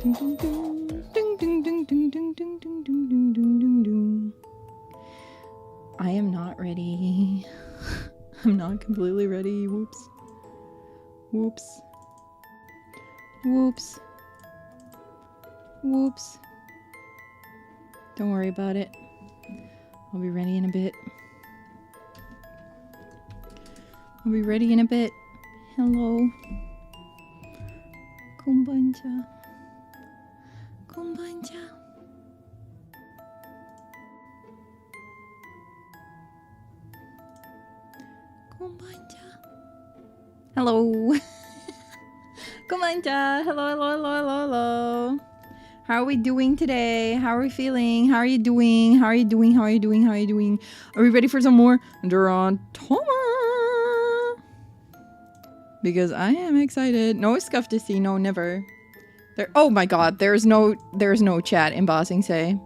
I am not ready. I'm not completely ready. Whoops. Whoops. Whoops. Whoops. Don't worry about it. I'll be ready in a bit. I'll be ready in a bit. Hello. Konbancha. Konbancha. Konbancha. Hello. Konbancha. Hello, hello, hello, hello, hello. How are we doing today? How are we feeling? How are you doing? How are you doing? How are you doing? How are you doing? Are we ready for some more DRAWTOBER? Because I am excited. No scuff to see. No, never. There. Oh my god. There's no chat embossing say.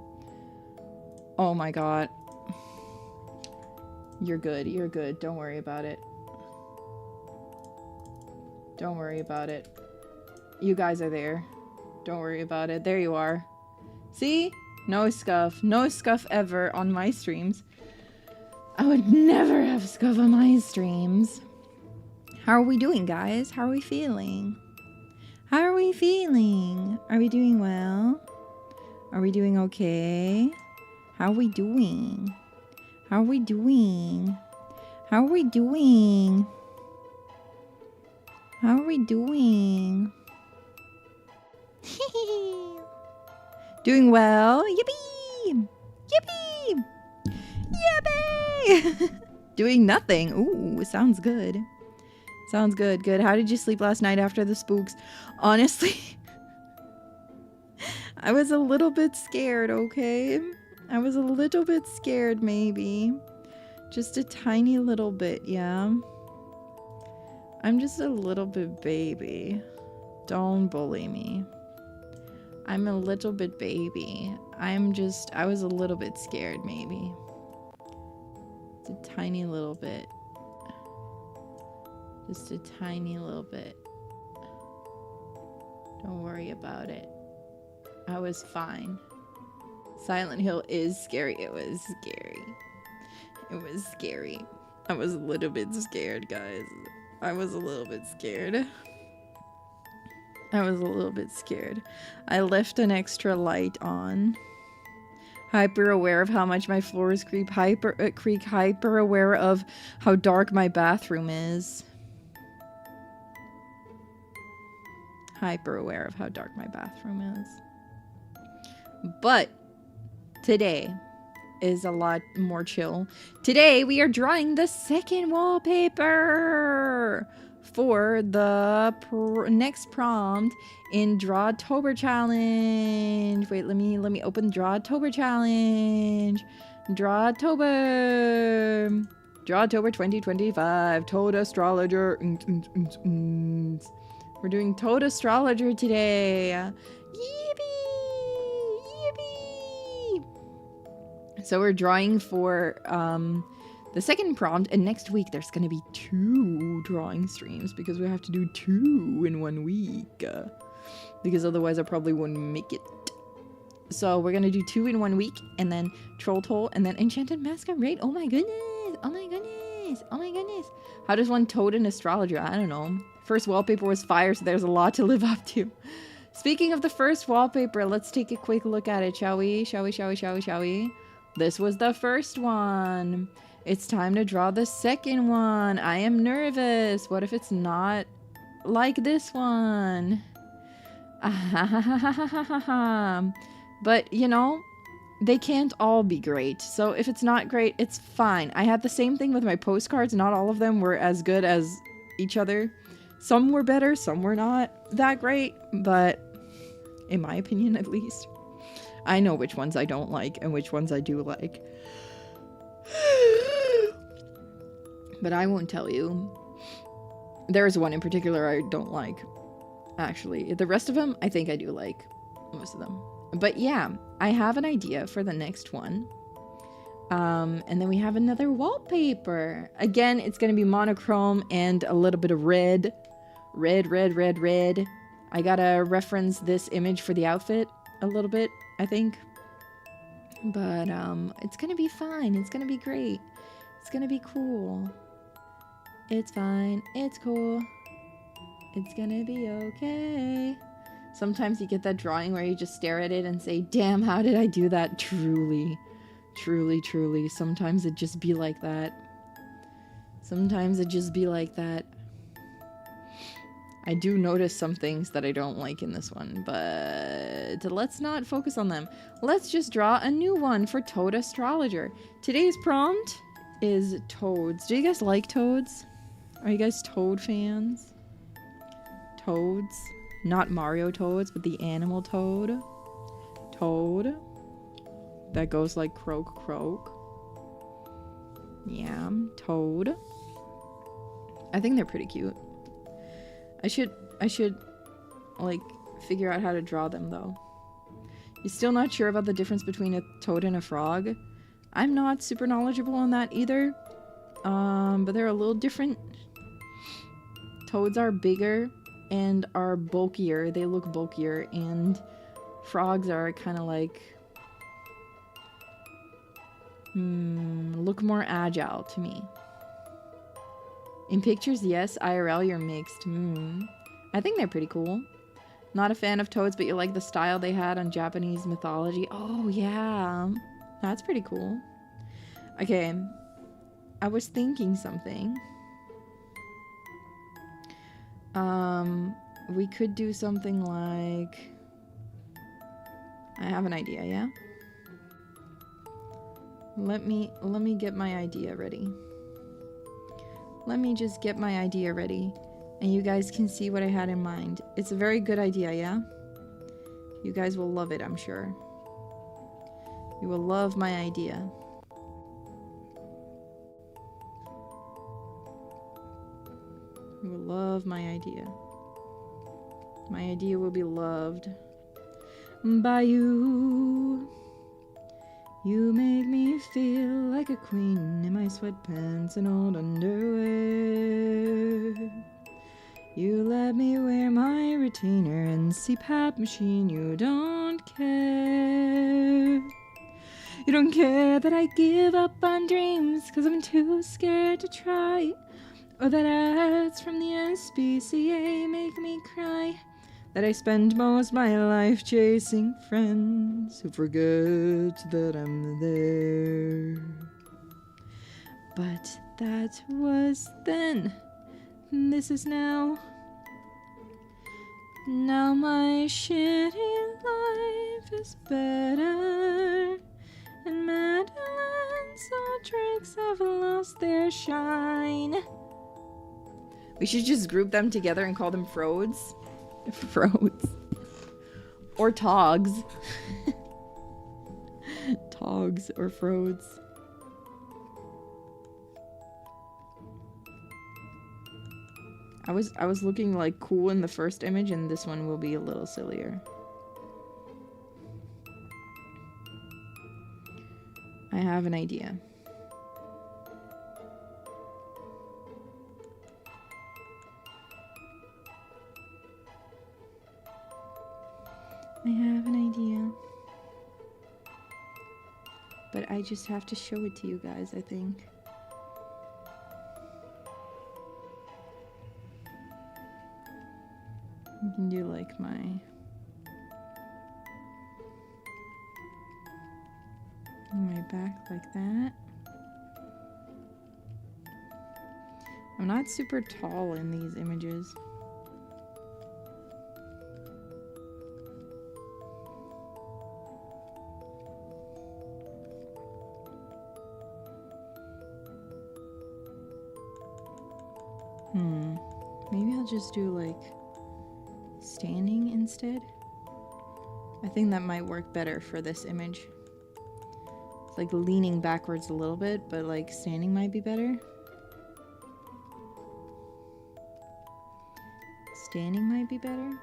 Oh my god. You're good. You're good. Don't worry about it. Don't worry about it. You guys are there. Don't worry about it. There you are. See? No scuff. No scuff ever on my streams. I would never have scuff on my streams. How are we doing, guys? How are we feeling? How are we feeling? Are we doing well? Are we doing okay? How are we doing? How are we doing? How are we doing? How are we doing? Doing well. Yippee! Yippee! Yippee! Doing nothing. Ooh, sounds good. Sounds good. Good. How did you sleep last night after the spooks? Honestly, I was a little bit scared, okay? I was a little bit scared, maybe. Just a tiny little bit, yeah? I'm just a little bit baby. Don't bully me. I'm a little bit baby. I was a little bit scared, maybe. It's a tiny little bit. Just a tiny little bit. Don't worry about it. I was fine. Silent Hill is scary. It was scary. It was scary. I was a little bit scared, guys. I was a little bit scared. I was a little bit scared. I left an extra light on. Hyper aware of how much my floors creak. Hyper aware of how dark my bathroom is. Hyper aware of how dark my bathroom is. But today is a lot more chill. Today we are drawing the second wallpaper for the next prompt in DRAWTOBER challenge. Wait, let me open DRAWTOBER challenge. DRAWTOBER 2025 Toad Astrologer. We're doing Toad Astrologer today. Yippee! Yippee! So we're drawing for the second prompt, and next week there's gonna be 2 drawing streams because we have to do 2 in 1 week. Because otherwise I probably wouldn't make it. So we're gonna do 2 in 1 week, and then Troll Toll, and then Enchanted Masquerade. Oh my goodness! Oh my goodness! Oh my goodness! How does one toad an astrologer? I don't know. First wallpaper was fire, so there's a lot to live up to. Speaking of the first wallpaper, let's take a quick look at it, shall we? Shall we? Shall we? Shall we? Shall we? This was the first one. It's time to draw the second one. I am nervous. What if it's not like this one? But, you know, they can't all be great. So if it's not great, it's fine. I had the same thing with my postcards. Not all of them were as good as each other. Some were better, some were not that great. But in my opinion, at least, I know which ones I don't like and which ones I do like. But I won't tell you. There's one in particular I don't like. Actually, the rest of them, I think I do like. Most of them. But yeah, I have an idea for the next one. And then we have another wallpaper. Again, it's going to be monochrome and a little bit of red. Red. I gotta reference this image for the outfit a little bit, I think. But it's gonna be fine. It's gonna be great. It's gonna be cool. It's fine. It's cool. It's gonna be okay. Sometimes you get that drawing where you just stare at it and say, damn, how did I do that? Truly. Truly, truly. Sometimes it just be like that. Sometimes it just be like that. I do notice some things that I don't like in this one, but let's not focus on them. Let's just draw a new one for Toad Astrologer. Today's prompt is toads. Do you guys like toads? Are you guys toad fans? Toads? Not Mario toads, but the animal toad. Toad. That goes like croak, croak. Yeah, toad. I think they're pretty cute. I should like figure out how to draw them though. You're still not sure about the difference between a toad and a frog? I'm not super knowledgeable on that either. But they're a little different. Toads are bigger and are bulkier. They look bulkier, and frogs are kind of like look more agile to me. In pictures, yes. IRL, you're mixed. I think they're pretty cool. Not a fan of toads, but you like the style they had on Japanese mythology. Oh, yeah. That's pretty cool. Okay. I was thinking something. We could do something like... I have an idea, yeah? Let me get my idea ready. Let me just get my idea ready, and you guys can see what I had in mind. It's a very good idea, yeah? You guys will love it, I'm sure. You will love my idea. You will love my idea. My idea will be loved by you. You make me feel like a queen in my sweatpants and old underwear. You let me wear my retainer and CPAP machine. You don't care. You don't care that I give up on dreams cause I'm too scared to try. Or that ads from the SPCA make me cry. That I spend most my life chasing friends who forget that I'm there. But that was then. This is now. Now my shitty life is better. And Madeline's old tricks have lost their shine. We should just group them together and call them Frodes. Frodes. Or Togs. Togs or Frodes. I was looking like cool in the first image, and this one will be a little sillier. I have an idea. I have an idea. But I just have to show it to you guys, I think. You can do like my back like that. I'm not super tall in these images. Maybe I'll just do like standing instead. I think that might work better for this image. It's like leaning backwards a little bit, but like standing might be better. Standing might be better.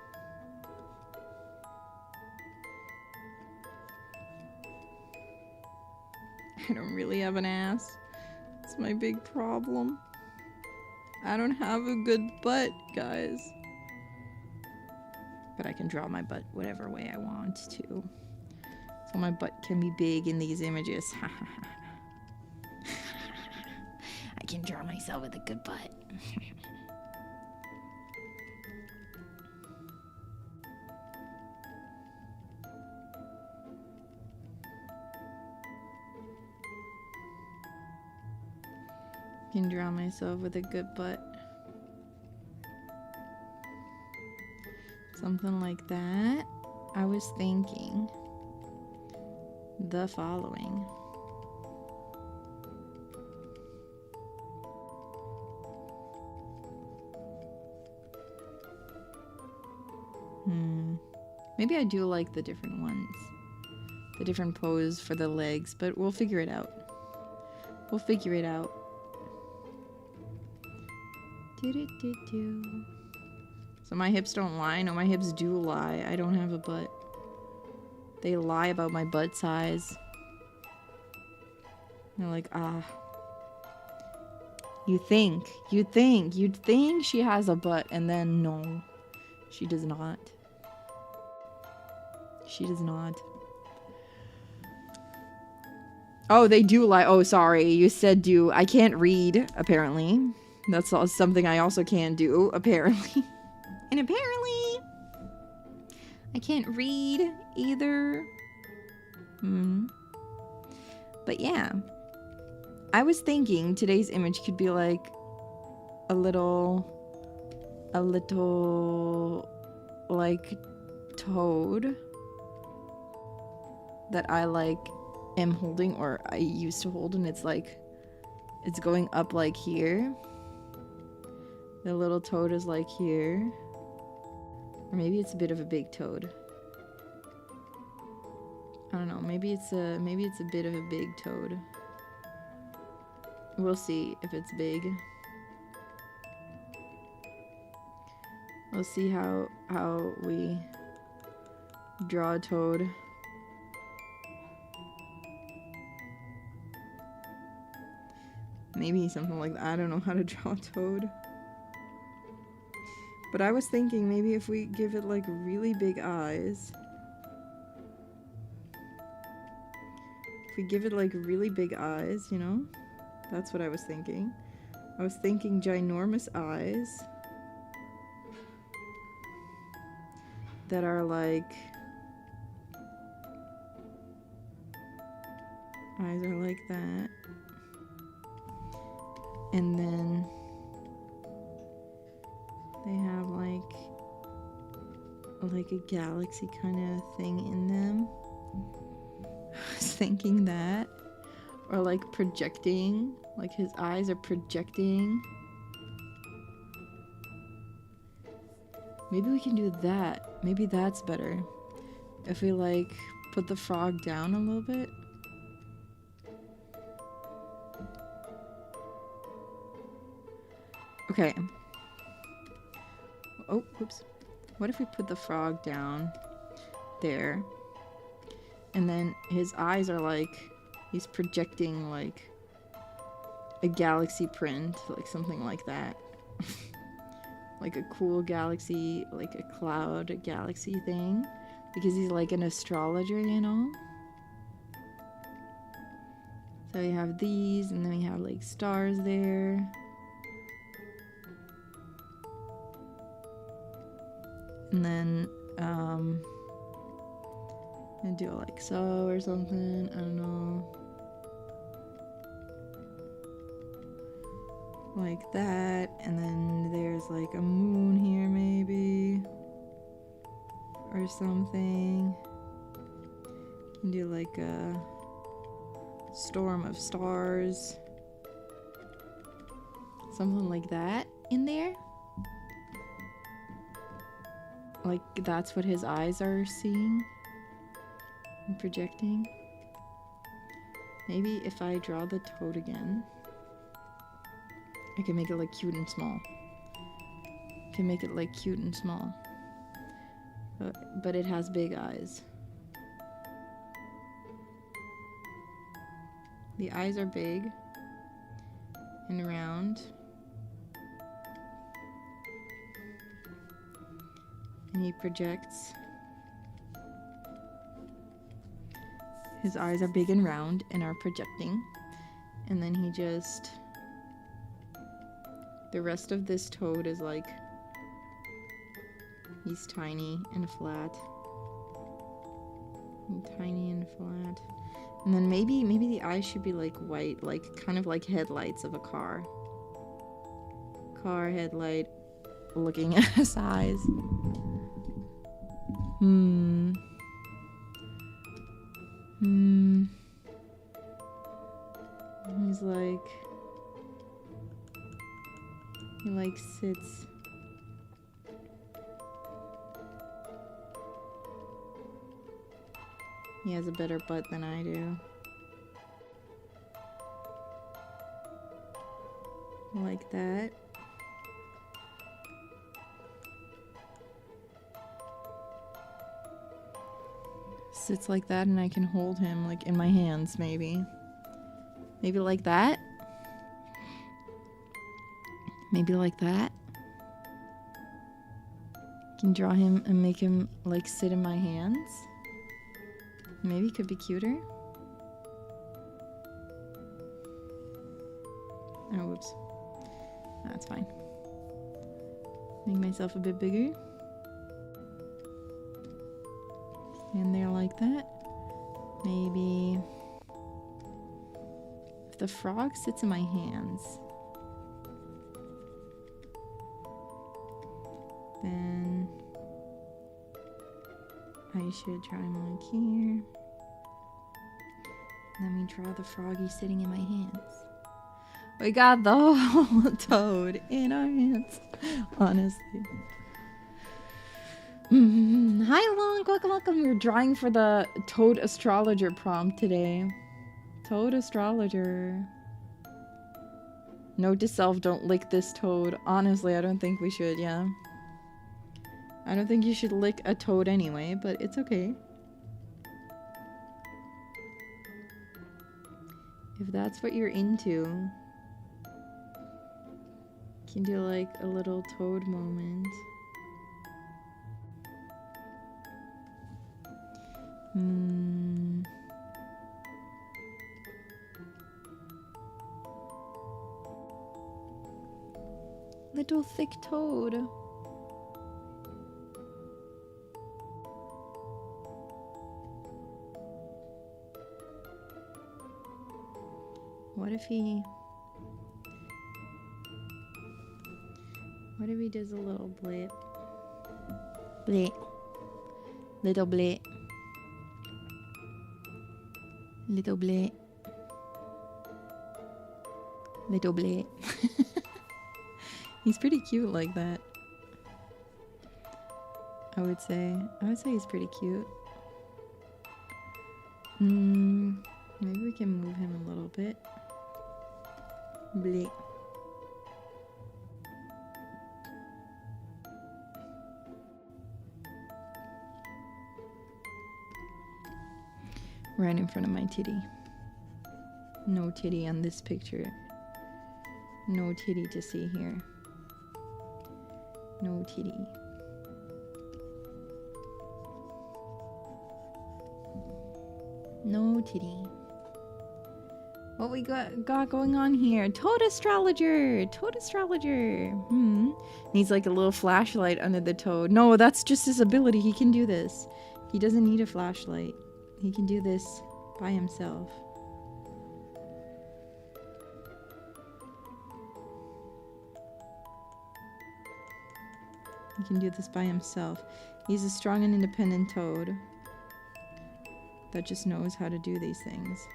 I don't really have an ass. It's my big problem. I don't have a good butt, guys. But I can draw my butt whatever way I want to. So my butt can be big in these images. I can draw myself with a good butt. Can draw myself with a good butt. Something like that. I was thinking the following. Maybe I do like the different ones. The different pose for the legs, but we'll figure it out. We'll figure it out. So my hips don't lie? No, my hips do lie. I don't have a butt. They lie about my butt size. They're like, ah. You'd think she has a butt, and then no. She does not. She does not. Oh, they do lie. Oh, sorry. You said do. I can't read, apparently. That's something I also can't do, apparently. And apparently, I can't read either. But yeah. I was thinking today's image could be like a little like toad that I like am holding, or I used to hold, and it's like it's going up like here. The little toad is like here, or maybe it's a bit of a big toad. I don't know. Maybe it's a bit of a big toad. We'll see if it's big. We'll see how we draw a toad. Maybe something like that. I don't know how to draw a toad. But I was thinking maybe if we give it like really big eyes. If we give it like really big eyes, you know? That's what I was thinking. I was thinking ginormous eyes that are like... Eyes are like that. And then they have like a galaxy kind of thing in them. I was thinking that. Or like projecting. Like his eyes are projecting. Maybe we can do that. Maybe that's better. If we like put the frog down a little bit. Okay. Oh, oops. What if we put the frog down there? And then his eyes are like, he's projecting like a galaxy print, like something like that. Like a cool galaxy, like a cloud galaxy thing. Because he's like an astrologer, you know? So we have these, and then we have like stars there. And then, I do it like so or something, I don't know. Like that, and then there's like a moon here maybe. Or something. You can do like a storm of stars. Something like that in there. Like that's what his eyes are seeing and projecting. Maybe if I draw the toad again, I can make it like cute and small. I can make it like cute and small. But it has big eyes. The eyes are big and round. And he projects. His eyes are big and round and are projecting. And then he just... The rest of this toad is like... He's tiny and flat. And tiny and flat. And then maybe the eyes should be like white, like kind of like headlights of a car. Car headlight looking at his eyes. He's like... He like sits... He has a better butt than I do. Like that. Sits like that and I can hold him like in my hands maybe. Maybe like that. Maybe like that. Can draw him and make him like sit in my hands. Maybe it could be cuter. Oh, whoops. That's fine. Make myself a bit bigger. Stand there like that. Maybe... If the frog sits in my hands, then I should try him like here. Let me draw the froggy sitting in my hands. We got the whole toad in our hands. Honestly. Hi, Long. Welcome. We're drawing for the Toad Astrologer prompt today. Toad Astrologer. Note to self, don't lick this toad. Honestly, I don't think we should, yeah. I don't think you should lick a toad anyway, but it's okay. If that's what you're into, you can do like a little toad moment. Little thick toad. What if he does a little blip? Blip. Little blip. Little blip. Little blip. He's pretty cute like that. I would say he's pretty cute. Maybe we can move him a little bit. Bleh. Right in front of my titty. No titty on this picture. No titty to see here. No titty. No titty. What we got going on here? Toad Astrologer! Toad Astrologer! Needs like a little flashlight under the toad. No, that's just his ability. He can do this. He doesn't need a flashlight. He can do this by himself. He can do this by himself. He's a strong and independent toad that just knows how to do these things.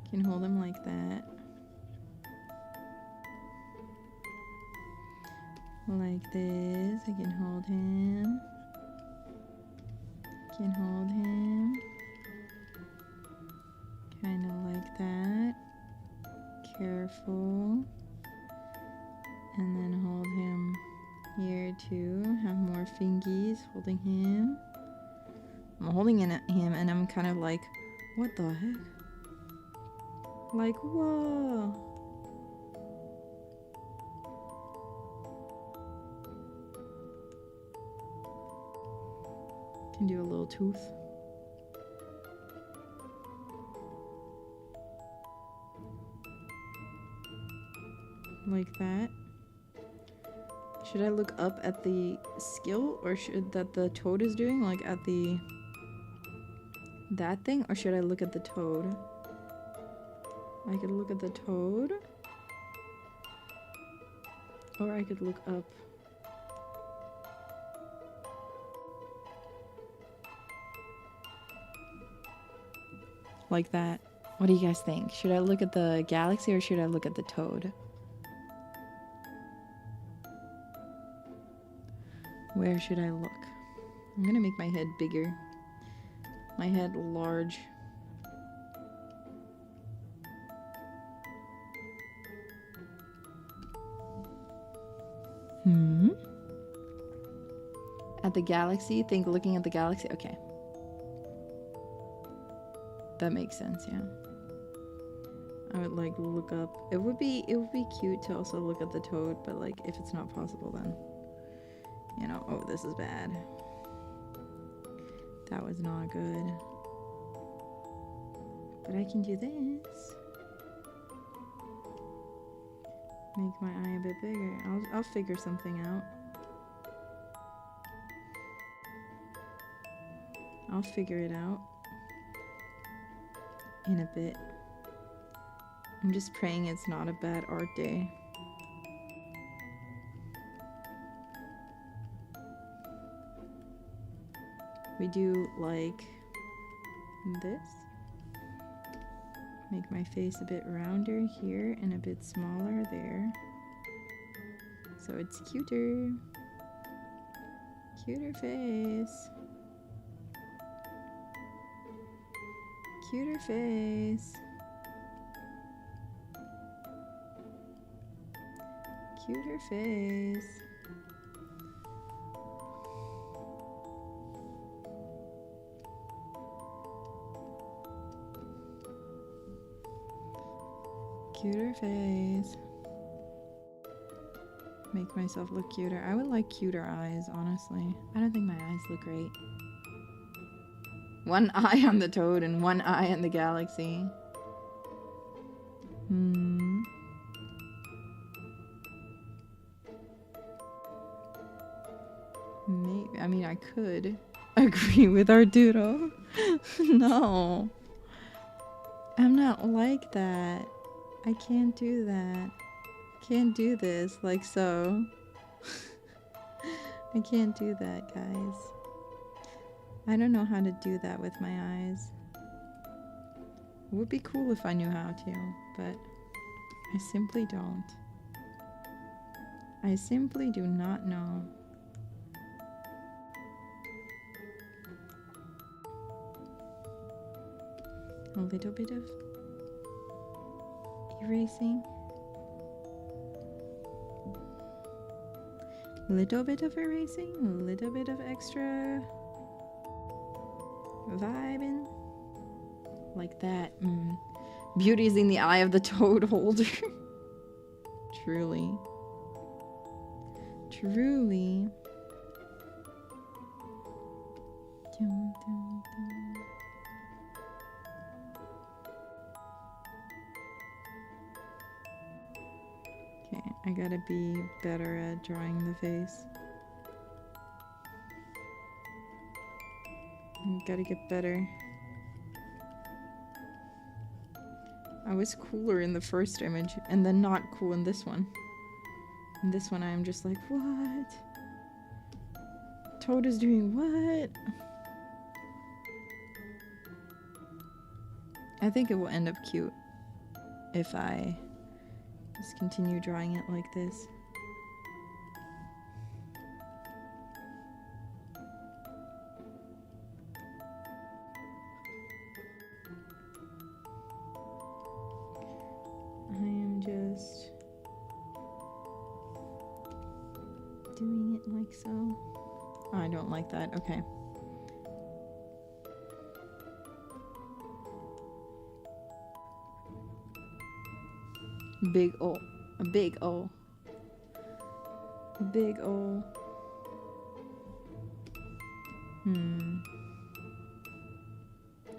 Can hold him like that. Like this. I can hold him. Can hold him. Kind of like that. Careful. And then hold him here too. Have more fingies holding him. I'm holding him and I'm kind of like, what the heck? Like, whoa. Can do a little tooth. Like that. Should I look up at the skill or should that the toad is doing? Like at the that thing? Or should I look at the toad? I could look at the toad. Or I could look up. Like that. What do you guys think? Should I look at the galaxy or should I look at the toad? Where should I look? I'm gonna make my head bigger. My head large. At the galaxy? Think looking at the galaxy? Okay. That makes sense, yeah. I would like look up. It would be cute to also look at the toad, but like if it's not possible then you know, oh, this is bad. That was not good. But I can do this. Make my eye a bit bigger. I'll figure something out. I'll figure it out in a bit. I'm just praying it's not a bad art day. We do like this. Make my face a bit rounder here and a bit smaller there. So it's cuter. Cuter face. Cuter face. Cuter face. Cuter face. Make myself look cuter. I would like cuter eyes, honestly. I don't think my eyes look great. One eye on the toad and one eye on the galaxy. Maybe. I mean, I could agree with our doodle. No. I'm not like that. I can't do that. Can't do this like so. I can't do that, guys. I don't know how to do that with my eyes. It would be cool if I knew how to, but I simply don't. I simply do not know. A little bit of erasing. Little bit of erasing, a little bit of extra vibing. Like that. Beauty's in the eye of the toad holder. Truly. Truly. Dun, dun, dun. Okay, I gotta be better at drawing the face. I gotta get better. I was cooler in the first image, and then not cool in this one. In this one, I am just like, what? Toad is doing what? I think it will end up cute if I just continue drawing it like this. I am just doing it like so. Oh, I don't like that. Okay. Big O. A big O. Big O.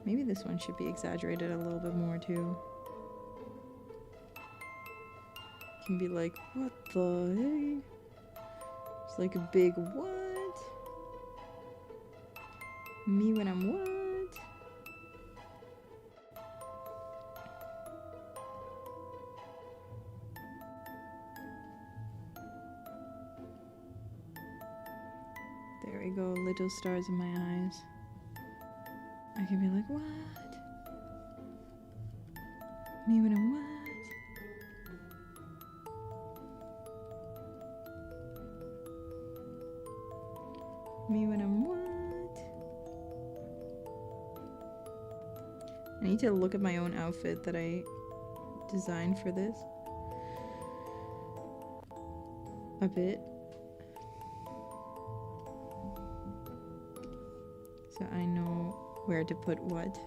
Maybe this one should be exaggerated a little bit more too. Can be like, what the heck? It's like a big what? Me when I'm what? There we go, little stars in my eyes. I can be like, what? Me when I'm what? Me when I'm what? I need to look at my own outfit that I designed for this a bit. So I know where to put what.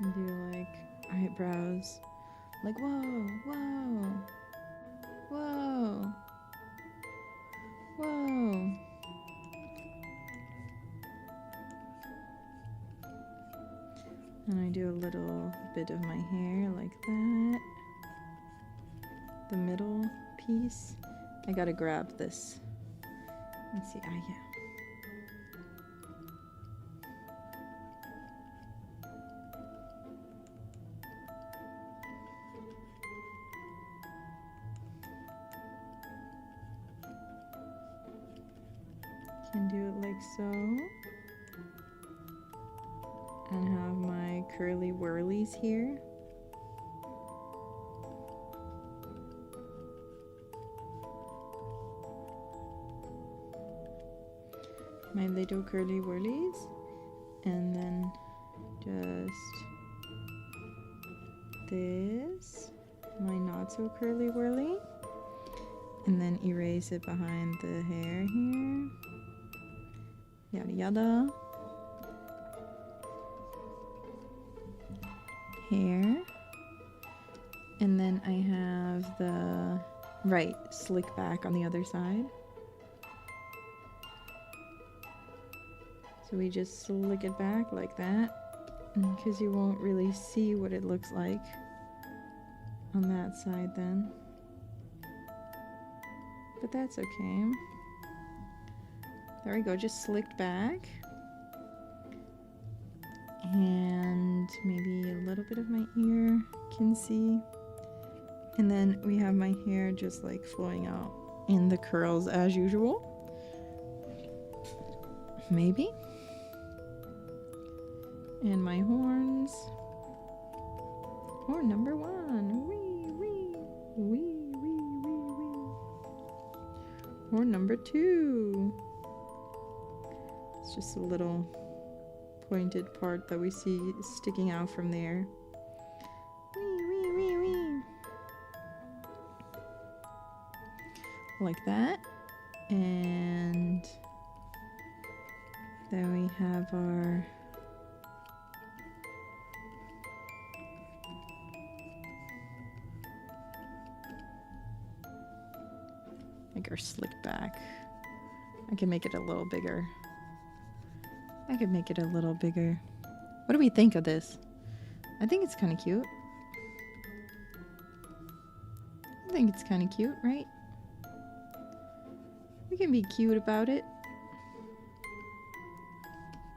And do like eyebrows. Like whoa, whoa, whoa, whoa. And I do a little bit of my hair like that. The middle piece. I gotta grab this. Let's see. Ah, yeah. Can do it like so. And have my curly whirlies here. My little curly whirlies. And then just this. My not so curly whirly. And then erase it behind the hair here. Yada yada. Hair. And then I have the slick back on the other side. So we just slick it back like that, because you won't really see what it looks like on that side then. But that's okay. There we go, just slicked back. And maybe a little bit of my ear can see. And then we have my hair just like flowing out in the curls as usual. Maybe. And my horns. Horn number 1. Wee, wee, wee, wee, wee, wee. Horn number 2. It's just a little pointed part that we see sticking out from there. Wee, wee, wee, wee. Like that. And then we have our our slicked back. I can make it a little bigger. I could make it a little bigger. What do we think of this? I think it's kind of cute. I think it's kind of cute, right? We can be cute about it.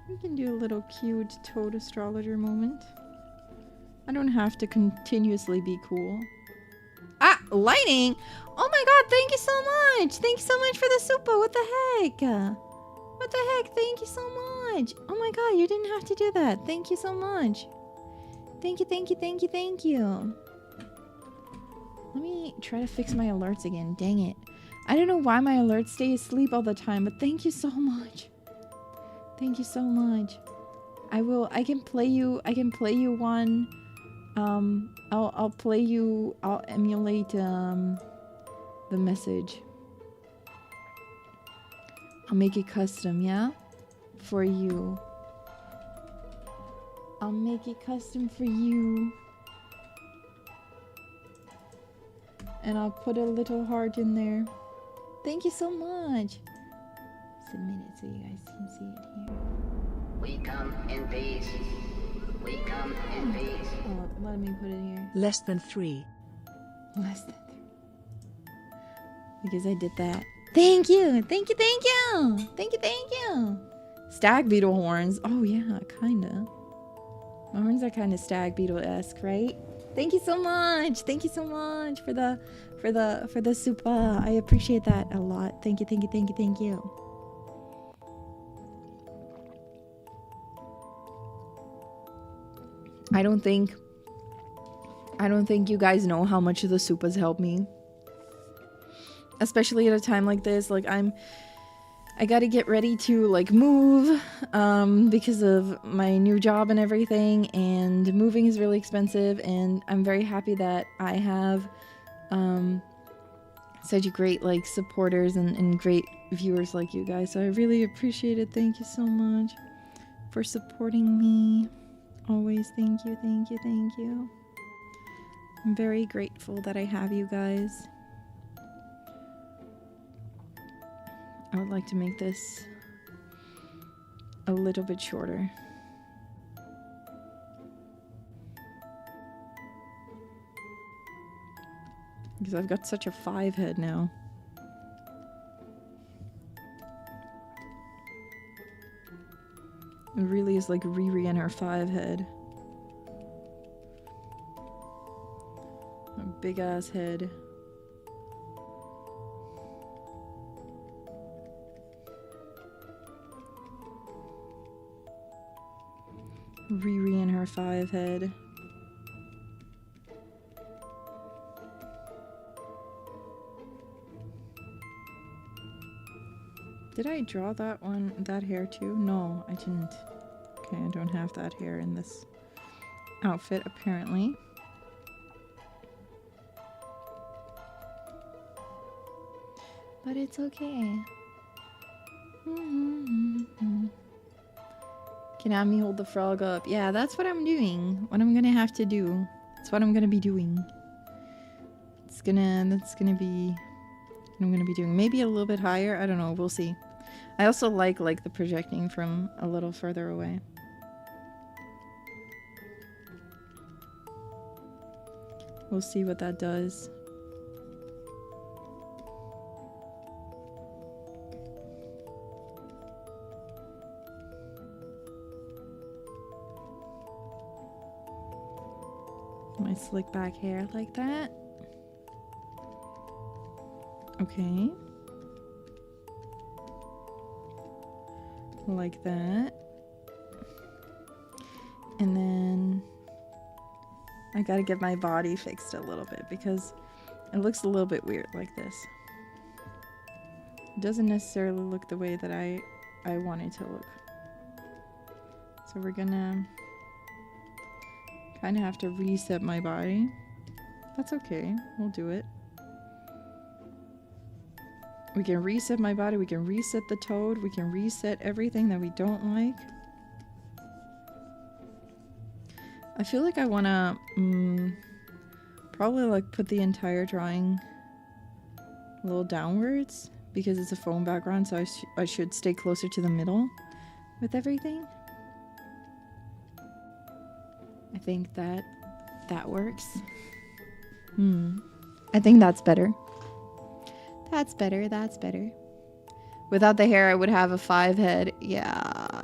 We can do a little cute toad astrologer moment. I don't have to continuously be cool. Ah, lighting! Oh my god, thank you so much! Thank you so much for the super, what the heck? What the heck, thank you so much! Oh my god, you didn't have to do that. Thank you so much. Thank you, thank you, thank you, thank you. Let me try to fix my alerts again, dang it. I don't know why my alerts stay asleep all the time, but thank you so much. Thank you so much. I can play you one. I'll play you, I'll emulate, the message. I'll make it custom, yeah? For you. I'll make it custom for you. And I'll put a little heart in there. Thank you so much. Submit it so you guys can see it here. We come in peace. We come in peace. Oh, let me put it here. Less than 3. Less than 3. Because I did that. Thank you! Thank you, thank you! Thank you, thank you! Stag beetle horns. Oh yeah, kinda. My horns are kinda stag beetle-esque, right? Thank you so much! Thank you so much for the super. I appreciate that a lot. Thank you, thank you, thank you, thank you. I don't think you guys know how much the supas help me. Especially at a time like this, like I gotta get ready to like move because of my new job and everything, and moving is really expensive, and I'm very happy that I have such great like supporters and great viewers like you guys, so I really appreciate it. Thank you so much for supporting me always. Thank you, thank you, thank you. I'm very grateful that I have you guys. I would like to make this a little bit shorter. Because I've got such a 5 head now. It really is like Riri and her 5 head. A big ass head. Riri and her 5 head. Did I draw that hair too? No, I didn't. Okay, I don't have that hair in this outfit apparently. But it's okay. Can have me hold the frog up. Yeah, that's what I'm doing. What I'm gonna have to do. That's what I'm gonna be doing. That's gonna be what I'm gonna be doing. Maybe a little bit higher. I don't know. We'll see. I also like the projecting from a little further away. We'll see what that does. My slick back hair like that. Okay. Like that. And then I gotta get my body fixed a little bit because it looks a little bit weird like this. It doesn't necessarily look the way that I want it to look. So we're gonna kind of have to reset my body. That's okay. We'll do it. We can reset my body. We can reset the toad. We can reset everything that we don't like. I feel like I want to probably like put the entire drawing a little downwards because it's a foam background, so I should stay closer to the middle with everything. I think that works. I think that's better. That's better. That's better. Without the hair, I would have a 5 head. Yeah.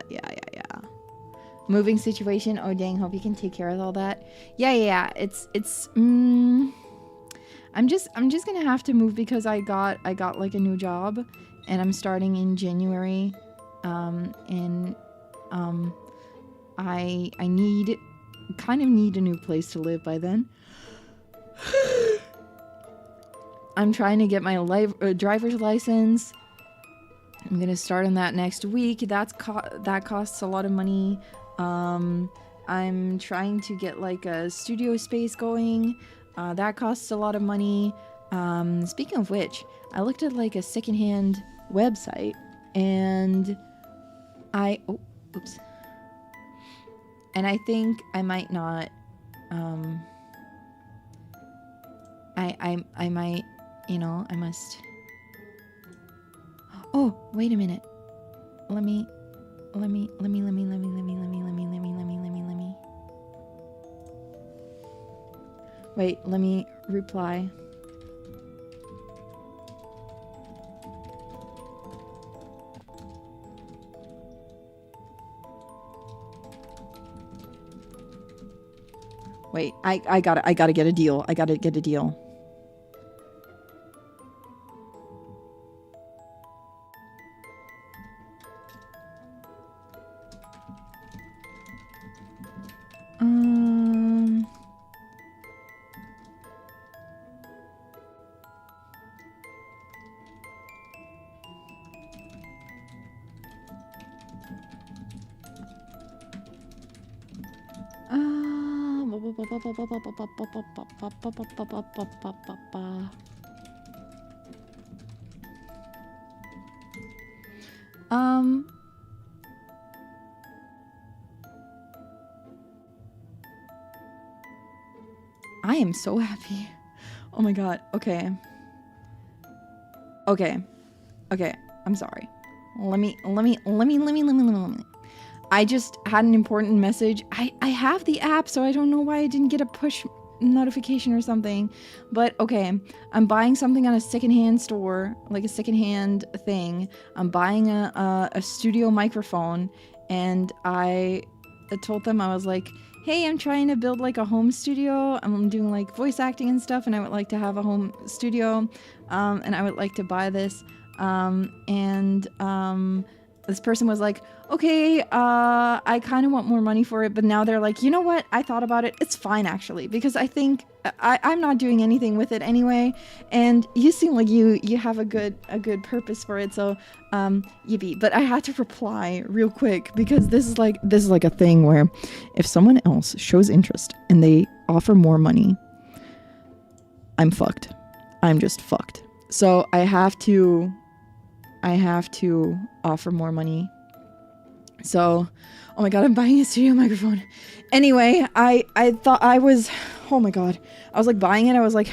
Moving situation. Oh dang, hope you can take care of all that. Yeah. It's I'm just gonna have to move because I got like a new job and I'm starting in January. I kind of need a new place to live by then. I'm trying to get my driver's license. I'm gonna start on that next week. That costs a lot of money. I'm trying to get like a studio space going. That costs a lot of money. Speaking of which, I looked at like a secondhand website And oops. And I think I might not, I might, you know, I must, oh, wait a minute. Let me, wait, let me reply. Wait, I gotta get a deal. I gotta get a deal. I am so happy. Oh my god. Okay. Okay. Okay. I'm sorry. Let me. I just had an important message. I have the app, so I don't know why I didn't get a push notification or something. But okay, I'm buying something on a secondhand store, like a secondhand thing. I'm buying a studio microphone, and I told them, I was like, hey, I'm trying to build like a home studio. I'm doing like voice acting and stuff, and I would like to have a home studio, and I would like to buy this. This person was like, okay, I kind of want more money for it, but now they're like, you know what? I thought about it. It's fine, actually, because I think I'm not doing anything with it anyway, and you seem like you have a good purpose for it, so yippee. But I had to reply real quick because this is like a thing where if someone else shows interest and they offer more money, I'm fucked. I'm just fucked. So I have to offer more money. So, oh my god, I'm buying a studio microphone. Anyway, I thought I was, oh my god, I was like buying it. I was like,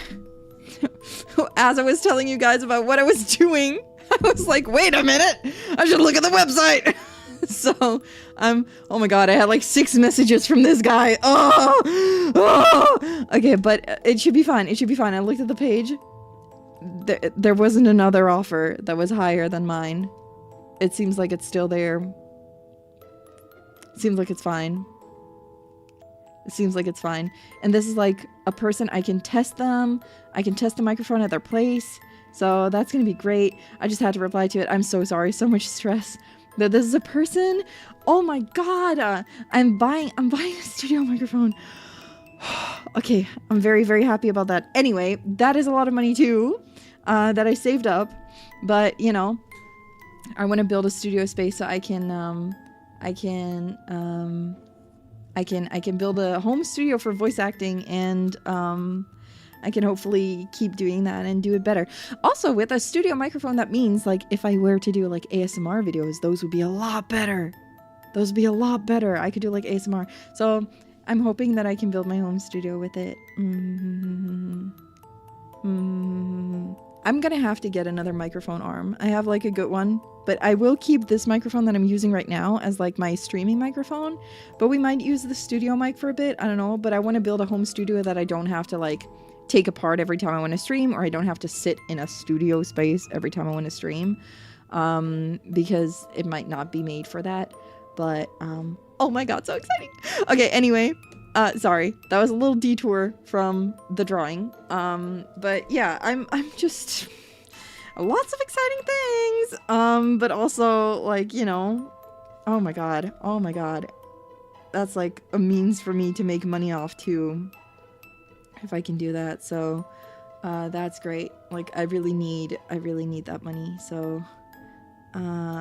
as I was telling you guys about what I was doing, I was like, wait a minute, I should look at the website. So, oh my god, I had like 6 messages from this guy. Oh, okay, but it should be fine. It should be fine. I looked at the page. There wasn't another offer that was higher than mine. It seems like it's still there. It seems like it's fine. It seems like it's fine. And this is like a person, I can test them. I can test the microphone at their place. So that's gonna be great. I just had to reply to it. I'm so sorry. So much stress. That this is a person. Oh my god. I'm buying a studio microphone. Okay, I'm very, very happy about that. Anyway, that is a lot of money too, that I saved up. But, you know, I want to build a studio space so I can build a home studio for voice acting, and I can hopefully keep doing that and do it better. Also, with a studio microphone, that means like if I were to do like ASMR videos, those would be a lot better. Those would be a lot better. I could do like ASMR. So I'm hoping that I can build my home studio with it. I'm gonna have to get another microphone arm. I have like a good one, but I will keep this microphone that I'm using right now as like my streaming microphone, but we might use the studio mic for a bit. I don't know, but I want to build a home studio that I don't have to like take apart every time I want to stream, or I don't have to sit in a studio space every time I want to stream, because it might not be made for that. But oh my god, so exciting. Okay, anyway, sorry, that was a little detour from the drawing. But yeah, I'm just lots of exciting things. But also like, you know, oh my god, that's like a means for me to make money off too, if I can do that. So that's great. Like I really need that money. So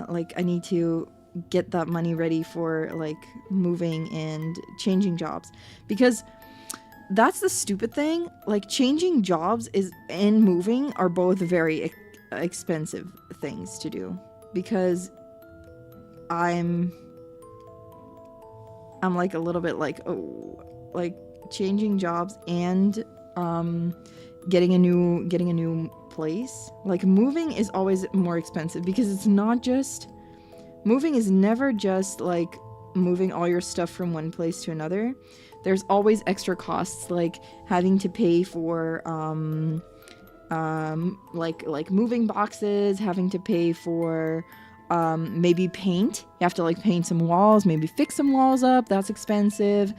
like I need to get that money ready for like moving and changing jobs, because that's the stupid thing. Like changing jobs and moving are both very expensive things to do. because I'm like a little bit like, oh, like changing jobs and getting a new place. Like moving is always more expensive because it's not just moving is never just like moving all your stuff from one place to another. There's always extra costs, like having to pay for like moving boxes, having to pay for maybe paint. You have to like paint some walls, maybe fix some walls up. That's expensive.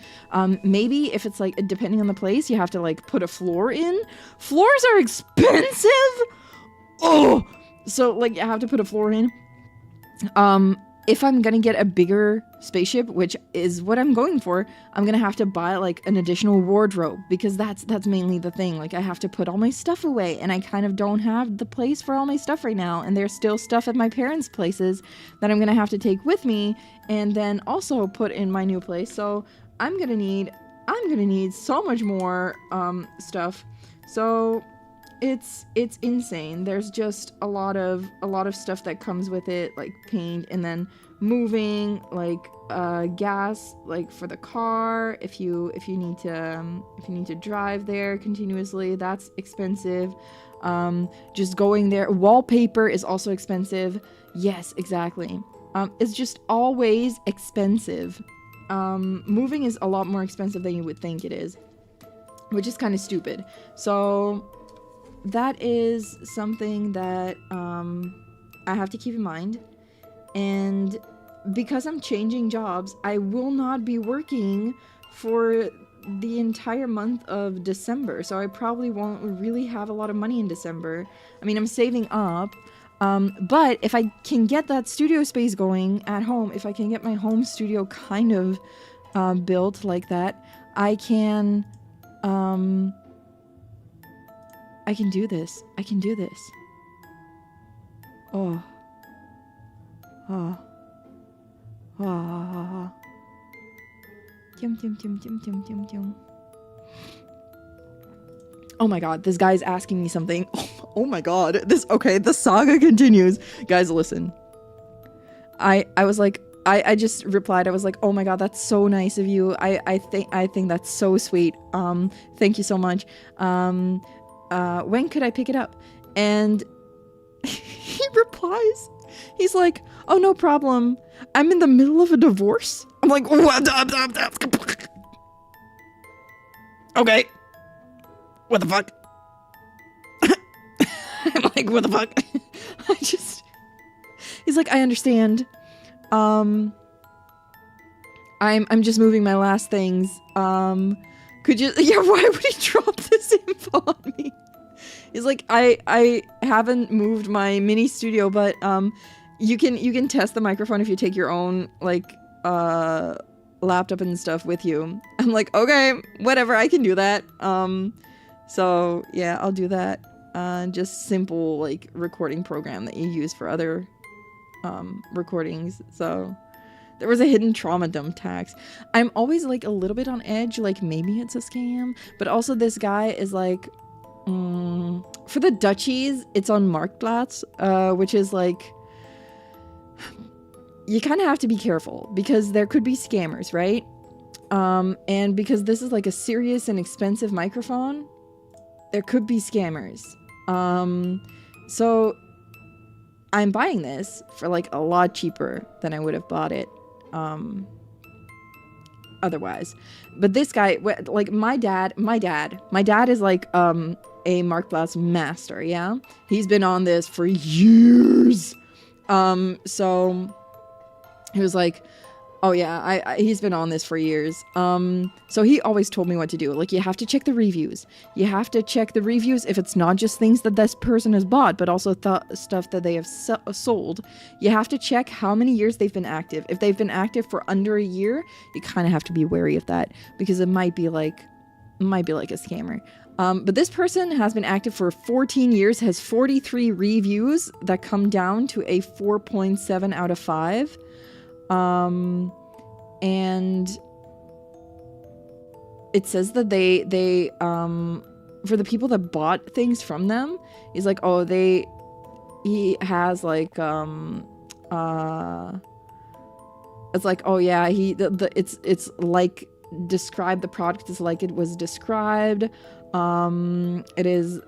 Maybe if it's like, depending on the place, you have to like put a floor in. Floors are expensive. Oh, so like you have to put a floor in. If I'm gonna get a bigger spaceship, which is what I'm going for, I'm gonna have to buy like an additional wardrobe, because that's mainly the thing. Like I have to put all my stuff away, and I kind of don't have the place for all my stuff right now, and there's still stuff at my parents' places that I'm gonna have to take with me and then also put in my new place. So I'm gonna need so much more stuff. So it's insane. There's just a lot of stuff that comes with it, like paint, and then moving, like gas, like for the car, if you need to drive there continuously, that's expensive. Just going there. Wallpaper is also expensive. Yes, exactly. It's just always expensive. Moving is a lot more expensive than you would think it is, which is kind of stupid. So that is something that I have to keep in mind. And because I'm changing jobs, I will not be working for the entire month of December. So I probably won't really have a lot of money in December. I mean, I'm saving up. But if I can get that studio space going at home, if I can get my home studio kind of built like that, I can do this. I can do this. Oh. Oh. Oh. Tim, tim, tim, tim, tim, tim, tim. Oh my god, this guy's asking me something. Oh my god. The saga continues. Guys, listen. I was like, I just replied, I was like, oh my god, that's so nice of you. I think that's so sweet. Thank you so much. When could I pick it up? And he replies, he's like, oh, no problem. I'm in the middle of a divorce. I'm like, what? Okay. What the fuck? I'm like, what the fuck? He's like, I understand. I'm just moving my last things. Could you, yeah, why would he drop this info on me? He's like, I haven't moved my mini studio, but you can test the microphone if you take your own like laptop and stuff with you. I'm like, okay, whatever, I can do that. So yeah, I'll do that. Just simple like recording program that you use for other recordings. So there was a hidden trauma dump tax. I'm always like a little bit on edge, like maybe it's a scam, but also this guy is like, for the duchies, it's on Marktplatz, which is like, you kind of have to be careful because there could be scammers, right? And because this is like a serious and expensive microphone, there could be scammers. So I'm buying this for like a lot cheaper than I would have bought it otherwise. But this guy, like my dad is like a Marktplatz master, yeah? He's been on this for years. So he was like, oh yeah, he's been on this for years. So he always told me what to do. Like, you have to check the reviews. You have to check the reviews if it's not just things that this person has bought, but also stuff that they have sold. You have to check how many years they've been active. If they've been active for under a year, you kind of have to be wary of that because it might be like a scammer. But this person has been active for 14 years, has 43 reviews that come down to a 4.7 out of 5. And it says that they for the people that bought things from them, he's like, oh, he has like It's like, oh yeah, it's like describe the product as like it was described. It is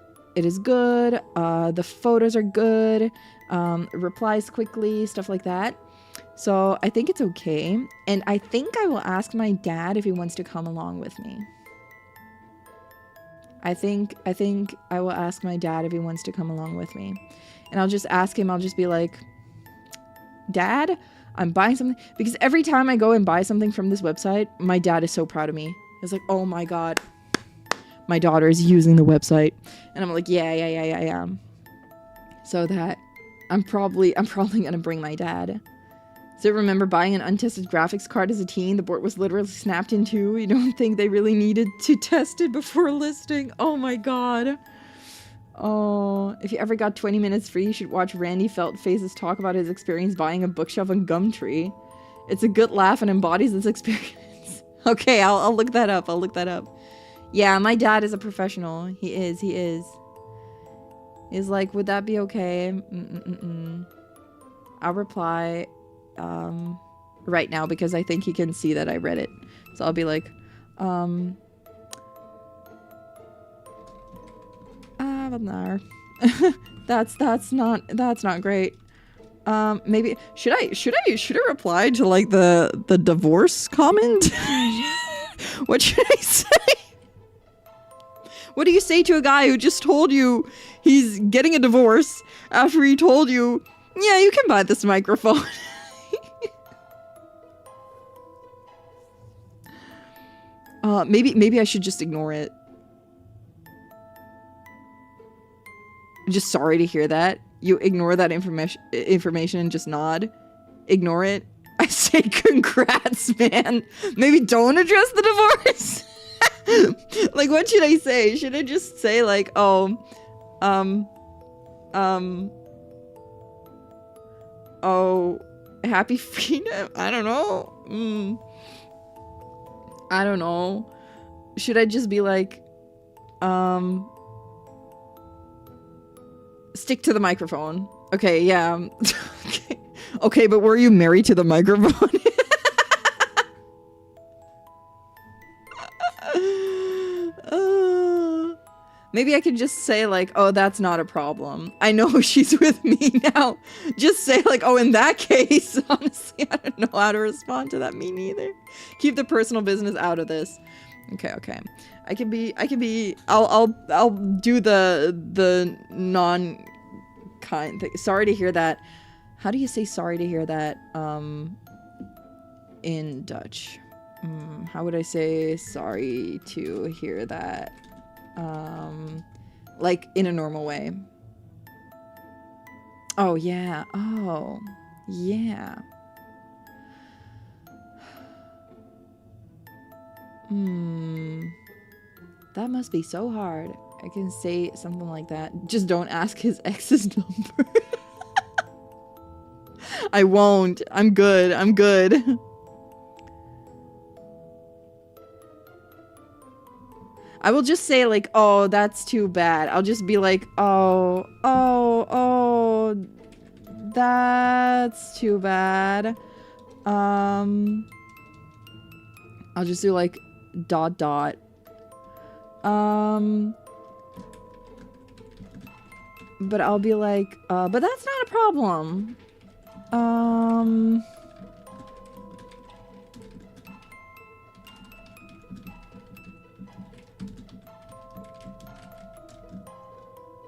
good. The photos are good. Replies quickly, stuff like that. So I think it's okay. And I think I will ask my dad if he wants to come along with me. I think I will ask my dad if he wants to come along with me. And I'll just ask him, I'll just be like, Dad, I'm buying something. Because every time I go and buy something from this website, my dad is so proud of me. It's like, oh my God, my daughter is using the website. And I'm like, yeah. So that I'm probably gonna bring my dad. So remember buying an untested graphics card as a teen? The board was literally snapped in two. You don't think they really needed to test it before listing? Oh my God. Oh, if you ever got 20 minutes free, you should watch Randy Feltface's talk about his experience buying a bookshelf on Gumtree. It's a good laugh and embodies this experience. Okay, I'll look that up. Yeah, my dad is a professional. He is. He's like, would that be okay? I'll reply right now because I think he can see that I read it. So I'll be like, that's not great. Maybe should I reply to like the divorce comment? What should I say? What do you say to a guy who just told you he's getting a divorce after he told you, yeah, you can buy this microphone? Maybe I should just ignore it. Just sorry to hear that. You ignore that information and just nod. Ignore it. I say congrats, man. Maybe don't address the divorce. Like, what should I say? Should I just say like, oh, happy freedom? I don't know. I don't know. Should I just be like, stick to the microphone? Okay, yeah. Okay, but were you married to the microphone? Maybe I could just say like, oh, that's not a problem. I know she's with me now. Just say like, oh, in that case, honestly, I don't know how to respond to that. Me neither. Keep the personal business out of this. Okay. I can be, I'll do the non-kind thing. Sorry to hear that. How do you say sorry to hear that, in Dutch? How would I say sorry to hear that? Like in a normal way. Oh yeah. That must be so hard. I can say something like that. Just don't ask his ex's number. I won't. I'm good. I will just say like, oh, that's too bad. I'll just be like, oh, that's too bad. I'll just do like ... But I'll be like, but that's not a problem.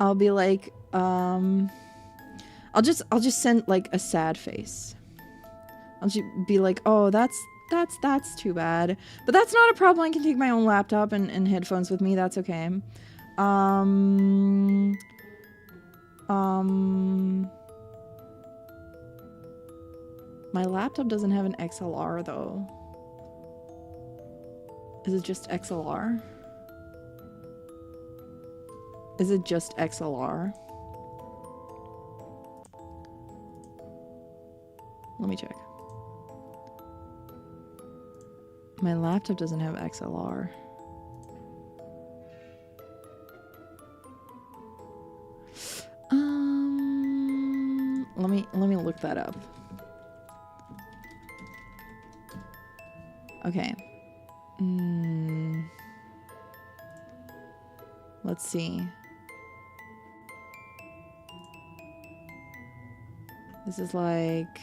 I'll be like, I'll just send like a sad face. I'll just be like, oh, that's too bad. But that's not a problem. I can take my own laptop and headphones with me. That's okay. My laptop doesn't have an XLR though. Is it just XLR? Is it just XLR? Let me check. My laptop doesn't have XLR. Let me look look that up. Okay. Let's see. This is like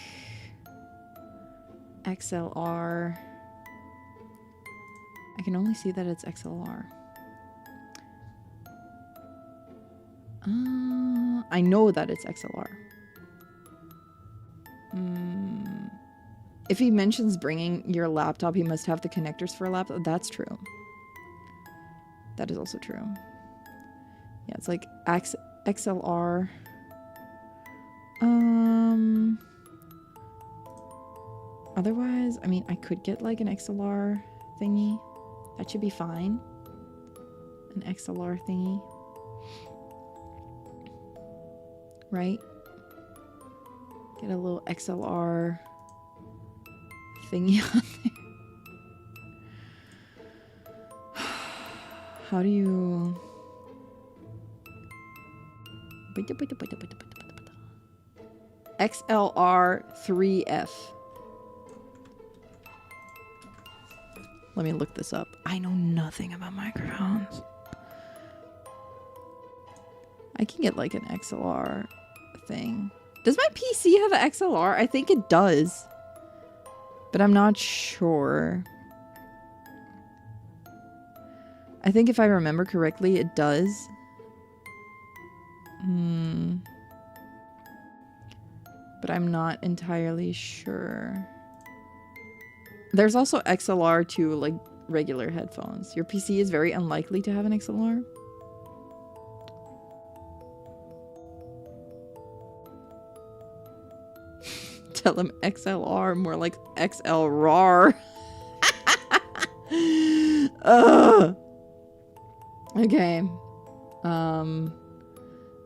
XLR. I can only see that it's XLR. I know that it's XLR. If he mentions bringing your laptop, he must have the connectors for a laptop. That's true. That is also true. Yeah, it's like XLR. Otherwise, I mean, I could get like an XLR thingy. That should be fine. An XLR thingy. Right? Get a little XLR thingy on there. How do you... XLR 3F. Let me look this up. I know nothing about microphones. I can get like an XLR thing. Does my PC have an XLR? I think it does. But I'm not sure. I think if I remember correctly, it does. But I'm not entirely sure. There's also XLR to like regular headphones. Your PC is very unlikely to have an XLR. Tell him XLR, more like XLR. Okay.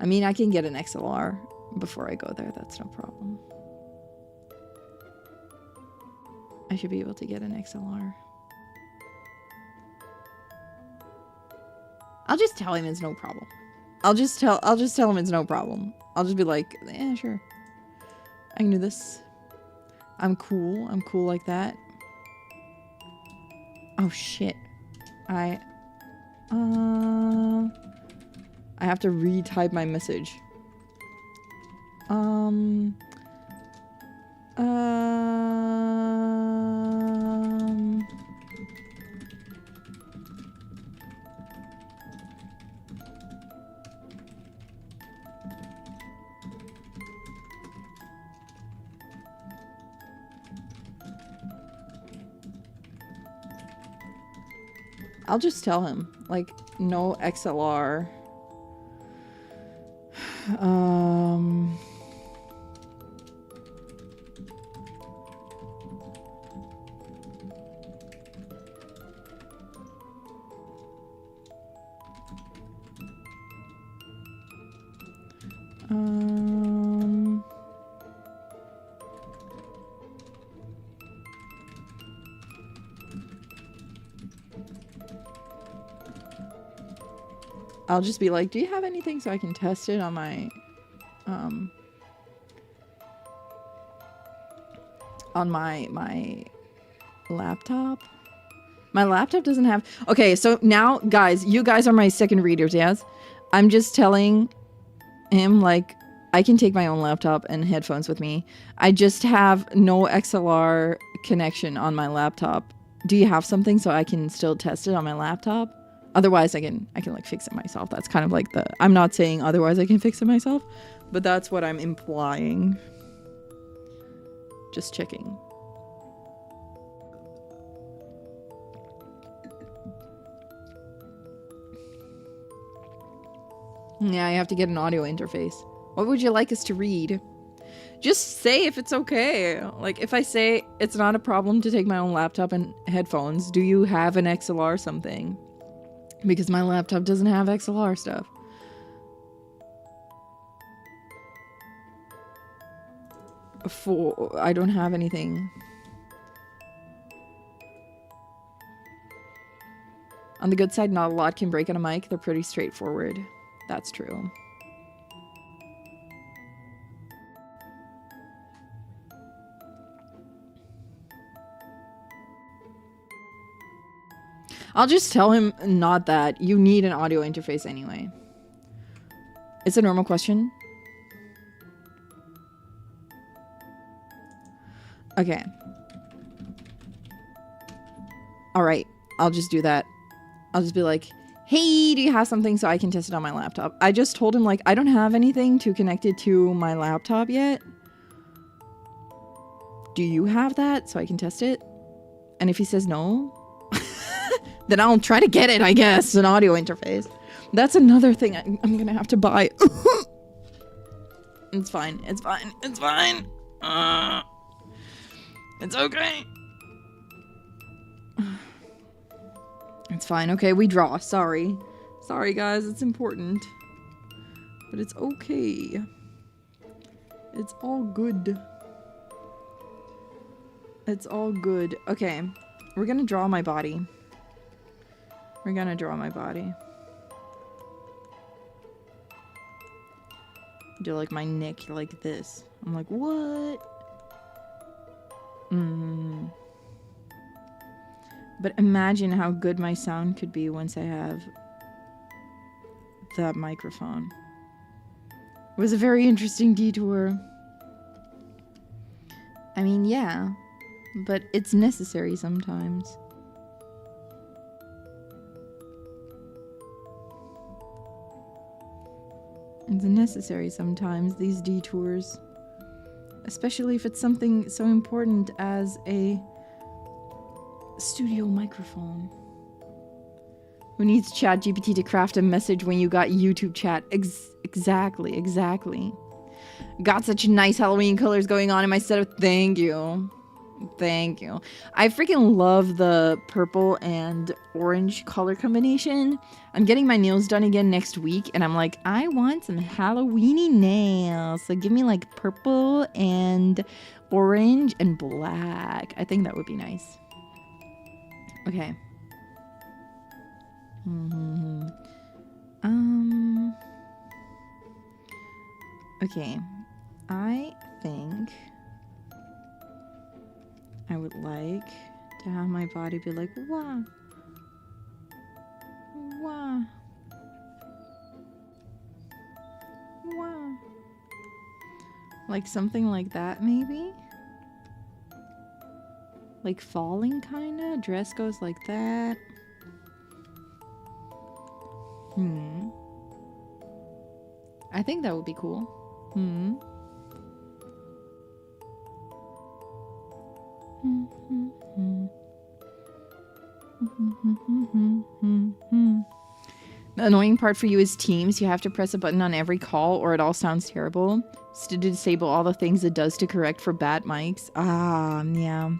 I mean, I can get an XLR before I go there. That's no problem. I should be able to get an XLR. I'll just tell him it's no problem. I'll just tell him it's no problem. I'll just be like, yeah, sure. I can do this. I'm cool. I'm cool like that. Oh shit. I have to retype my message. I'll just tell him, like, no XLR. I'll just be like, do you have anything so I can test it on my my laptop? My laptop doesn't have... Okay, so now, guys, you guys are my second readers, yes? I'm just telling him, like, I can take my own laptop and headphones with me. I just have no XLR connection on my laptop. Do you have something so I can still test it on my laptop? Otherwise, I can like fix it myself. That's kind of like the... I'm not saying otherwise I can fix it myself, but that's what I'm implying. Just checking. Yeah, I have to get an audio interface. What would you like us to read? Just say if it's okay. Like, if I say it's not a problem to take my own laptop and headphones, do you have an XLR something? Because my laptop doesn't have XLR stuff. I don't have anything. On the good side, not a lot can break on a mic. They're pretty straightforward. That's true. I'll just tell him not that. You need an audio interface anyway. It's a normal question. Okay. Alright. I'll just do that. I'll just be like, hey, do you have something so I can test it on my laptop? I just told him, like, I don't have anything to connect it to my laptop yet. Do you have that so I can test it? And if he says no, then I'll try to get it, I guess, an audio interface. That's another thing I'm gonna have to buy. It's fine. It's fine. It's fine. It's okay. It's fine. Okay, we draw. Sorry. Sorry, guys. It's important. But it's okay. It's all good. It's all good. Okay. We're gonna draw my body. We're gonna draw my body. Do like my neck like this. I'm like, what? But imagine how good my sound could be once I have that microphone. It was a very interesting detour. I mean, yeah, but it's necessary sometimes. It's necessary sometimes, these detours. Especially if it's something so important as a studio microphone. Who needs ChatGPT to craft a message when you got YouTube chat? Exactly. Got such nice Halloween colors going on in my setup. Thank you. Thank you. I freaking love the purple and orange color combination. I'm getting my nails done again next week, and I'm like, I want some Halloweeny nails. So give me like purple and orange and black. I think that would be nice. Okay. Okay. I think I would like to have my body be like, wah, wah, wah. Like something like that, maybe? Like falling, kinda? Dress goes like that. I think that would be cool. The annoying part for you is Teams. You have to press a button on every call or it all sounds terrible. It's to disable all the things it does to correct for bad mics. Ah, yeah.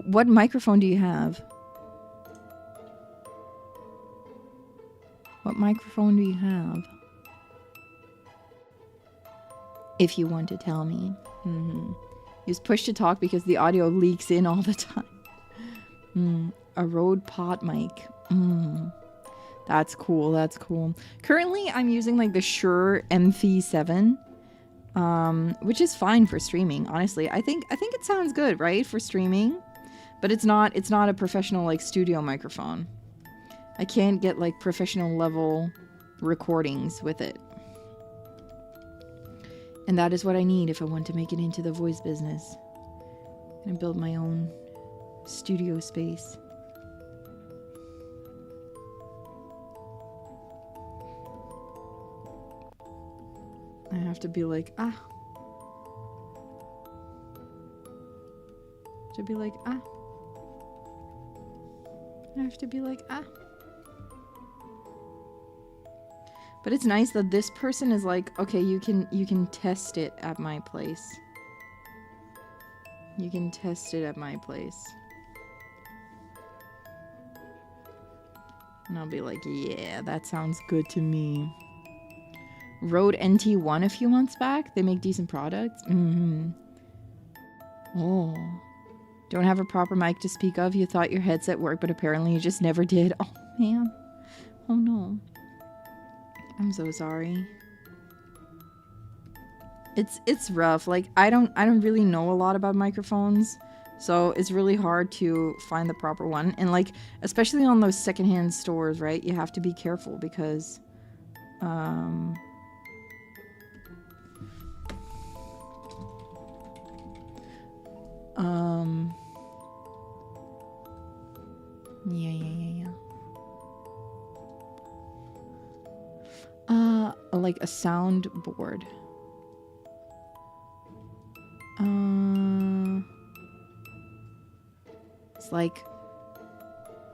What microphone do you have? What microphone do you have? If you want to tell me. Use push to talk because the audio leaks in all the time. A Rode Pod mic. That's cool. That's cool. Currently, I'm using like the Shure MV7, which is fine for streaming. Honestly, I think it sounds good, right, for streaming, but it's not a professional like studio microphone. I can't get like professional level recordings with it. And that is what I need if I want to make it into the voice business. And build my own studio space. I have to be like, ah. To be like, ah. I have to be like, ah. But it's nice that this person is like, okay, you can test it at my place. You can test it at my place. And I'll be like, yeah, that sounds good to me. Rode NT1 a few months back. They make decent products. Oh. Don't have a proper mic to speak of. You thought your headset worked, but apparently you just never did. Oh, man. Oh, no. I'm so sorry. It's rough. Like I don't really know a lot about microphones So it's really hard to find the proper one. And like, especially on those secondhand stores, right? You have to be careful because, yeah. Like a soundboard. It's like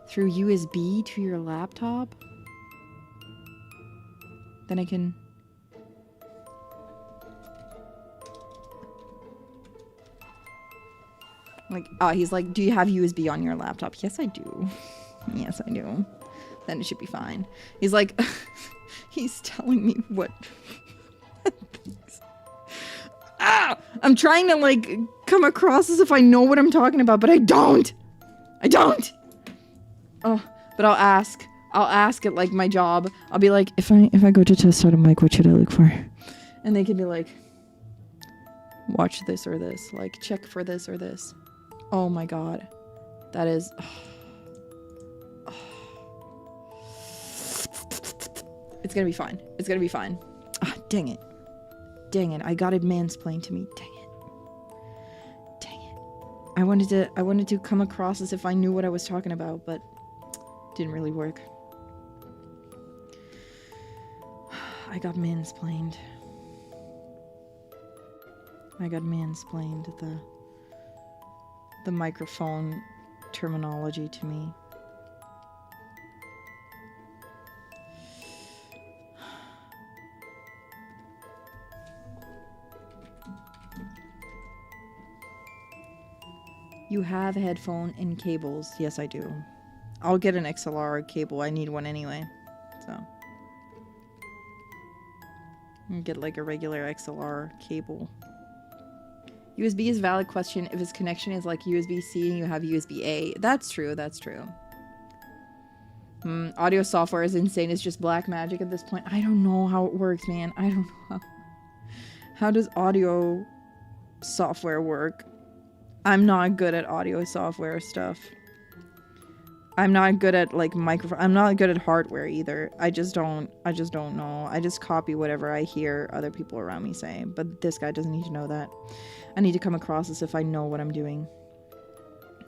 through USB to your laptop. Then I can... Like, he's like, do you have USB on your laptop? Yes, I do. Yes, I do. Then it should be fine. He's like, he's telling me what... I'm trying to, like, come across as if I know what I'm talking about, but I don't! I don't! Oh, but I'll ask. I'll ask at, like, my job. I'll be like, if I go to test out a mic, what should I look for? And they can be like, watch this or this. Like, check for this or this. Oh my god. That is... It's gonna be fine. It's gonna be fine. Ah, dang it. Dang it. I got it mansplained to me. Dang it. Dang it. I wanted to come across as if I knew what I was talking about, but didn't really work. I got mansplained. I got mansplained the microphone terminology to me. You have a headphone and cables. Yes, I do. I'll get an XLR cable. I need one anyway. So. And get like a regular XLR cable. USB is a valid question if its connection is like USB-C and you have USB-A. That's true, that's true. Audio software is insane. It's just black magic at this point. I don't know how it works, man. I don't know how does audio software work? I'm not good at audio software stuff. I'm not good at like microphone. I'm not good at hardware either. I just don't know. I just copy whatever I hear other people around me say. But this guy doesn't need to know that. I need to come across as if I know what I'm doing.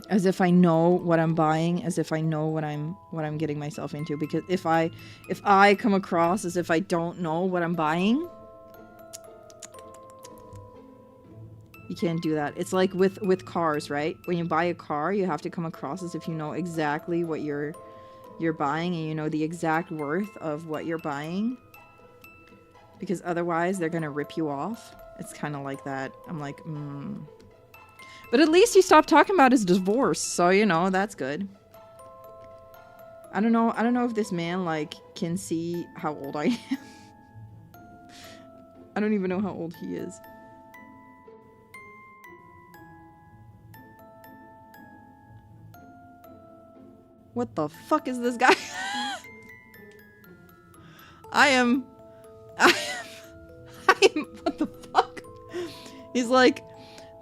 As if I know what I'm buying, as if I know what I'm getting myself into. Because if I come across as if I don't know what I'm buying, you can't do that. It's like with cars, right? When you buy a car, you have to come across as if you know exactly what you're buying and you know the exact worth of what you're buying. Because otherwise, they're gonna rip you off. It's kind of like that. I'm like, But at least he stopped talking about his divorce, so you know, that's good. I don't know if this man like can see how old I am. I don't even know how old he is. What the fuck is this guy? I am, what the fuck? He's like,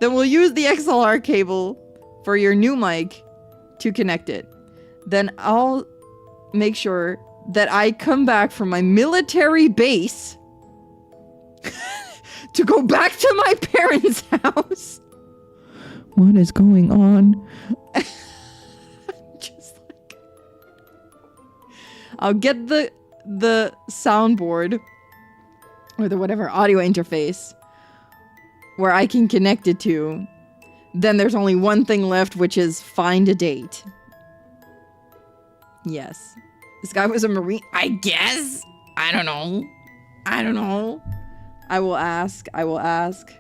then we'll use the XLR cable for your new mic to connect it. Then I'll make sure that I come back from my military base to go back to my parents' house. What is going on? I'll get the soundboard or the whatever audio interface where I can connect it to. Then there's only one thing left, which is find a date. Yes. This guy was a Marine, I guess? I don't know. I don't know. I will ask. I will ask.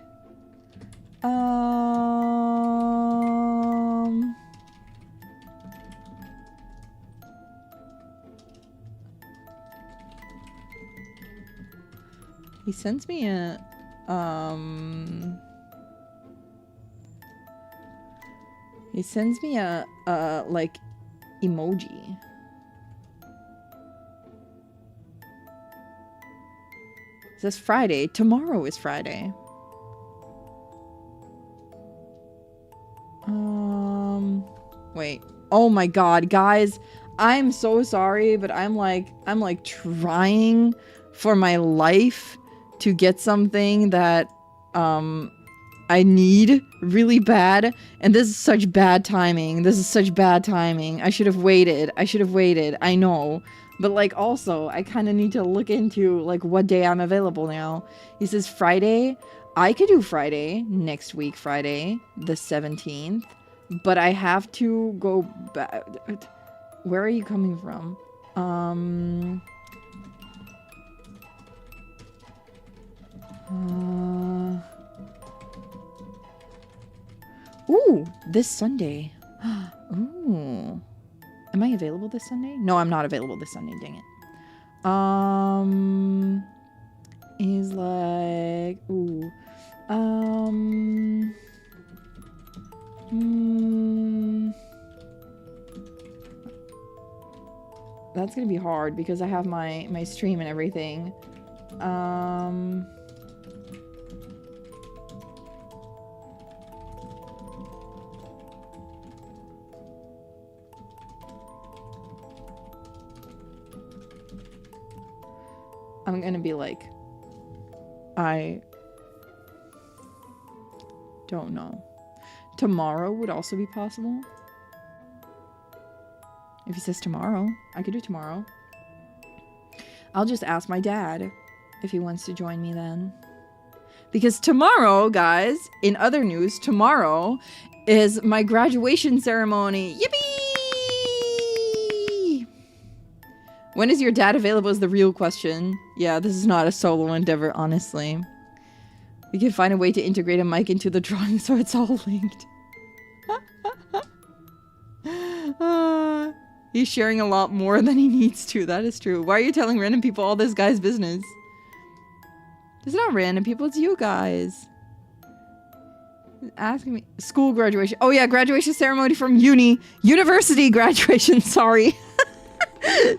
He sends me a, he sends me a like, emoji. It says Friday. Tomorrow is Friday. Wait. Oh my god, guys. I'm so sorry, but I'm like trying for my life to get something that I need really bad, and this is such bad timing. This is such bad timing. I should have waited. I know. But like also, I kind of need to look into like what day I'm available now. He says Friday. I could do Friday, next week Friday, the 17th, but I have to go back. Where are you coming from? Ooh, this Sunday. Ooh. Am I available this Sunday? No, I'm not available this Sunday, dang it. He's like, ooh. That's gonna be hard because I have my stream and everything. I'm gonna be like, I don't know. Tomorrow would also be possible. If he says tomorrow, I could do tomorrow. I'll just ask my dad if he wants to join me then. Because tomorrow, guys, in other news, tomorrow is my graduation ceremony. Yippee! When is your dad available is the real question. Yeah, this is not a solo endeavor, honestly. We can find a way to integrate a mic into the drawing so it's all linked. He's sharing a lot more than he needs to. That is true. Why are you telling random people all this guy's business? It's not random people, it's you guys. Asking me. School graduation. Oh yeah, graduation ceremony from university graduation, sorry.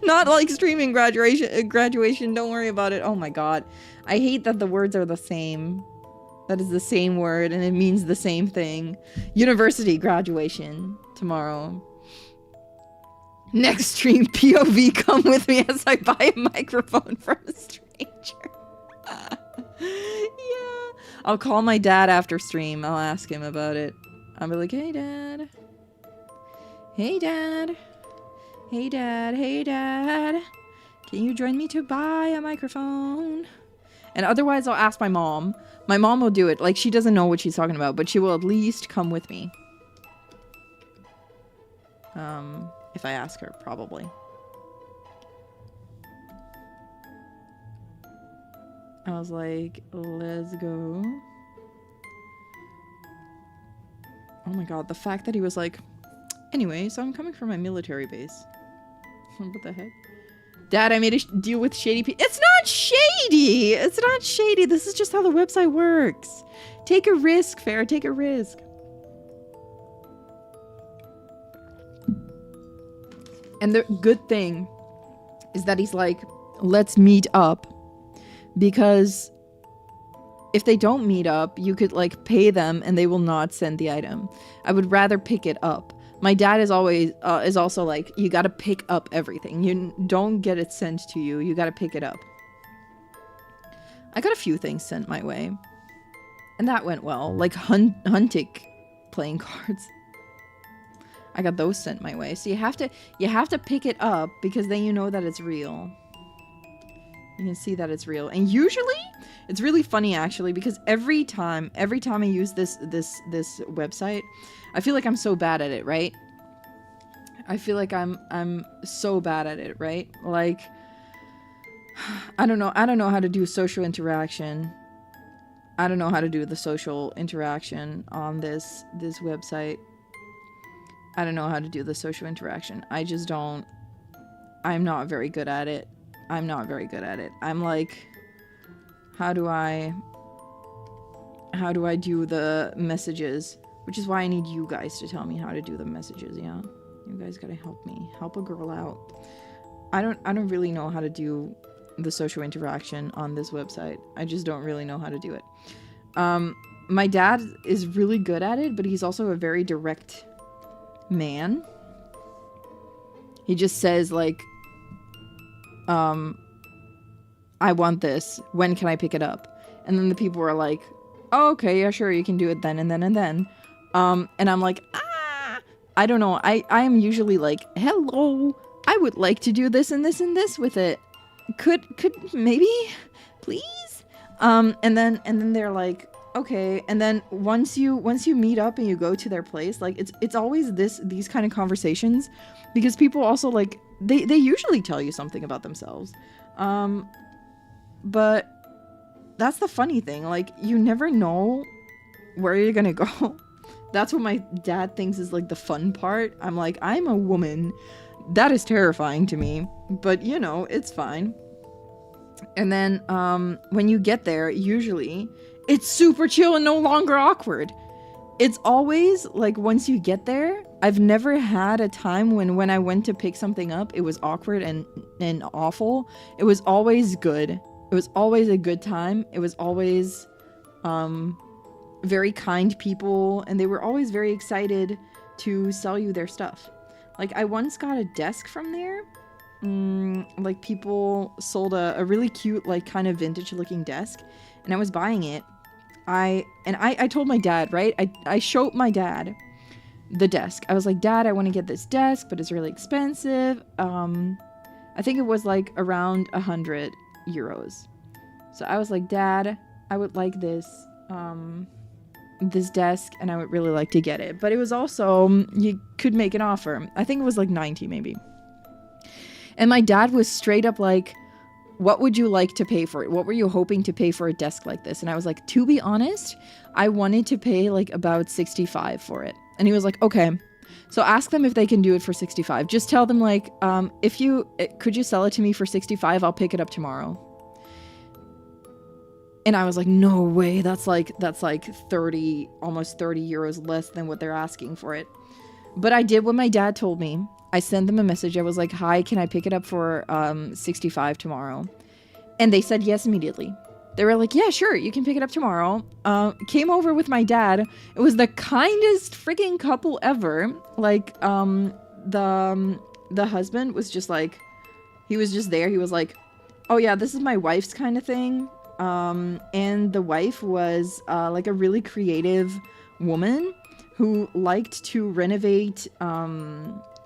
Not like streaming graduation, don't worry about it. Oh my god. I hate that the words are the same. That is the same word and it means the same thing. University graduation tomorrow. Next stream, POV, come with me as I buy a microphone from a stranger. Yeah. I'll call my dad after stream. I'll ask him about it. I'll be like, hey dad. Hey dad. Hey dad. Hey dad. Can you join me to buy a microphone? And otherwise I'll ask my mom. My mom will do it. Like, she doesn't know what she's talking about, but she will at least come with me. If I ask her, probably. I was like, let's go. Oh my god, the fact that he was like, anyway, so I'm coming from my military base. What the heck? Dad, I made a deal with shady people. It's not shady! It's not shady. This is just how the website works. Take a risk, Farrah. Take a risk. And the good thing is that he's like, let's meet up. Because if they don't meet up, you could like pay them and they will not send the item. I would rather pick it up. My dad is always is also like, you gotta pick up everything. You don't get it sent to you. You gotta pick it up. I got a few things sent my way. And that went well. Like Huntic playing cards. I got those sent my way. So you have to pick it up because then you know that it's real. You can see that it's real. And usually it's really funny actually because every time I use this website, I feel like I'm so bad at it, right? I feel like I'm so bad at it, right? Like I don't know how to do social interaction. I don't know how to do the social interaction on this website. I don't know how to do the social interaction. I just don't. I'm not very good at it. I'm like, how do I do the messages? Which is why I need you guys to tell me how to do the messages, yeah? You guys gotta help me. Help a girl out. I don't really know how to do the social interaction on this website. I just don't really know how to do it. my dad is really good at it, but he's also a very direct man. He just says like, I want this. When can I pick it up? And then the people are like, oh, okay, yeah, sure, you can do it then and then and then. And I'm like, I don't know. I am usually like, hello, I would like to do this and this and this with it. Could maybe, please? And then they're like, okay. And then once you meet up and you go to their place, like it's always these kind of conversations, because people also like they usually tell you something about themselves. But that's the funny thing. Like, you never know where you're gonna go. That's what my dad thinks is like the fun part. I'm like, I'm a woman. That is terrifying to me. But you know, it's fine. And then when you get there, usually it's super chill and no longer awkward. It's always like, once you get there, I've never had a time when I went to pick something up, it was awkward and awful. It was always good. It was always a good time. It was always very kind people, and they were always very excited to sell you their stuff. Like, I once got a desk from there. Like, people sold a really cute, like, kind of vintage looking desk, and I was buying it. I told my dad, right? I showed my dad the desk. I was like, Dad, I want to get this desk, but it's really expensive. I think it was like around 100 euros. So I was like, Dad, I would like this desk, and I would really like to get it. But it was also, you could make an offer. I think it was like 90 maybe. And my dad was straight up like, what would you like to pay for it? What were you hoping to pay for a desk like this? And I was like, to be honest, I wanted to pay like about 65 for it. And he was like, okay, so ask them if they can do it for 65. Just tell them like, could you sell it to me for 65? I'll pick it up tomorrow. And I was like, no way. That's like 30, almost 30 euros less than what they're asking for it. But I did what my dad told me. I sent them a message. I was like, hi, can I pick it up for 65 tomorrow? And they said yes immediately. They were like, yeah, sure, you can pick it up tomorrow. Came over with my dad. It was the kindest freaking couple ever. Like, the husband was just like, he was just there. He was like, oh yeah, this is my wife's kind of thing. And the wife was like a really creative woman who liked to renovate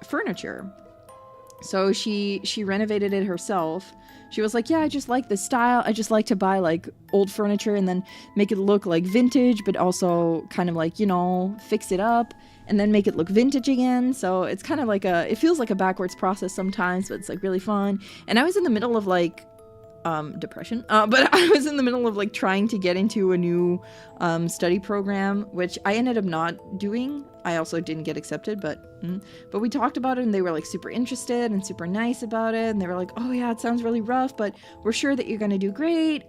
furniture. So she renovated it herself. She was like, yeah, I just like the style. I just like to buy like old furniture and then make it look like vintage, but also kind of like, you know, fix it up and then make it look vintage again. So it's kind of like it feels like a backwards process sometimes, but it's like really fun. And I was in the middle of like depression, but I was in the middle of like trying to get into a new study program, which I ended up not doing. I also didn't get accepted, but we talked about it, and they were like super interested and super nice about it, and they were like, oh yeah, it sounds really rough, but we're sure that you're gonna do great.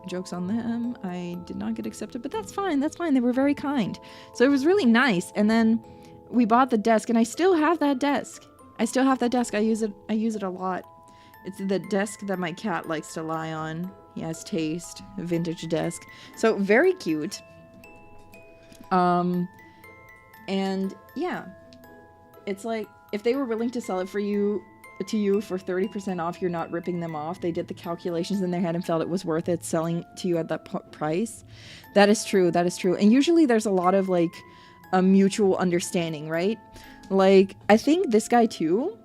Jokes on them. I did not get accepted, but that's fine. They were very kind, so it was really nice. And then we bought the desk, and I still have that desk. I use it a lot. It's the desk that my cat likes to lie on. He has taste. A vintage desk. So very cute. And yeah, it's like, if they were willing to sell it to you for 30% off, you're not ripping them off. They did the calculations in their head and felt it was worth it selling to you at that price. That is true. And usually there's a lot of like a mutual understanding, right? Like, I think this guy too,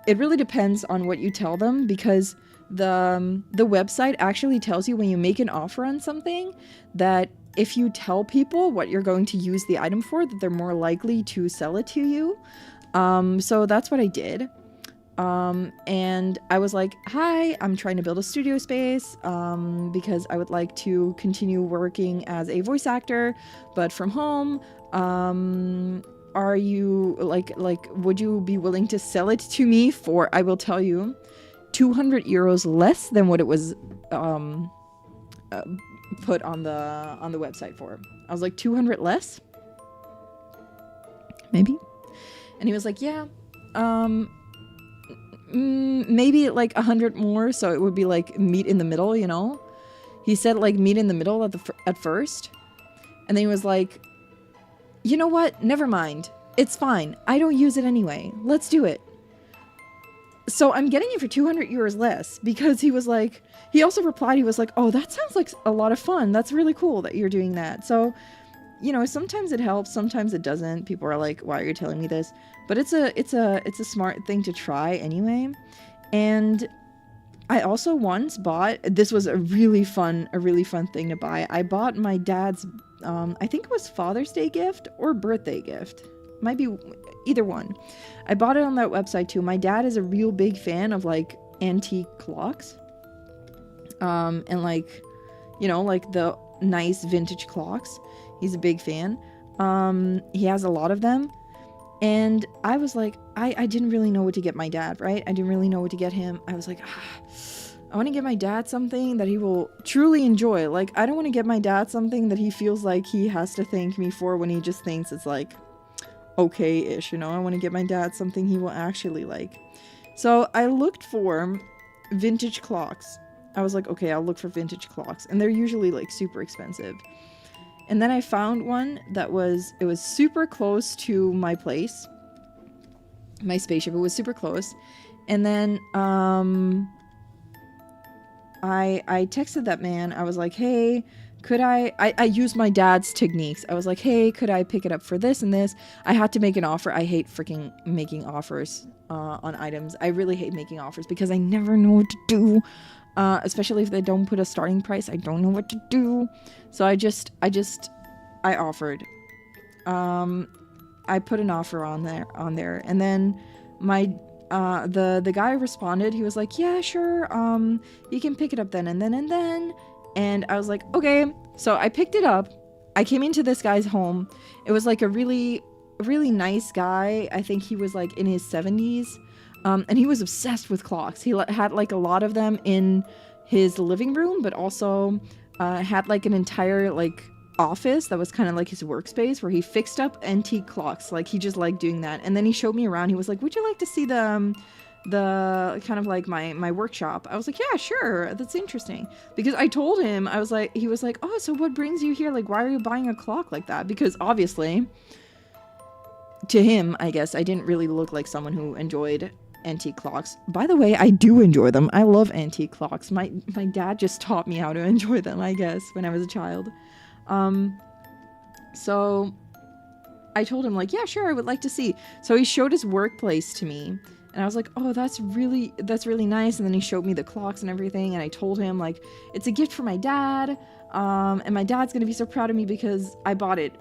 it really depends on what you tell them, because the website actually tells you when you make an offer on something that if you tell people what you're going to use the item for, that they're more likely to sell it to you. So that's what I did. And I was like, hi, I'm trying to build a studio space because I would like to continue working as a voice actor, but from home. Are you like would you be willing to sell it to me for, I will tell you, 200 euros less than what it was put on the website for? I was like, 200 less? Maybe? And he was like, yeah, maybe like 100 more, so it would be like meet in the middle, you know? He said like meet in the middle at first. And then he was like, you know what? Never mind. It's fine. I don't use it anyway. Let's do it. So I'm getting it for 200 euros less because he was like, he also replied, he was like, oh, that sounds like a lot of fun. That's really cool that you're doing that. So, you know, sometimes it helps, sometimes it doesn't. People are like, why are you telling me this? But it's a smart thing to try anyway. And I also once bought, this was a really fun thing to buy. I bought my dad's, I think it was Father's Day gift or birthday gift. Might be either one. I bought it on that website too. My dad is a real big fan of like antique clocks. And like, you know, like the nice vintage clocks. He's a big fan. He has a lot of them. And I was like, I didn't really know what to get my dad, right? I didn't really know what to get him. I was like, I want to get my dad something that he will truly enjoy. Like, I don't want to get my dad something that he feels like he has to thank me for when he just thinks it's like okay-ish, you know? I want to get my dad something he will actually like. So I looked for vintage clocks. I was like, okay, I'll look for vintage clocks. And they're usually like super expensive. And then I found one that was super close to my place. My spaceship, it was super close. And then I texted that man. I was like, hey, could I used my dad's techniques. I was like, hey, could I pick it up for this and this? I had to make an offer. I hate freaking making offers on items. I really hate making offers because I never know what to do. Especially if they don't put a starting price. I don't know what to do. So I offered. I put an offer on there. And then the guy responded. He was like, yeah, sure. You can pick it up then and then. And I was like, okay. So I picked it up. I came into this guy's home. It was like a really, really nice guy. I think he was like in his 70s. And he was obsessed with clocks. He had like a lot of them in his living room, but also had like an entire like office that was kind of like his workspace where he fixed up antique clocks. Like he just liked doing that. And then he showed me around. He was like, would you like to see the kind of like my workshop? I was like, yeah, sure. That's interesting. Because I told him, he was like, oh, so what brings you here? Like, why are you buying a clock like that? Because obviously to him, I guess I didn't really look like someone who enjoyed antique clocks. By the way, I do enjoy them. I love antique clocks. My dad just taught me how to enjoy them, I guess, when I was a child. So I told him like, yeah, sure, I would like to see. So he showed his workplace to me and I was like, oh, that's really nice. And then he showed me the clocks and everything. And I told him like, it's a gift for my dad. And my dad's going to be so proud of me because I bought it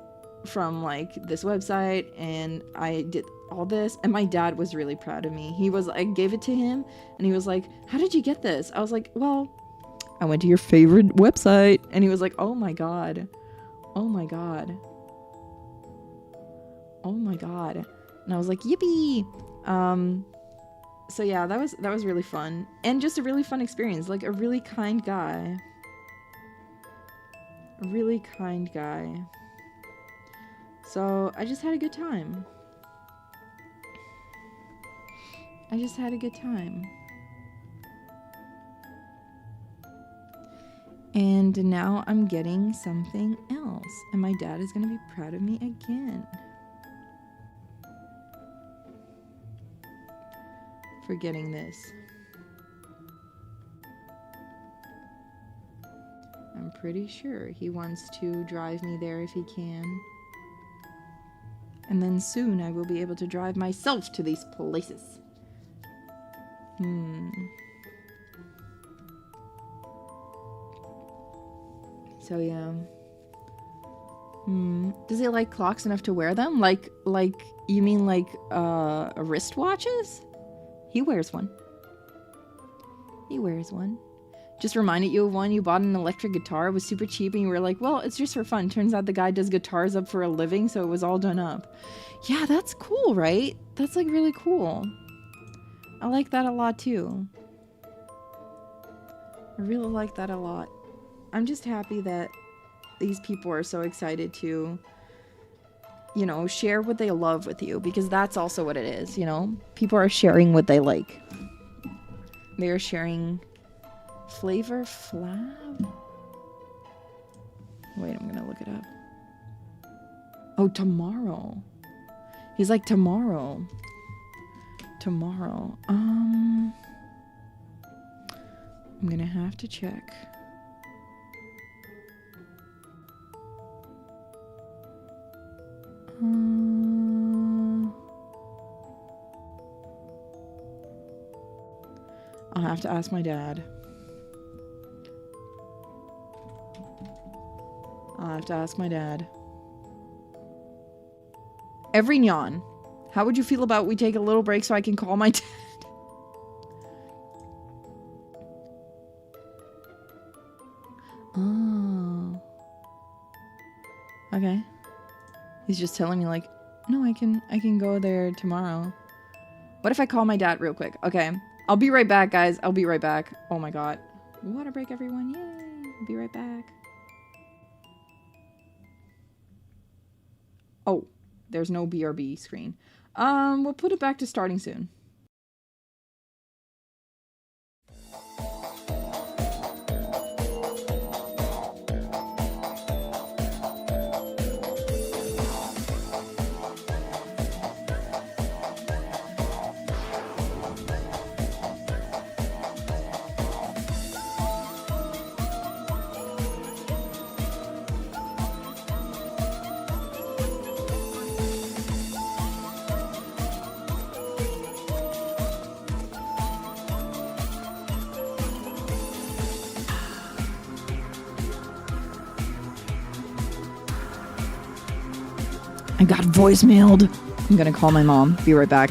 from like this website and I did all this. And my dad was really proud of me. I gave it to him and he was like, how did you get this? I was like, well, I went to your favorite website. And he was like, oh my God. Oh my God. Oh my God. And I was like, yippee. So yeah, that was really fun. And just a really fun experience. Like a really kind guy. A really kind guy. So I just had a good time. And now I'm getting something else. And my dad is going to be proud of me again. For getting this. I'm pretty sure he wants to drive me there if he can. And then soon I will be able to drive myself to these places. So yeah. Does he like clocks enough to wear them? Like you mean like wristwatches? He wears one. Just reminded you of one. You bought an electric guitar. It was super cheap and you were like, well, it's just for fun. Turns out the guy does guitars up for a living, so it was all done up. Yeah, that's cool, right? That's like really cool. I like that a lot too. I really like that a lot. I'm just happy that these people are so excited to, you know, share what they love with you, because that's also what it is, you know? People are sharing what they like. They are sharing Flavor Flav? Wait, I'm gonna look it up. Oh, tomorrow. He's like, tomorrow. Tomorrow. I'm gonna have to check. I'll have to ask my dad. I'll have to ask my dad. Every nyan. How would you feel about we take a little break so I can call my dad? Oh. Okay. He's just telling me like, no, I can go there tomorrow. What if I call my dad real quick? Okay. I'll be right back, guys. I'll be right back. Oh my god. Water break, everyone. Yay. I'll be right back. Oh, there's no BRB screen. We'll put it back to starting soon. I got voicemailed. I'm gonna call my mom. Be right back.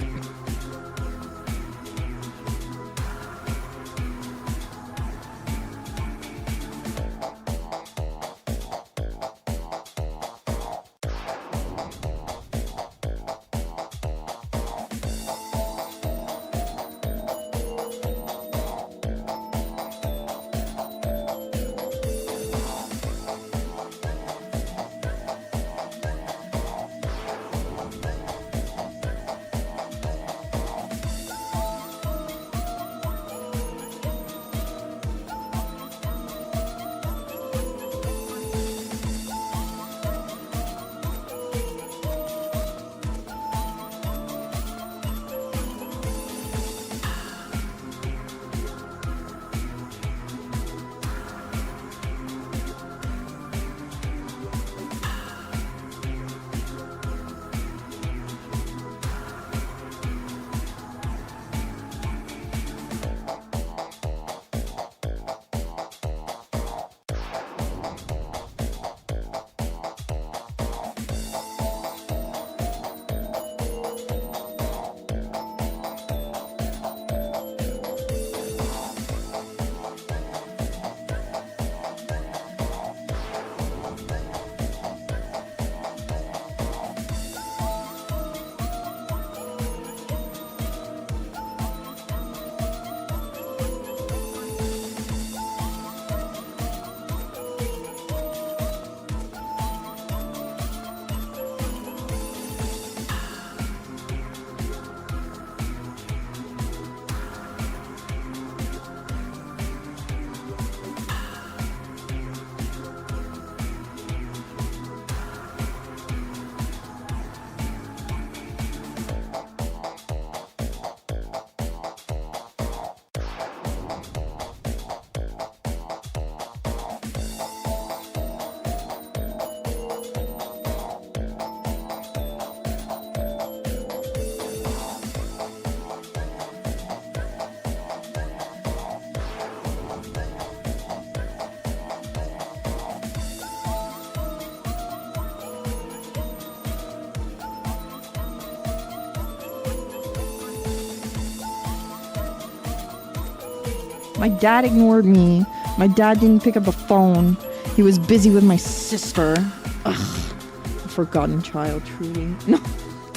My dad ignored me. My dad didn't pick up the phone. He was busy with my sister. Ugh. A forgotten child, truly. No,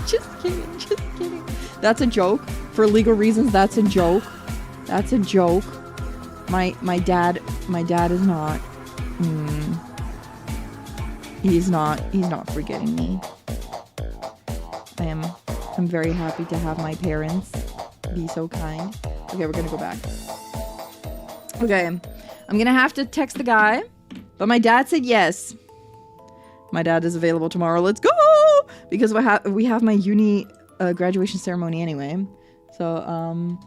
just kidding, just kidding. That's a joke. For legal reasons, that's a joke. That's a joke. My dad is not. He's not forgetting me. I'm very happy to have my parents be so kind. Okay, we're gonna go back. Okay, I'm gonna have to text the guy, but my dad said yes. My dad is available tomorrow. Let's go! Because we have my uni graduation ceremony anyway. So,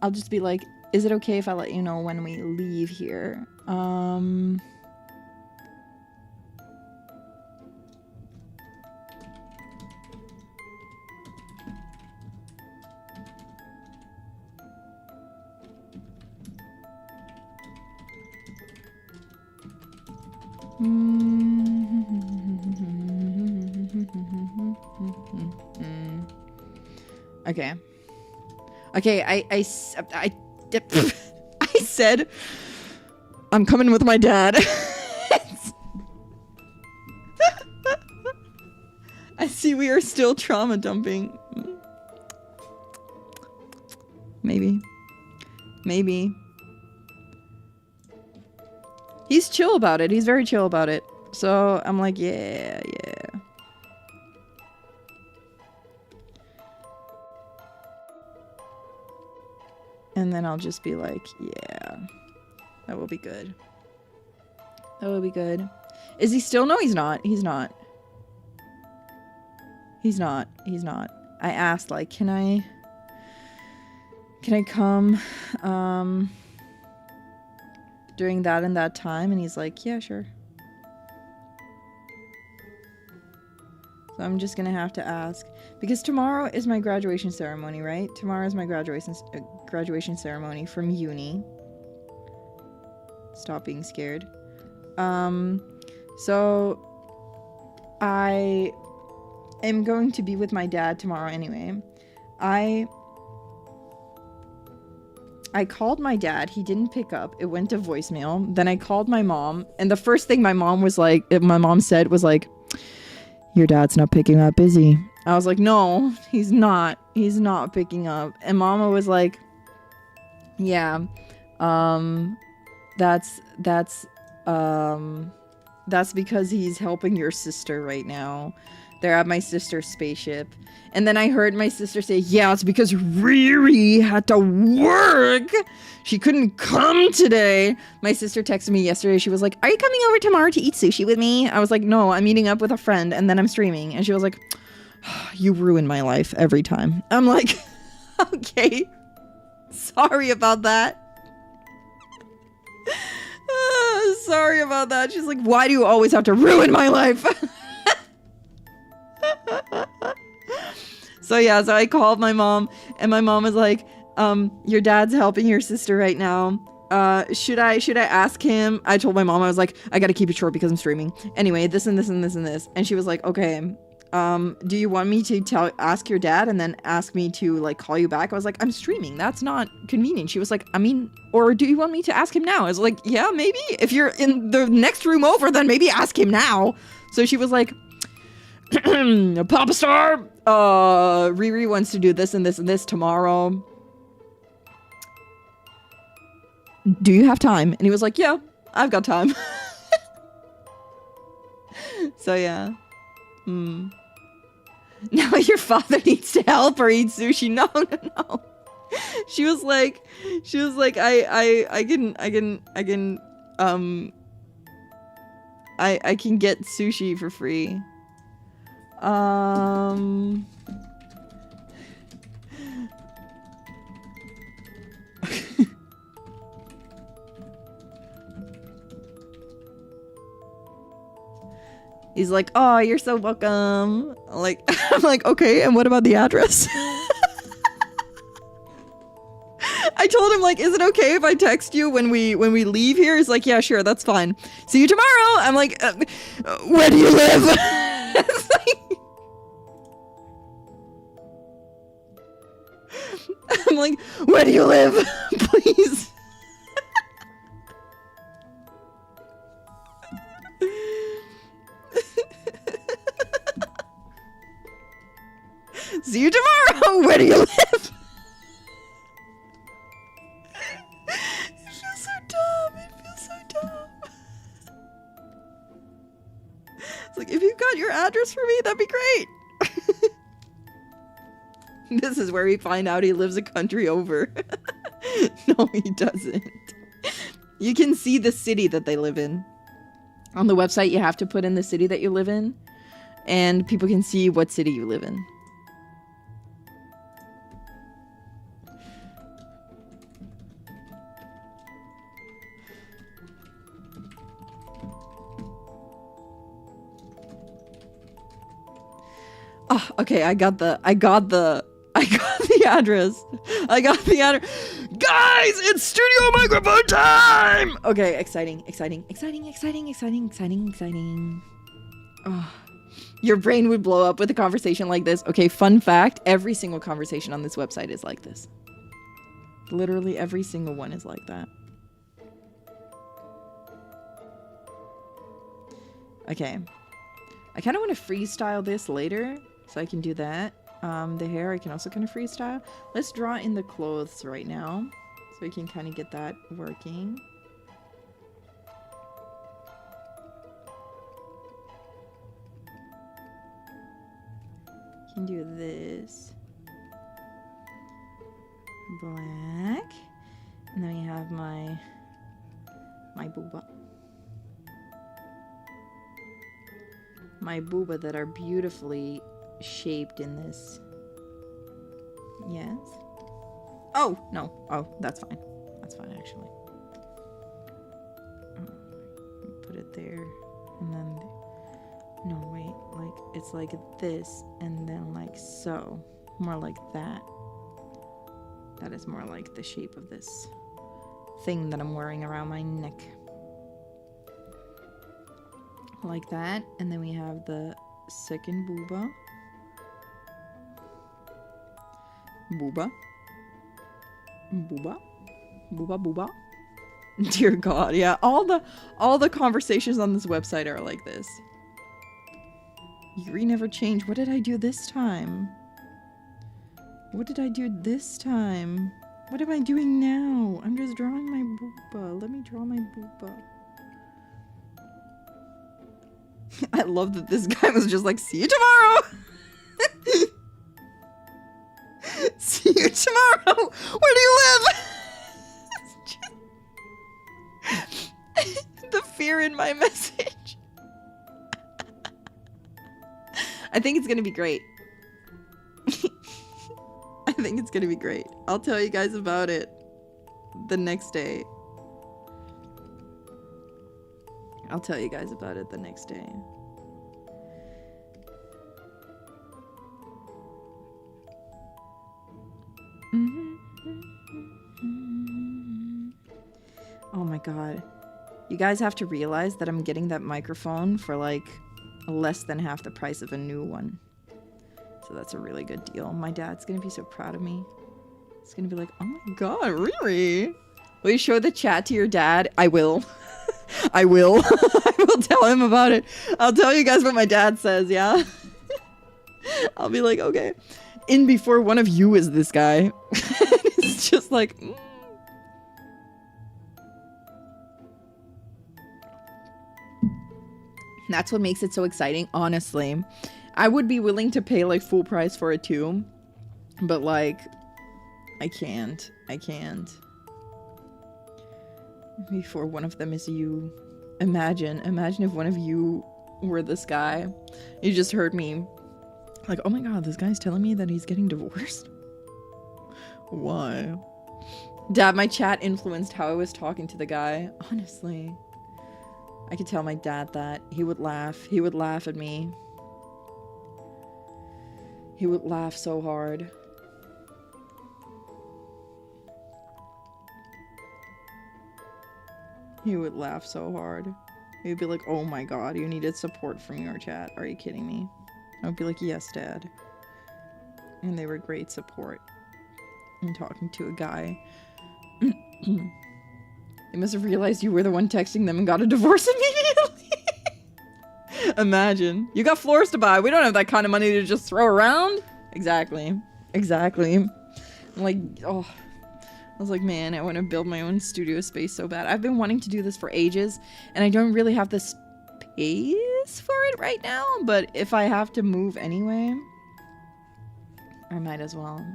I'll just be like, is it okay if I let you know when we leave here? Okay. Okay, I said I'm coming with my dad. I see we are still trauma dumping. Maybe. Maybe. He's chill about it. He's very chill about it. So I'm like, yeah, yeah. And then I'll just be like, yeah, that will be good. That will be good. Is he still? No, he's not. He's not. He's not. He's not. I asked, like, can I come during that and that time? And he's like, yeah, sure. So I'm just gonna have to ask, because tomorrow is my graduation ceremony, right? Tomorrow is my graduation ceremony from uni. Stop being scared. So I am going to be with my dad tomorrow anyway. I called my dad. He didn't pick up. It went to voicemail. Then I called my mom, and the first thing my mom said was like, your dad's not picking up, is he? I was like, no, he's not. He's not picking up. And Mama was like, yeah, that's because he's helping your sister right now. They're at my sister's spaceship. And then I heard my sister say, yeah, it's because Riri had to work. She couldn't come today. My sister texted me yesterday. She was like, are you coming over tomorrow to eat sushi with me? I was like, no, I'm meeting up with a friend and then I'm streaming. And she was like, you ruin my life every time. I'm like, okay, sorry about that. Sorry about that. She's like, why do you always have to ruin my life? So yeah, so I called my mom, and my mom was like, your dad's helping your sister right now. Should I ask him? I told my mom, I was like, I gotta keep it short because I'm streaming. Anyway, this and this and this and this. And she was like, okay, do you want me to ask your dad and then ask me to like call you back? I was like, I'm streaming. That's not convenient. She was like, I mean, or do you want me to ask him now? I was like, yeah, maybe. If you're in the next room over, then maybe ask him now. So she was like, Papa Star, Riri wants to do this and this and this tomorrow. Do you have time? And he was like, yeah, I've got time. So yeah. Now your father needs to help her eat sushi. No. She was like, I can get sushi for free. He's like, oh, you're so welcome. Like, I'm like, okay, and what about the address? I told him, like, is it okay if I text you when we leave here? He's like, yeah, sure, that's fine. See you tomorrow. I'm like, where do you live? It's like, I'm like, where do you live? Please. See you tomorrow! Where do you live? It feels so dumb. It feels so dumb. It's like, if you got your address for me, that'd be great. This is where we find out he lives a country over. No, he doesn't. You can see the city that they live in. On the website, you have to put in the city that you live in, and people can see what city you live in. Oh, okay, I got the address. I got the address. Guys, it's studio microphone time! Okay, exciting. Oh, your brain would blow up with a conversation like this. Okay, fun fact, every single conversation on this website is like this. Literally every single one is like that. Okay. I kind of want to freestyle this later, so I can do that. The hair I can also kind of freestyle. Let's draw in the clothes right now, so we can kind of get that working. Can do this. Black. And then we have my booba. My booba that are beautifully shaped in this. Yes. Oh, no. Oh, that's fine. That's fine, actually. Put it there. And then... No, wait. Like, it's like this. And then like so. More like that. That is more like the shape of this thing that I'm wearing around my neck. Like that. And then we have the second booba. Booba. Booba. Booba booba. Dear God, yeah. All the conversations on this website are like this. Yuri never changed. What did I do this time? What did I do this time? What am I doing now? I'm just drawing my booba. Let me draw my booba. I love that this guy was just like, see you tomorrow! See you tomorrow! Where do you live? The fear in my message. I think it's gonna be great. I think it's gonna be great. I'll tell you guys about it the next day. I'll tell you guys about it the next day. Oh my God. You guys have to realize that I'm getting that microphone for like less than half the price of a new one. So that's a really good deal. My dad's gonna be so proud of me. He's gonna be like, oh my God, really? Will you show the chat to your dad? I will. I will. I will tell him about it. I'll tell you guys what my dad says, yeah? I'll be like, okay. In before one of you is this guy. It's just like... That's what makes it so exciting, honestly. I would be willing to pay like full price for it too. But like, I can't. Before one of them is you. Imagine if one of you were this guy. You just heard me like, oh my God, this guy's telling me that he's getting divorced. Why? Dad, my chat influenced how I was talking to the guy. Honestly. I could tell my dad that. He would laugh. He would laugh at me. He would laugh so hard. He would laugh so hard. He'd be like, oh my God, you needed support from your chat. Are you kidding me? I would be like, yes, Dad. And they were great support in talking to a guy. They must have realized you were the one texting them and got a divorce immediately. Imagine. You got floors to buy. We don't have that kind of money to just throw around. Exactly. Exactly. I'm like, oh. I was like, man, I want to build my own studio space so bad. I've been wanting to do this for ages, and I don't really have the space for it right now, but if I have to move anyway, I might as well.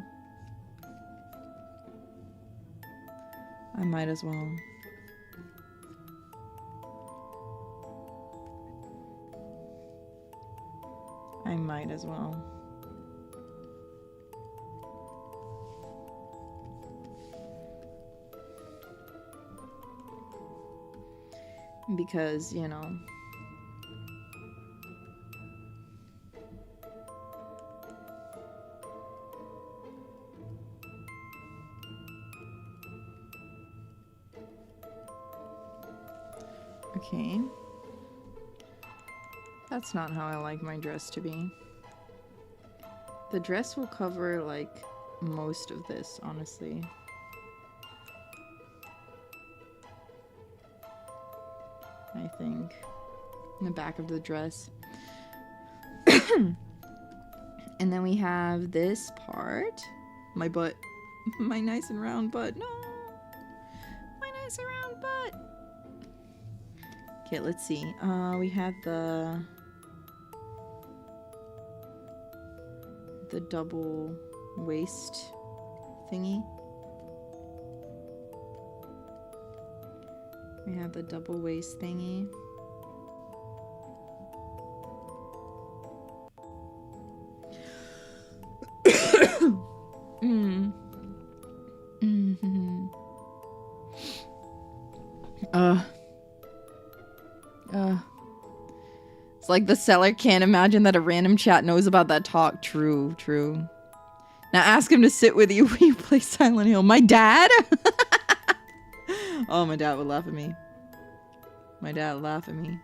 I might as well. I might as well. Because, you know. Okay. That's not how I like my dress to be. The dress will cover, like, most of this, honestly. I think. In the back of the dress. And then we have this part. My butt. My nice and round butt. No! My nice and round butt! Okay, let's see. We had the double waist thingy. We have the double waist thingy. It's like the seller can't imagine that a random chat knows about that talk. True, true. Now ask him to sit with you when you play Silent Hill. My dad? Oh, my dad would laugh at me. My dad would laugh at me.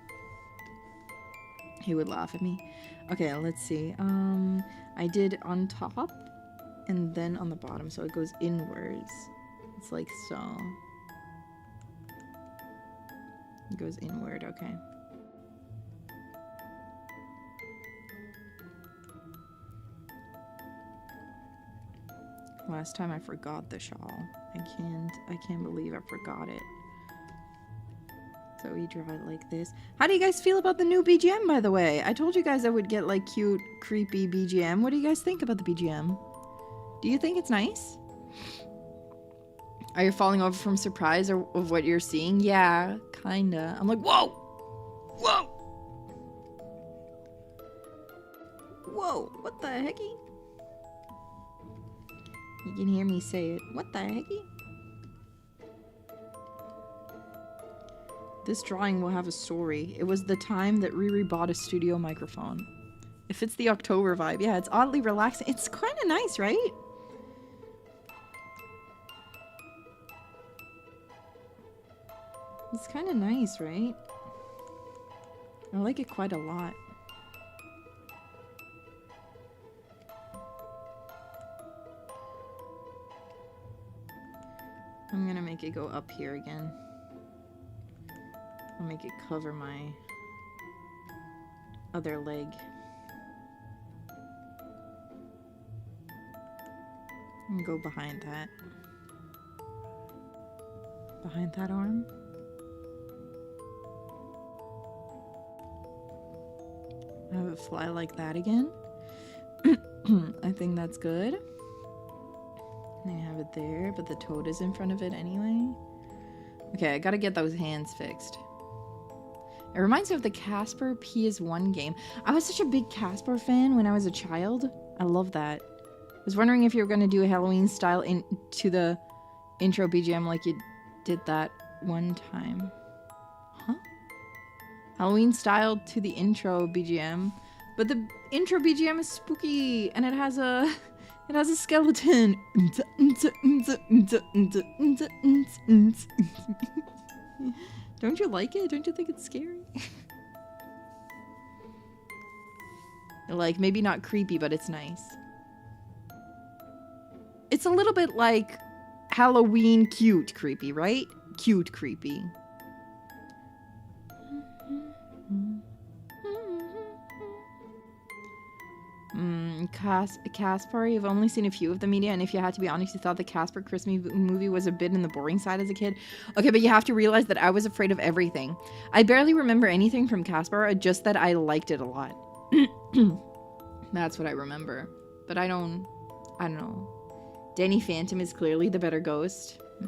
He would laugh at me. Okay, let's see. I did on top and then on the bottom, so it goes inwards. It's like so. It goes inward, okay. Last time I forgot the shawl. I can't believe I forgot it. So we draw it like this. How do you guys feel about the new BGM, by the way? I told you guys I would get like cute, creepy BGM. What do you guys think about the BGM? Do you think it's nice? Are you falling over from surprise or of what you're seeing? Yeah, kinda. I'm like, whoa! Whoa! Whoa, what the hecky? You can hear me say it. What the hecky? This drawing will have a story. It was the time that Riri bought a studio microphone. It fits the October vibe. Yeah, it's oddly relaxing. It's kind of nice, right? It's kind of nice, right? I like it quite a lot. I'm gonna make it go up here again. I'll make it cover my other leg. And go behind that. Behind that arm. Have it fly like that again. I think that's good. And I have it there, but the toad is in front of it anyway. Okay, I gotta get those hands fixed. It reminds me of the Casper PS1 game. I was such a big Casper fan when I was a child. I love that. I was wondering if you were gonna do a Halloween style into the intro BGM like you did that one time. Huh? Halloween style to the intro BGM. But the intro BGM is spooky and it has a skeleton. Don't you like it? Don't you think it's scary? Like, maybe not creepy, but it's nice. It's a little bit like Halloween cute creepy, right? Cute creepy. Casper, you've only seen a few of the media, and if you had to be honest, you thought the Casper Christmas movie was a bit in the boring side as a kid. Okay, but you have to realize that I was afraid of everything. I barely remember anything from Casper, just that I liked it a lot. That's what I remember. But I don't know. Danny Phantom is clearly the better ghost. I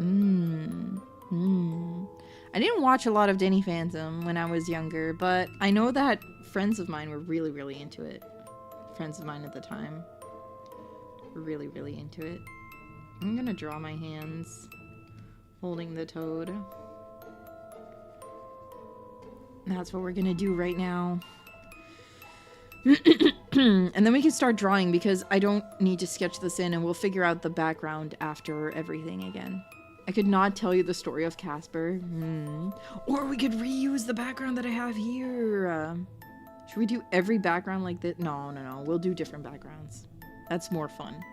didn't watch a lot of Danny Phantom when I was younger, but I know that friends of mine were really, really into it. Friends of mine at the time were really, really into it. I'm gonna draw my hands holding the toad. That's what we're gonna do right now. And then we can start drawing because I don't need to sketch this in, and we'll figure out the background after everything again. I could not tell you the story of Casper. Or we could reuse the background that I have here. Should we do every background like this? No. We'll do different backgrounds. That's more fun.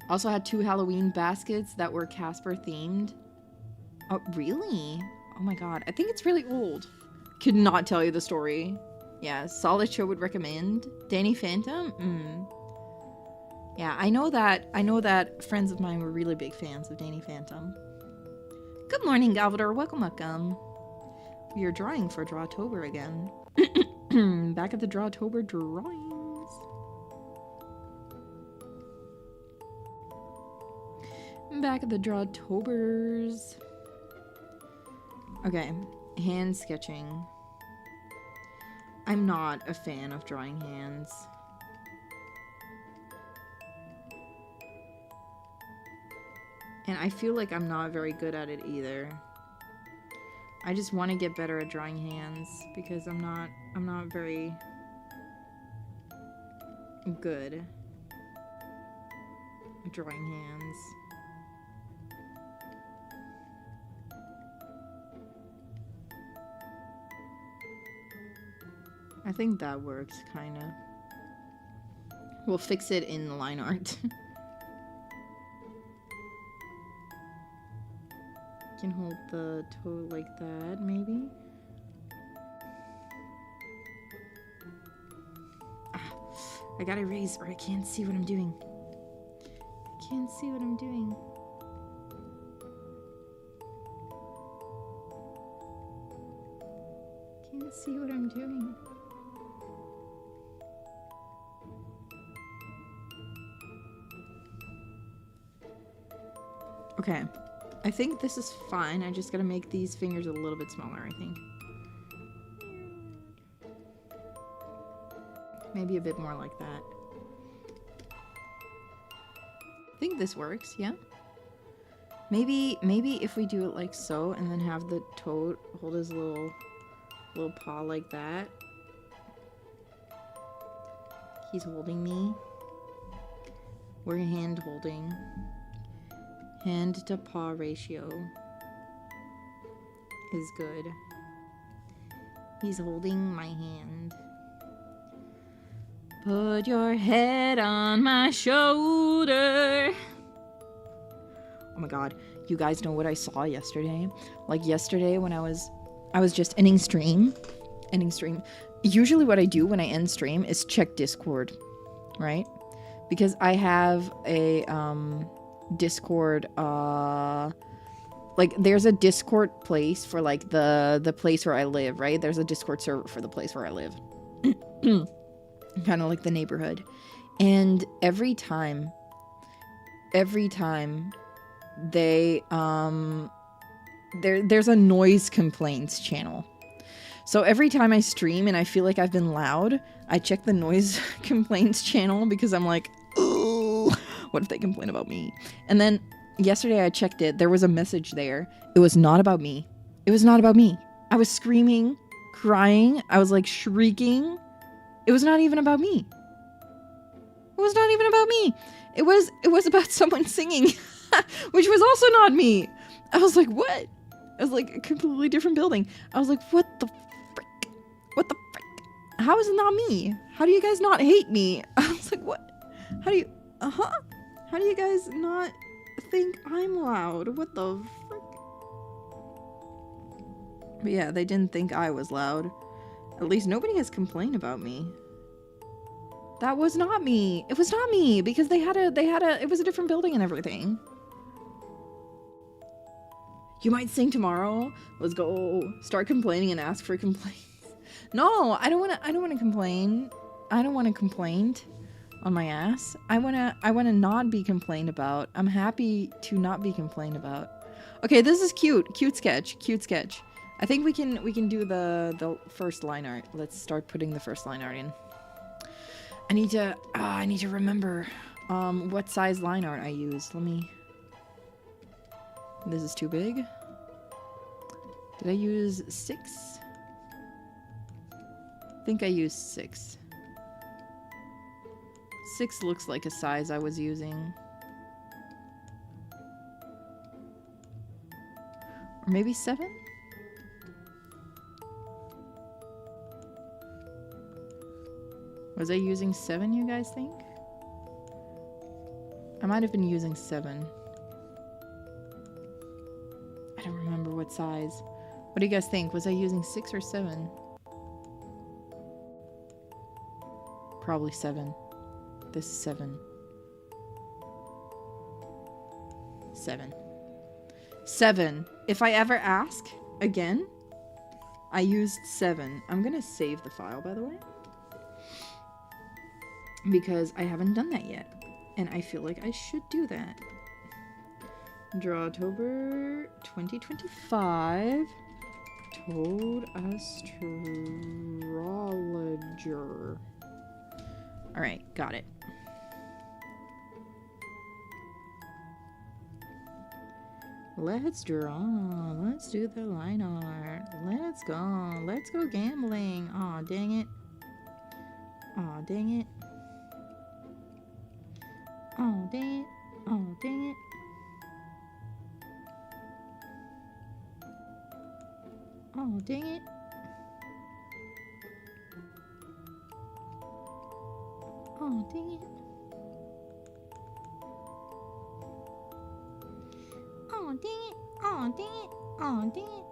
Also had 2 Halloween baskets that were Casper themed. Oh, really? Oh my god. I think it's really old. Could not tell you the story. Yeah, solid show would recommend. Danny Phantom? Yeah, I know that friends of mine were really big fans of Danny Phantom. Good morning, Galvador. Welcome. We are drawing for DRAWTOBER again. Back at the DRAWTOBER drawings. Back at the DRAWTOBERs. Okay, hand sketching. I'm not a fan of drawing hands. And I feel like I'm not very good at it either. I just want to get better at drawing hands because I'm not very good at drawing hands. I think that works, kinda. We'll fix it in line art. Can hold the toe like that, maybe. I gotta erase or I can't see what I'm doing. I can't see what I'm doing. Can't see what I'm doing. Okay. I think this is fine. I just gotta make these fingers a little bit smaller, I think. Maybe a bit more like that. I think this works, yeah? Maybe if we do it like so, and then have the toad hold his little paw like that. He's holding me. We're hand holding. Hand to paw ratio is good. He's holding my hand. Put your head on my shoulder. Oh my god, you guys know what I saw yesterday? Like yesterday when I was just ending stream. Usually what I do when I end stream is check Discord, right? Because I have a Discord, like there's a Discord place for like the place where I live, right? There's a Discord server for the place where I live. Kind of like the neighborhood. And every time they there's a noise complaints channel. So every time I stream and I feel like I've been loud, I check the noise complaints channel because I'm like, ooh, what if they complain about me? And then yesterday I checked it. There was a message there. It was not about me. It was not about me. I was screaming, crying. I was like shrieking. It was not even about me. It was not even about me. It was about someone singing, which was also not me. I was like, what? It was like a completely different building. I was like, what the frick? What the frick? How is it not me? How do you guys not hate me? I was like, what? How do you, How do you guys not think I'm loud? What the frick? But yeah, they didn't think I was loud. At least nobody has complained about me. That was not me. It was not me because it was a different building and everything. You might sing tomorrow. Let's go start complaining and ask for complaints. No, I don't want to complain. I don't want to complain on my ass. I want to not be complained about. I'm happy to not be complained about. Okay, this is cute. Cute sketch. Cute sketch. I think we can do the first line art. Let's start putting the first line art in. I need to remember what size line art I used. Let me. This is too big. Did I use 6? I think I used 6. 6 looks like a size I was using. Or maybe 7? Was I using 7, you guys think? I might have been using 7. I don't remember what size. What do you guys think? Was I using 6 or 7? Probably 7. This is 7. 7. 7. If I ever ask again, I used 7. I'm gonna save the file, by the way. Because I haven't done that yet. And I feel like I should do that. DRAWTOBER 2025. Toad astrologer. Alright, got it. Let's draw. Let's do the line art. Let's go. Let's go gambling. Aw, dang it. Aw, dang it. Oh, dang it. Oh, dang it. Oh, dang it. Oh, dang it. Oh, dang it. Oh, dang it. Oh, dang it.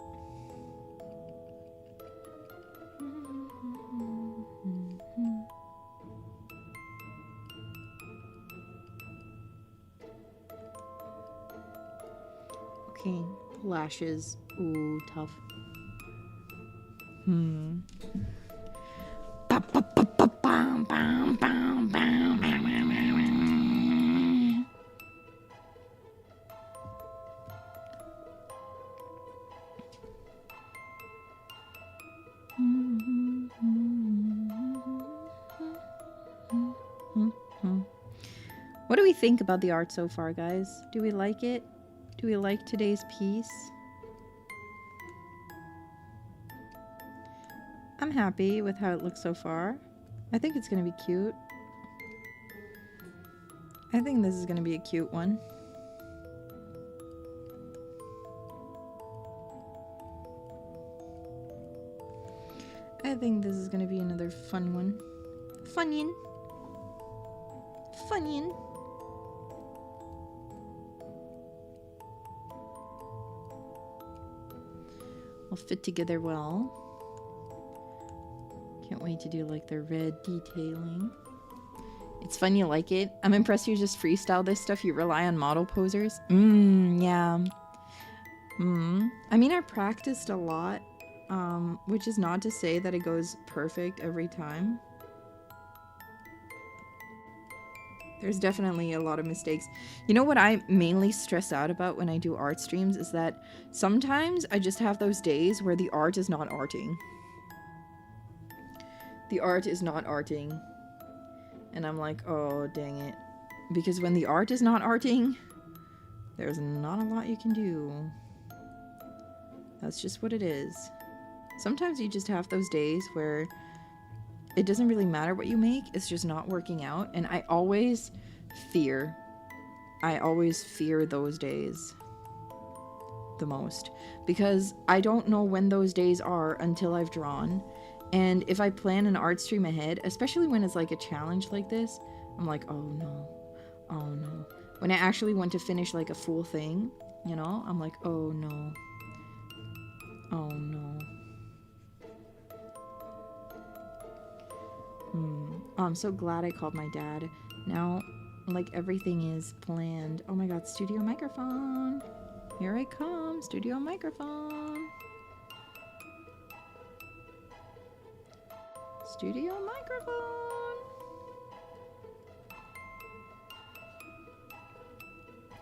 Okay, lashes. Ooh, tough. What do we think about the art so far, guys? Do we like it? Do we like today's piece? I'm happy with how it looks so far. I think it's gonna be cute. I think this is gonna be a cute one. I think this is gonna be another fun one. Funyin. Funyin. Will fit together well. Can't wait to do like the red detailing. It's fun you like it. I'm impressed you just freestyle this stuff. You rely on model posers. Yeah. I mean, I practiced a lot, which is not to say that it goes perfect every time. There's definitely a lot of mistakes. You know what I mainly stress out about when I do art streams is that sometimes I just have those days where the art is not arting. The art is not arting. And I'm like, oh, dang it. Because when the art is not arting, there's not a lot you can do. That's just what it is. Sometimes you just have those days where it doesn't really matter what you make, it's just not working out. And I always fear those days the most. Because I don't know when those days are until I've drawn. And if I plan an art stream ahead, especially when it's like a challenge like this, I'm like, oh no, oh no. When I actually want to finish like a full thing, you know, I'm like, oh no, oh no. Oh, I'm so glad I called my dad. Now, like, everything is planned. Oh my god, studio microphone. Here I come, studio microphone. Studio microphone.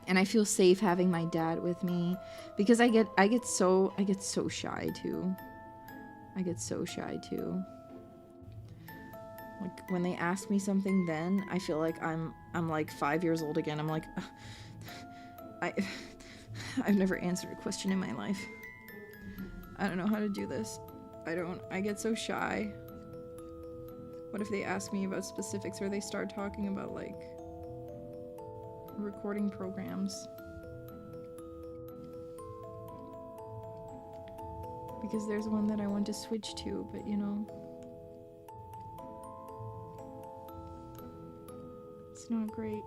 And I feel safe having my dad with me because I get so shy too. I get so shy too. Like when they ask me something, then I feel like I'm like 5 years old again. I'm like, I've never answered a question in my life. I don't know how to do this. I get so shy. What if they ask me about specifics or they start talking about like recording programs? Because there's one that I want to switch to, but you know, it's not great.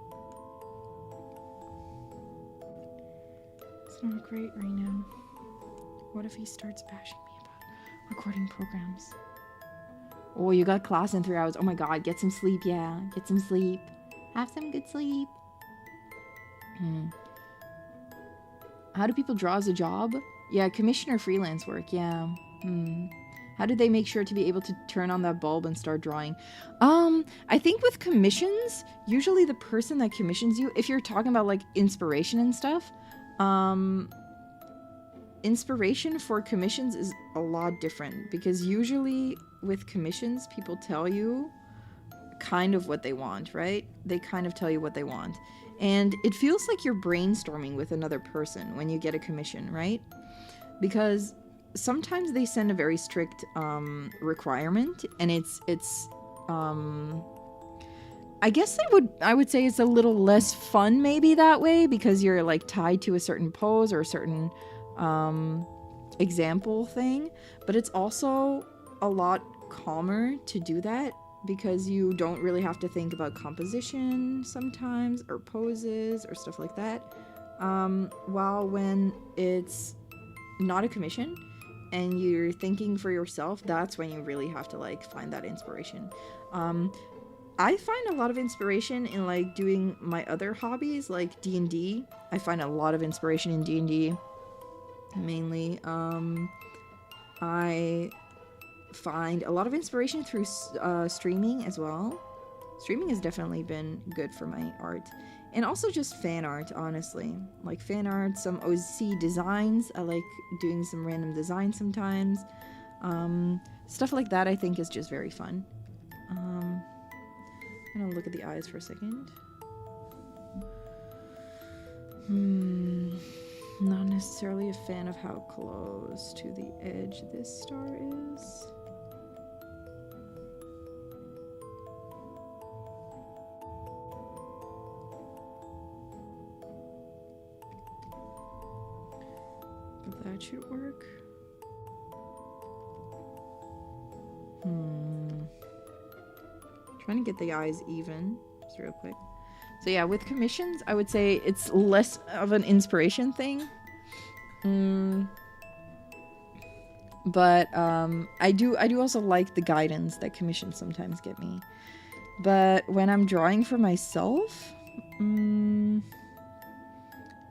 It's not great right now. What if he starts bashing me about recording programs? Oh, you got class in 3 hours. Oh my god, get some sleep, yeah. Get some sleep. Have some good sleep. How do people draw as a job? Yeah, commission or freelance work, yeah. How do they make sure to be able to turn on that bulb and start drawing? I think with commissions, usually the person that commissions you, if you're talking about like inspiration and stuff, inspiration for commissions is a lot different because usually with commissions, people tell you kind of what they want, right? They kind of tell you what they want. And it feels like you're brainstorming with another person when you get a commission, right? Because sometimes they send a very strict requirement, and it's I guess I would say it's a little less fun maybe that way because you're like tied to a certain pose or a certain example thing, but it's also a lot calmer to do that because you don't really have to think about composition sometimes or poses or stuff like that. While when it's not a commission and you're thinking for yourself, that's when you really have to like find that inspiration. I find a lot of inspiration in like doing my other hobbies like D&D. I find a lot of inspiration in D&D mainly. I find a lot of inspiration through streaming as well. Streaming has definitely been good for my art. And also just fan art, honestly. Like fan art, some OC designs. I like doing some random designs sometimes. Stuff like that I think is just very fun. I'm gonna look at the eyes for a second. Not necessarily a fan of how close to the edge this star is. But that should work. Trying to get the eyes even, just real quick. So yeah, with commissions, I would say it's less of an inspiration thing. But I do also like the guidance that commissions sometimes get me. But when I'm drawing for myself,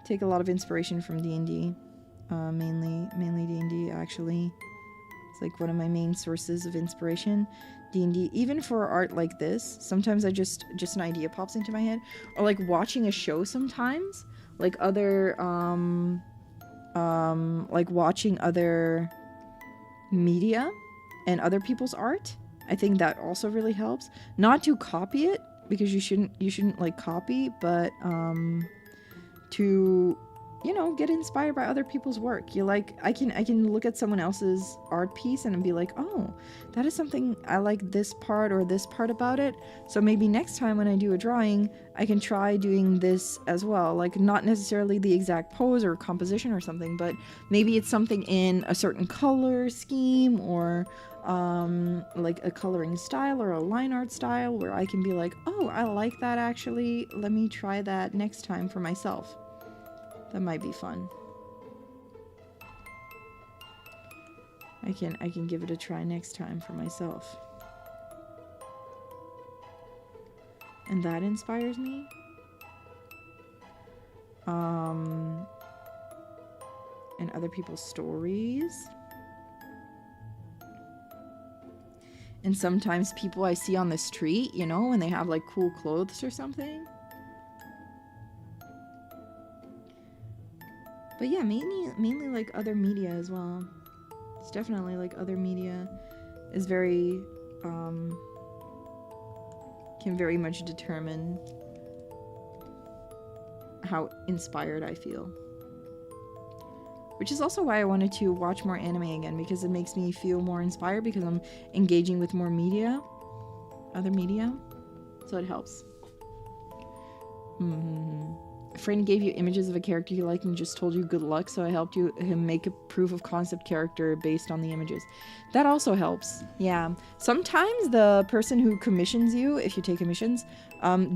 take a lot of inspiration from D&D. Mainly D&D actually. It's like one of my main sources of inspiration. D&D, even for art like this, sometimes I just an idea pops into my head, or like watching a show sometimes, like other like watching other media and other people's art. I think that also really helps. Not to copy it, because you shouldn't like copy, but to, you know, get inspired by other people's work. You like, I can look at someone else's art piece and be like, oh, that is something I like, this part or this part about it. So maybe next time when I do a drawing, I can try doing this as well. Like not necessarily the exact pose or composition or something, but maybe it's something in a certain color scheme or like a coloring style or a line art style where I can be like, oh, I like that actually. Let me try that next time for myself. That might be fun. I can give it a try next time for myself. And that inspires me. And other people's stories. And sometimes people I see on the street, you know, when they have like cool clothes or something. But yeah, mainly like other media as well. It's definitely like other media is very, can very much determine how inspired I feel. Which is also why I wanted to watch more anime again, because it makes me feel more inspired because I'm engaging with more media, other media, so it helps. A friend gave you images of a character you like and just told you good luck, so I helped him make a proof of concept character based on the images. That also helps. Yeah. Sometimes the person who commissions you, if you take commissions,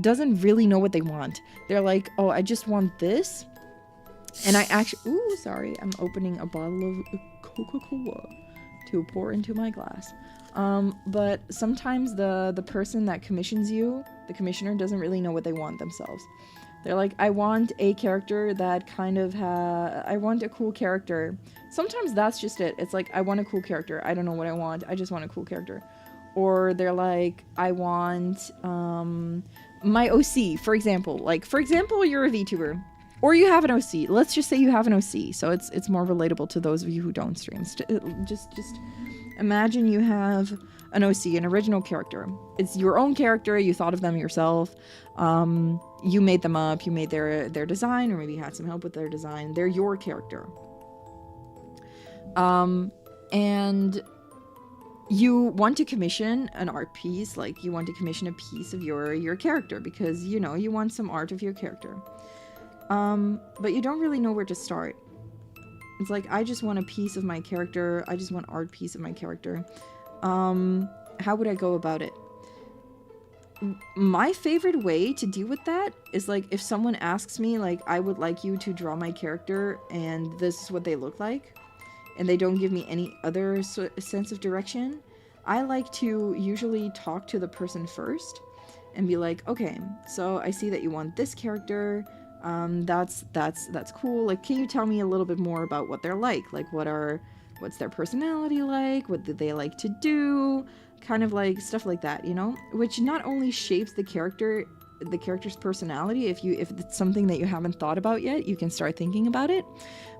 doesn't really know what they want. They're like, oh, I just want this. And I actually, ooh, sorry, I'm opening a bottle of Coca-Cola to pour into my glass. But sometimes the person that commissions you, the commissioner, doesn't really know what they want themselves. They're like, I want a character that kind of I want a cool character. Sometimes that's just it. It's like, I want a cool character. I don't know what I want. I just want a cool character. Or they're like, I want my OC, for example. Like, for example, you're a VTuber. Or you have an OC. Let's just say you have an OC, so it's more relatable to those of you who don't stream. Just imagine you have an OC, an original character. It's your own character. You thought of them yourself. You made them up. You made their design, or maybe you had some help with their design. They're your character. And you want to commission an art piece, like you want to commission a piece of your character because, you know, you want some art of your character. But you don't really know where to start. It's like, I just want a piece of my character. I just want art piece of my character. How would I go about it? My favorite way to deal with that is like, if someone asks me, like, I would like you to draw my character and this is what they look like, and they don't give me any other sense of direction, I like to usually talk to the person first and be like, okay, so I see that you want this character. That's cool. Like, can you tell me a little bit more about what they're like? Like, what's their personality like? What do they like to do? Kind of like stuff like that, you know? Which not only shapes the character's personality. If it's something that you haven't thought about yet, you can start thinking about it.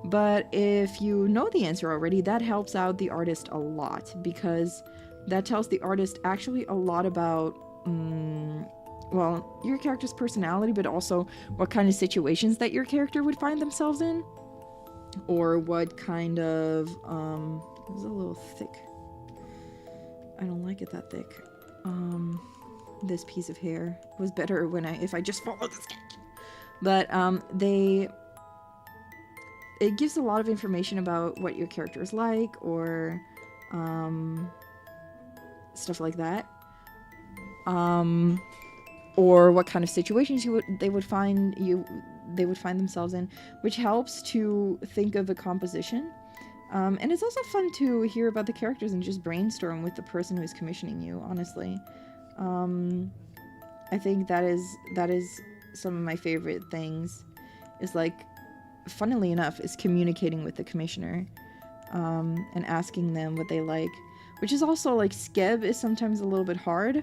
But if you know the answer already, that helps out the artist a lot, because that tells the artist actually a lot about, well, your character's personality, but also what kind of situations that your character would find themselves in, or what kind of, it was a little thick. I don't like it that thick. This piece of hair was better if I just followed the sketch. But, it gives a lot of information about what your character is like, or, stuff like that. Or what kind of situations they would find themselves in, which helps to think of the composition. And it's also fun to hear about the characters and just brainstorm with the person who's commissioning you, honestly. I think that is some of my favorite things, is like, funnily enough, is communicating with the commissioner, and asking them what they like, which is also like, skeb is sometimes a little bit hard.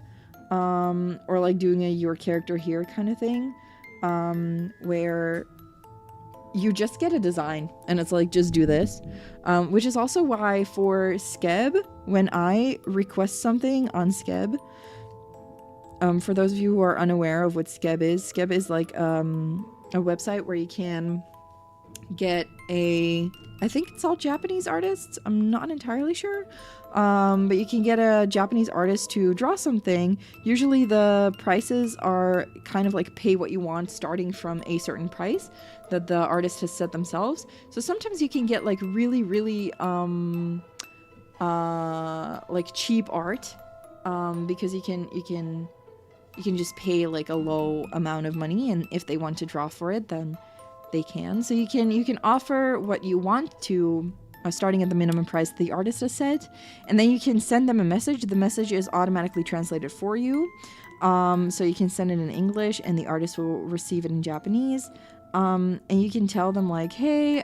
Or like doing a your character here kind of thing, where you just get a design and it's like, just do this, which is also why for skeb, when I request something on skeb, for those of you who are unaware of what skeb is like a website where you can get I think it's all Japanese artists, I'm not entirely sure, but you can get a Japanese artist to draw something. Usually the prices are kind of like pay what you want, starting from a certain price that the artist has set themselves. So sometimes you can get like really, really like cheap art, because you can just pay like a low amount of money, and if they want to draw for it, then they can. So you can offer what you want to starting at the minimum price the artist has set. And then you can send them a message. The message is automatically translated for you. So you can send it in English and the artist will receive it in Japanese. And you can tell them like, hey,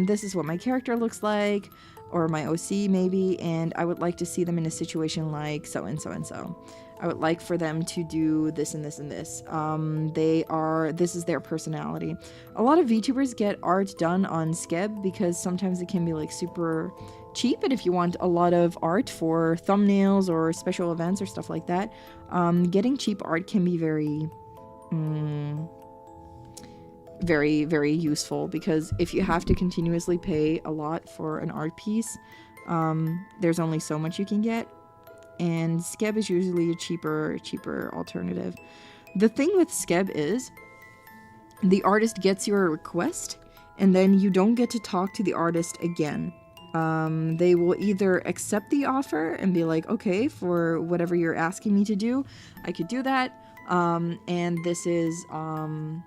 this is what my character looks like, or my OC maybe, and I would like to see them in a situation like so and so and so. I would like for them to do this and this and this. This is their personality. A lot of VTubers get art done on Skeb because sometimes it can be like super cheap, and if you want a lot of art for thumbnails or special events or stuff like that, getting cheap art can be very, very useful, because if you have to continuously pay a lot for an art piece, there's only so much you can get. And Skeb is usually a cheaper alternative. The thing with Skeb is the artist gets your request and then you don't get to talk to the artist again. They will either accept the offer and be like, okay, for whatever you're asking me to do, I could do that. And this is, I'm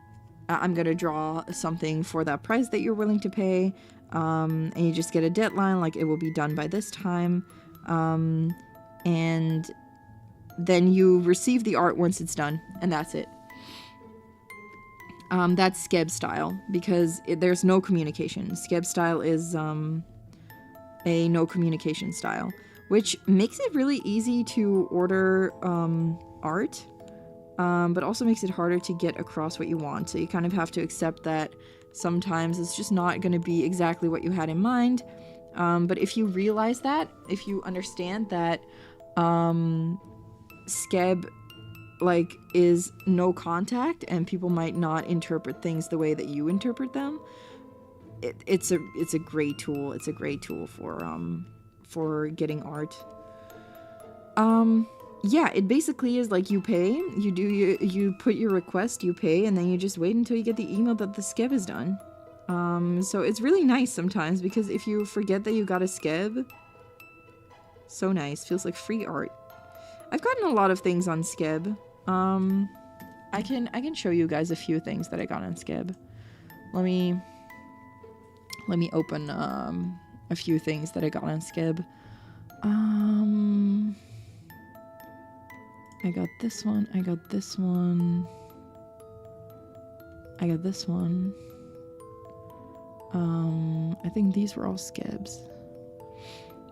gonna draw something for that price that you're willing to pay. And you just get a deadline, like it will be done by this time. And then you receive the art once it's done, and that's it. That's Skeb style, because there's no communication. Skeb style is a no communication style, which makes it really easy to order art, but also makes it harder to get across what you want. So you kind of have to accept that sometimes it's just not going to be exactly what you had in mind. But if you realize that, if you understand that Skeb like is no contact and people might not interpret things the way that you interpret them, it's a great tool. It's a great tool for getting art. Yeah, it basically is like you pay, you put your request, you pay, and then you just wait until you get the email that the Skeb is done. So it's really nice sometimes, because if you forget that you got a Skeb, so nice, feels like free art. I've gotten a lot of things on Skeb. I can show you guys a few things that I got on Skeb. Let me open a few things that I got on Skeb. I got this one, I got this one, I got this one. I think these were all Skebs.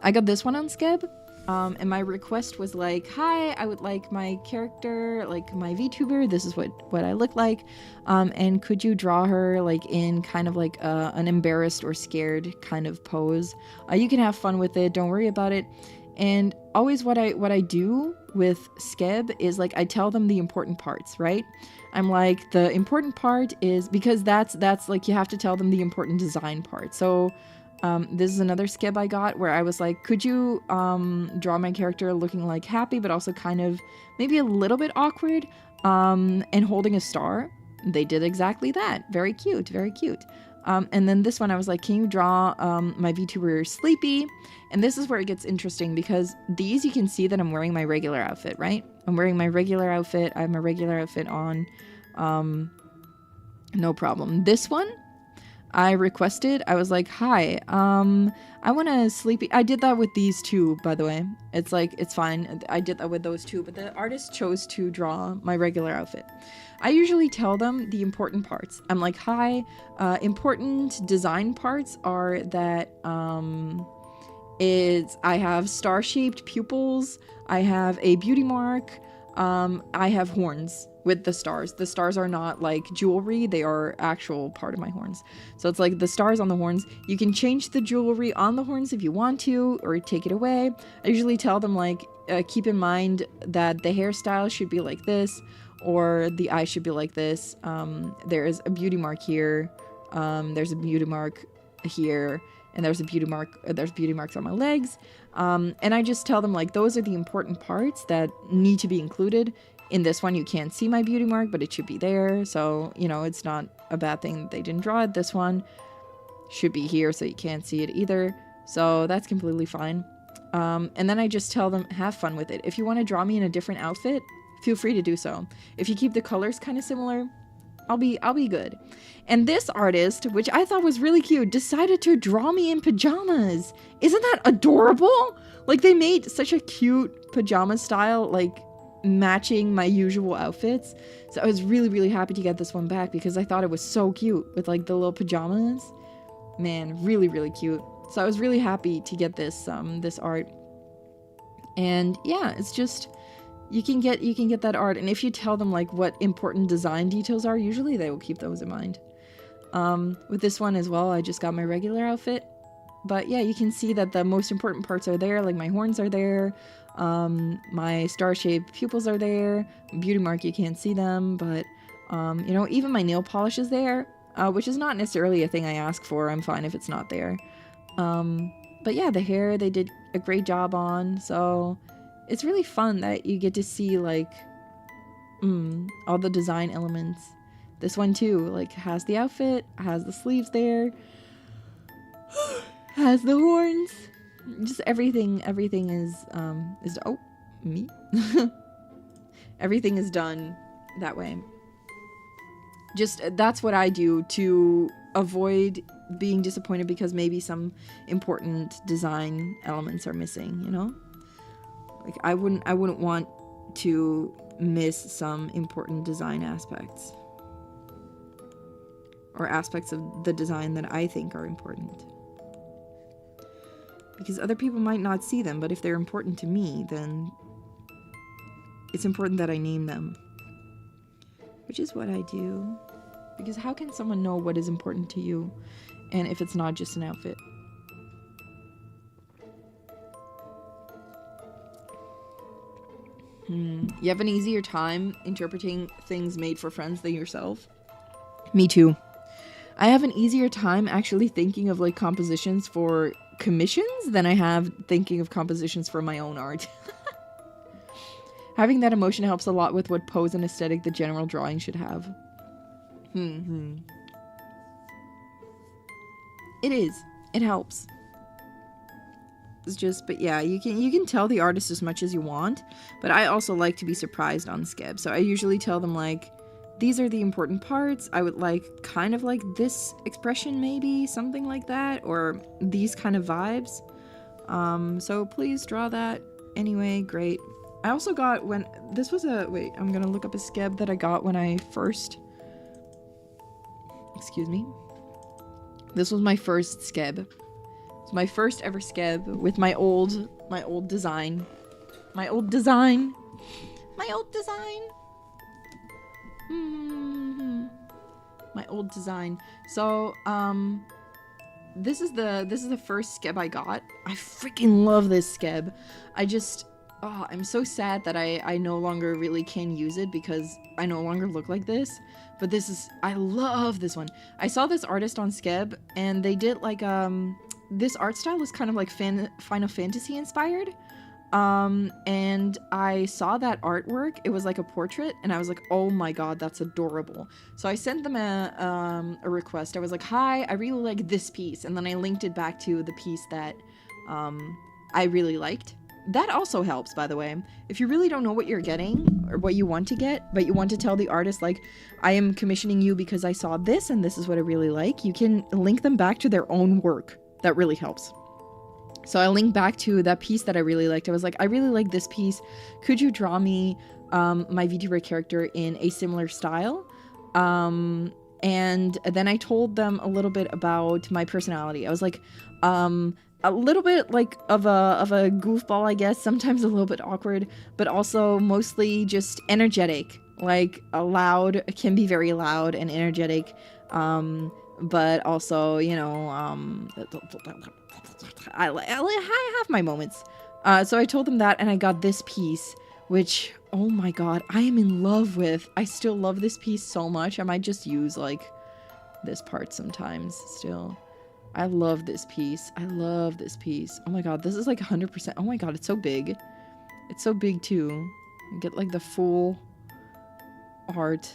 I got this one on Skeb, and my request was like, hi, I would like my character, like my VTuber, this is what I look like, and could you draw her like in kind of like an embarrassed or scared kind of pose. You can have fun with it, don't worry about it. And always what I do with Skeb is like I tell them the important parts, right? I'm like, the important part is, because that's like you have to tell them the important design part. So this is another Skeb I got where I was like, could you draw my character looking like happy but also kind of maybe a little bit awkward and holding a star? They did exactly that. Very cute, very cute. And then this one I was like, can you draw my VTuber sleepy? And this is where it gets interesting, because these you can see that I'm wearing my regular outfit, right? I'm wearing my regular outfit. I have my regular outfit on. No problem. This one I requested, I was like, hi, I want a sleepy. I did that with these two, by the way. It's like, it's fine. I did that with those two, but the artist chose to draw my regular outfit. I usually tell them the important parts. I'm like, hi, important design parts are that I have star-shaped pupils, I have a beauty mark, I have horns with the stars. The stars are not like jewelry, they are actual part of my horns. So it's like the stars on the horns. You can change the jewelry on the horns if you want to, or take it away. I usually tell them like, keep in mind that the hairstyle should be like this, or the eye should be like this. There is a beauty mark here, there's a beauty mark here, and there's beauty marks on my legs. And I just tell them like, those are the important parts that need to be included. In this one, you can't see my beauty mark, but it should be there. So, you know, it's not a bad thing that they didn't draw it. This one should be here, so you can't see it either. So that's completely fine. And then I just tell them, have fun with it. If you want to draw me in a different outfit, feel free to do so. If you keep the colors kind of similar, I'll be good. And this artist, which I thought was really cute, decided to draw me in pajamas. Isn't that adorable? Like, they made such a cute pajama style, like, matching my usual outfits. So I was really, really happy to get this one back because I thought it was so cute with, like, the little pajamas. Man, really, really cute. So I was really happy to get this this art. And yeah, it's just, you can get that art, and if you tell them like what important design details are, usually they will keep those in mind. With this one as well, I just got my regular outfit, but yeah, you can see that the most important parts are there, like my horns are there, my star-shaped pupils are there, beauty mark, you can't see them, but you know, even my nail polish is there, which is not necessarily a thing I ask for. I'm fine if it's not there. But yeah, the hair they did a great job on, so it's really fun that you get to see like all the design elements. This one too, like, has the outfit, has the sleeves there, has the horns, just everything is oh, me. Everything is done that way. Just, that's what I do to avoid being disappointed because maybe some important design elements are missing, you know? Like, I wouldn't want to miss some important design aspects. Or aspects of the design that I think are important. Because other people might not see them, but if they're important to me, then it's important that I name them. Which is what I do. Because how can someone know what is important to you, and if it's not just an outfit? You have an easier time interpreting things made for friends than yourself? Me too. I have an easier time actually thinking of like compositions for commissions than I have thinking of compositions for my own art. Having that emotion helps a lot with what pose and aesthetic the general drawing should have. It is. It helps. It's just, but yeah, you can tell the artist as much as you want, but I also like to be surprised on Skeb. So I usually tell them like, these are the important parts. I would like kind of like this expression, maybe something like that, or these kind of vibes. So please draw that. Anyway, great. I also got when this was wait, I'm gonna look up a Skeb that I got when I first, excuse me. This was my first Skeb. It's my first ever Skeb with my old design. My old design. My old design. So, this is the first Skeb I got. I freaking love this Skeb. I'm so sad that I no longer really can use it because I no longer look like this. But I love this one. I saw this artist on Skeb and they did like, this art style is kind of like Final Fantasy inspired. And I saw that artwork. It was like a portrait and I was like, oh my god, that's adorable. So I sent them a request. I was like, hi, I really like this piece. And then I linked it back to the piece that I really liked. That also helps, by the way. If you really don't know what you're getting or what you want to get, but you want to tell the artist like, I am commissioning you because I saw this and this is what I really like, you can link them back to their own work. That really helps. So I linked back to that piece that I really liked. I was like, I really like this piece. Could you draw me my VTuber character in a similar style? And then I told them a little bit about my personality. I was like, a little bit like of a goofball, I guess. Sometimes a little bit awkward, but also mostly just energetic. Like loud, can be very loud and energetic. But also, you know, I have my moments. So I told them that, and I got this piece, which, oh my god, I am in love with. I still love this piece so much. I might just use, like, this part sometimes still. I love this piece. I love this piece. Oh my god, this is like 100%. Oh my god, it's so big. It's so big, too. You get, like, the full art.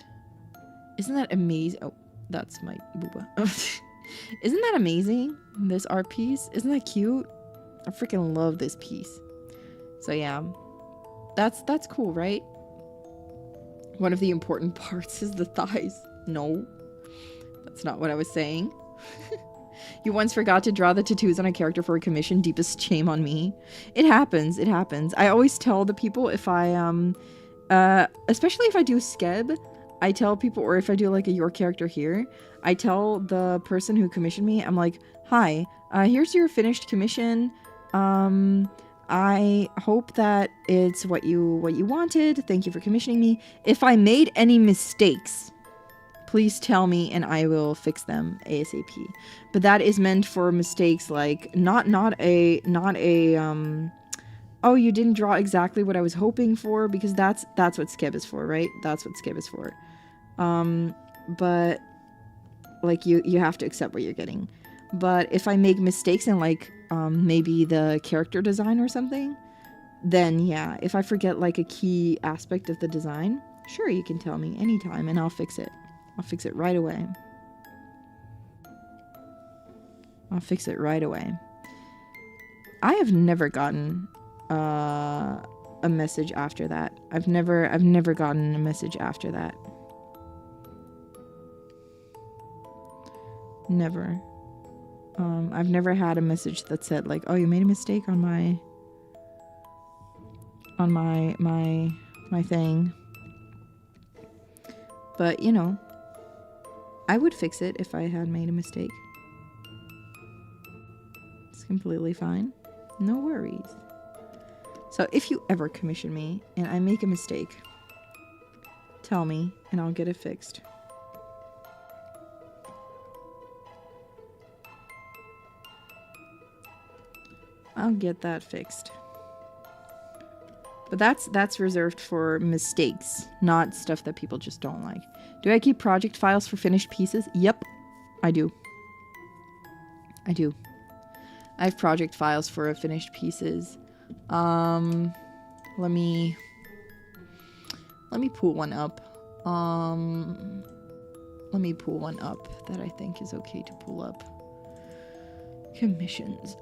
Isn't that amazing? Oh. That's my booba. Isn't that amazing? This art piece? Isn't that cute? I freaking love this piece. So yeah. That's cool, right? One of the important parts is the thighs. No, that's not what I was saying. You once forgot to draw the tattoos on a character for a commission. Deepest shame on me. It happens. It happens. I always tell the people if I, especially if I do Skeb, I tell people, or if I do like a your character here, I tell the person who commissioned me, I'm like, hi, here's your finished commission. I hope that it's what you wanted. Thank you for commissioning me. If I made any mistakes, please tell me and I will fix them ASAP. But that is meant for mistakes like not a oh, you didn't draw exactly what I was hoping for, because that's what Skeb is for, right? That's what Skeb is for. But like you have to accept what you're getting. But if I make mistakes in like maybe the character design or something, then yeah, if I forget like a key aspect of the design, sure, you can tell me anytime and I'll fix it. I'll fix it right away. I'll fix it right away. I have never gotten a message after that. I've never gotten a message after that. Never. I've never had a message that said like, "Oh, you made a mistake on my thing." But, you know, I would fix it if I had made a mistake. It's completely fine. No worries. So if you ever commission me and I make a mistake, tell me and I'll get it fixed. I'll get that fixed. But that's reserved for mistakes, not stuff that people just don't like. Do I keep project files for finished pieces? Yep, I do. I do. I have project files for finished pieces. Let me pull one up. Let me pull one up that I think is okay to pull up. Commissions.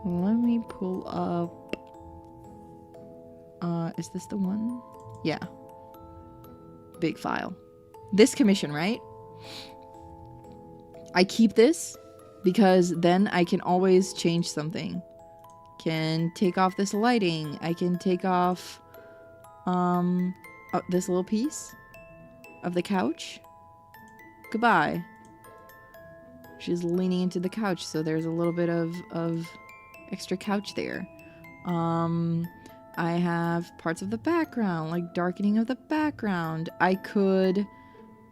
Let me pull up. Is this the one? Yeah. Big file. This commission, right? I keep this because then I can always change something. Can take off this lighting. I can take off this little piece of the couch. Goodbye. She's leaning into the couch, so there's a little bit of extra couch there. I have parts of the background, like darkening of the background. I could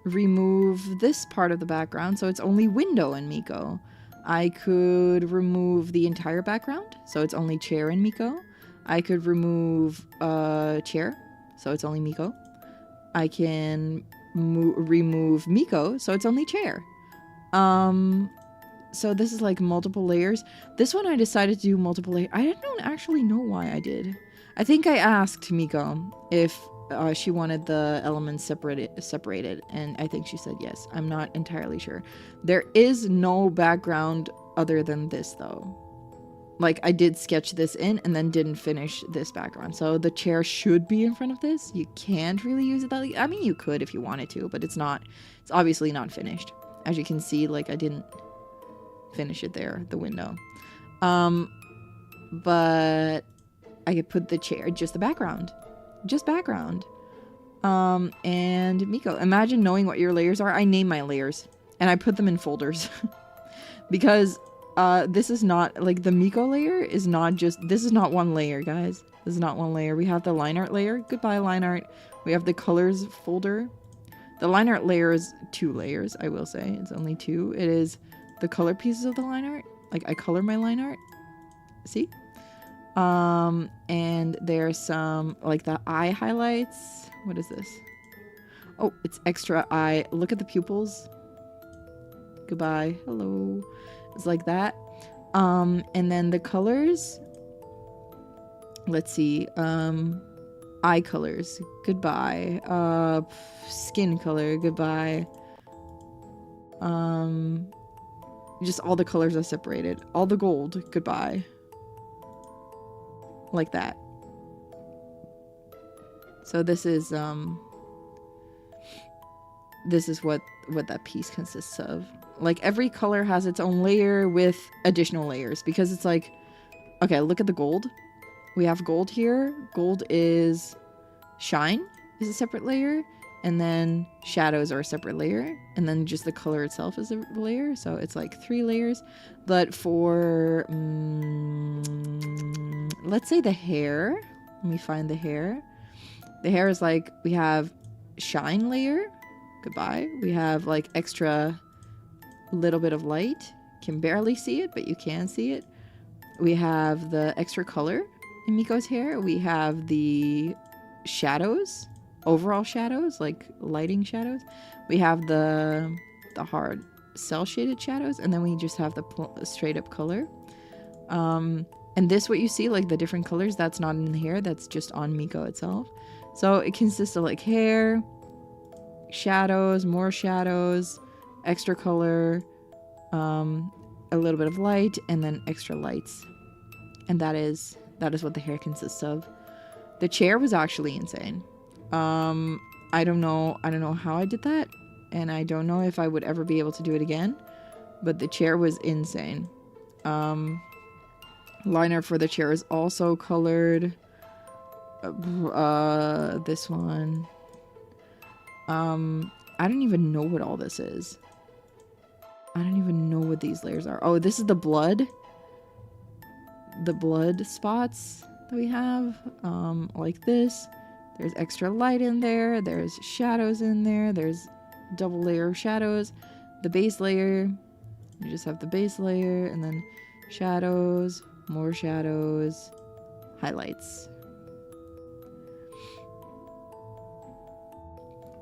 remove this part of the background so it's only window and Miko. I could remove the entire background so it's only chair and Miko. I could remove chair so it's only Miko. I can remove Miko so it's only chair. So this is like multiple layers. This one I decided to do multiple layers. I don't actually know why I did. I think I asked Miko if she wanted the elements separated, and I think she said yes. I'm not entirely sure. There is no background other than this though. Like I did sketch this in and then didn't finish this background. So the chair should be in front of this. You can't really use it that way. I mean, you could if you wanted to, but it's obviously not finished. As you can see, like I didn't finish it there, the window. But I could put the chair, just the background. Just background. And Miko, imagine knowing what your layers are. I name my layers and I put them in folders. Because this is not, like the Miko layer is not just, this is not one layer, guys. This is not one layer. We have the line art layer. Goodbye, line art. We have the colors folder. The line art layer is 2 layers, I will say. It's only 2. It is the color pieces of the line art. Like I color my line art. See? And there's some like the eye highlights. What is this? Oh, it's extra eye. Look at the pupils. Goodbye. Hello. It's like that. And then the colors. Let's see. Eye colors. Goodbye. Skin color. Goodbye. Just all the colors are separated. All the gold. Goodbye. Like that. So this is what that piece consists of. Like every color has its own layer with additional layers, because it's like, okay, look at the gold. We have gold here. Gold is shine is a separate layer, and then shadows are a separate layer, and then just the color itself is a layer. So it's like 3 layers. But for let's say the hair, let me find the hair. The hair is like, we have shine layer, goodbye. We have like extra little bit of light, can barely see it, but you can see it. We have the extra color in Miko's hair. We have the shadows, overall shadows, like lighting shadows. We have the hard cell shaded shadows, and then we just have the straight up color. And this, what you see, like the different colors, that's not in the hair, that's just on Miko itself. So it consists of like hair, shadows, more shadows, extra color, a little bit of light, and then extra lights. And that is what the hair consists of. The chair was actually insane. I don't know how I did that, and I don't know if I would ever be able to do it again, but the chair was insane. Liner for the chair is also colored. This one. I don't even know what all this is. I don't even know what these layers are. Oh, this is the blood. The blood spots that we have. Like this. There's extra light in there. There's shadows in there. There's double layer of shadows. The base layer. You just have the base layer, and then shadows, more shadows, highlights.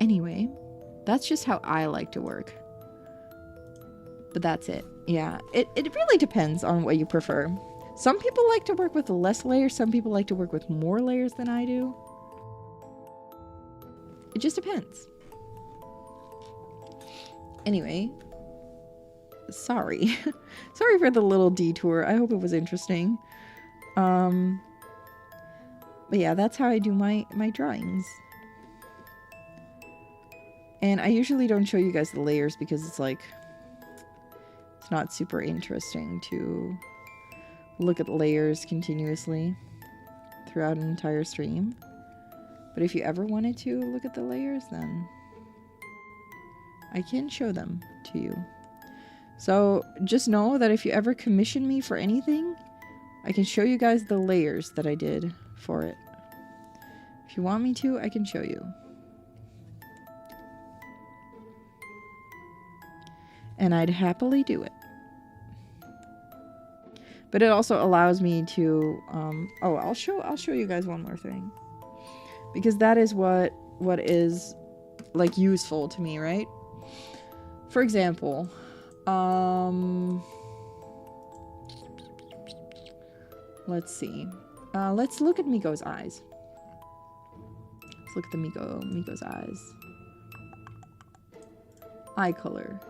Anyway, that's just how I like to work. But that's it. Yeah, it really depends on what you prefer. Some people like to work with less layers. Some people like to work with more layers than I do. It just depends. Anyway, sorry. Sorry for the little detour. I hope it was interesting. But yeah, that's how I do my drawings. And I usually don't show you guys the layers because it's like, it's not super interesting to look at layers continuously throughout an entire stream. But if you ever wanted to look at the layers, then I can show them to you. So just know that if you ever commission me for anything, I can show you guys the layers that I did for it. If you want me to, I can show you. And I'd happily do it. But it also allows me to oh, I'll show you guys one more thing. Because that is what is like useful to me, right? For example, let's see. Let's look at Miko's eyes. Let's look at the Miko's eyes. Eye color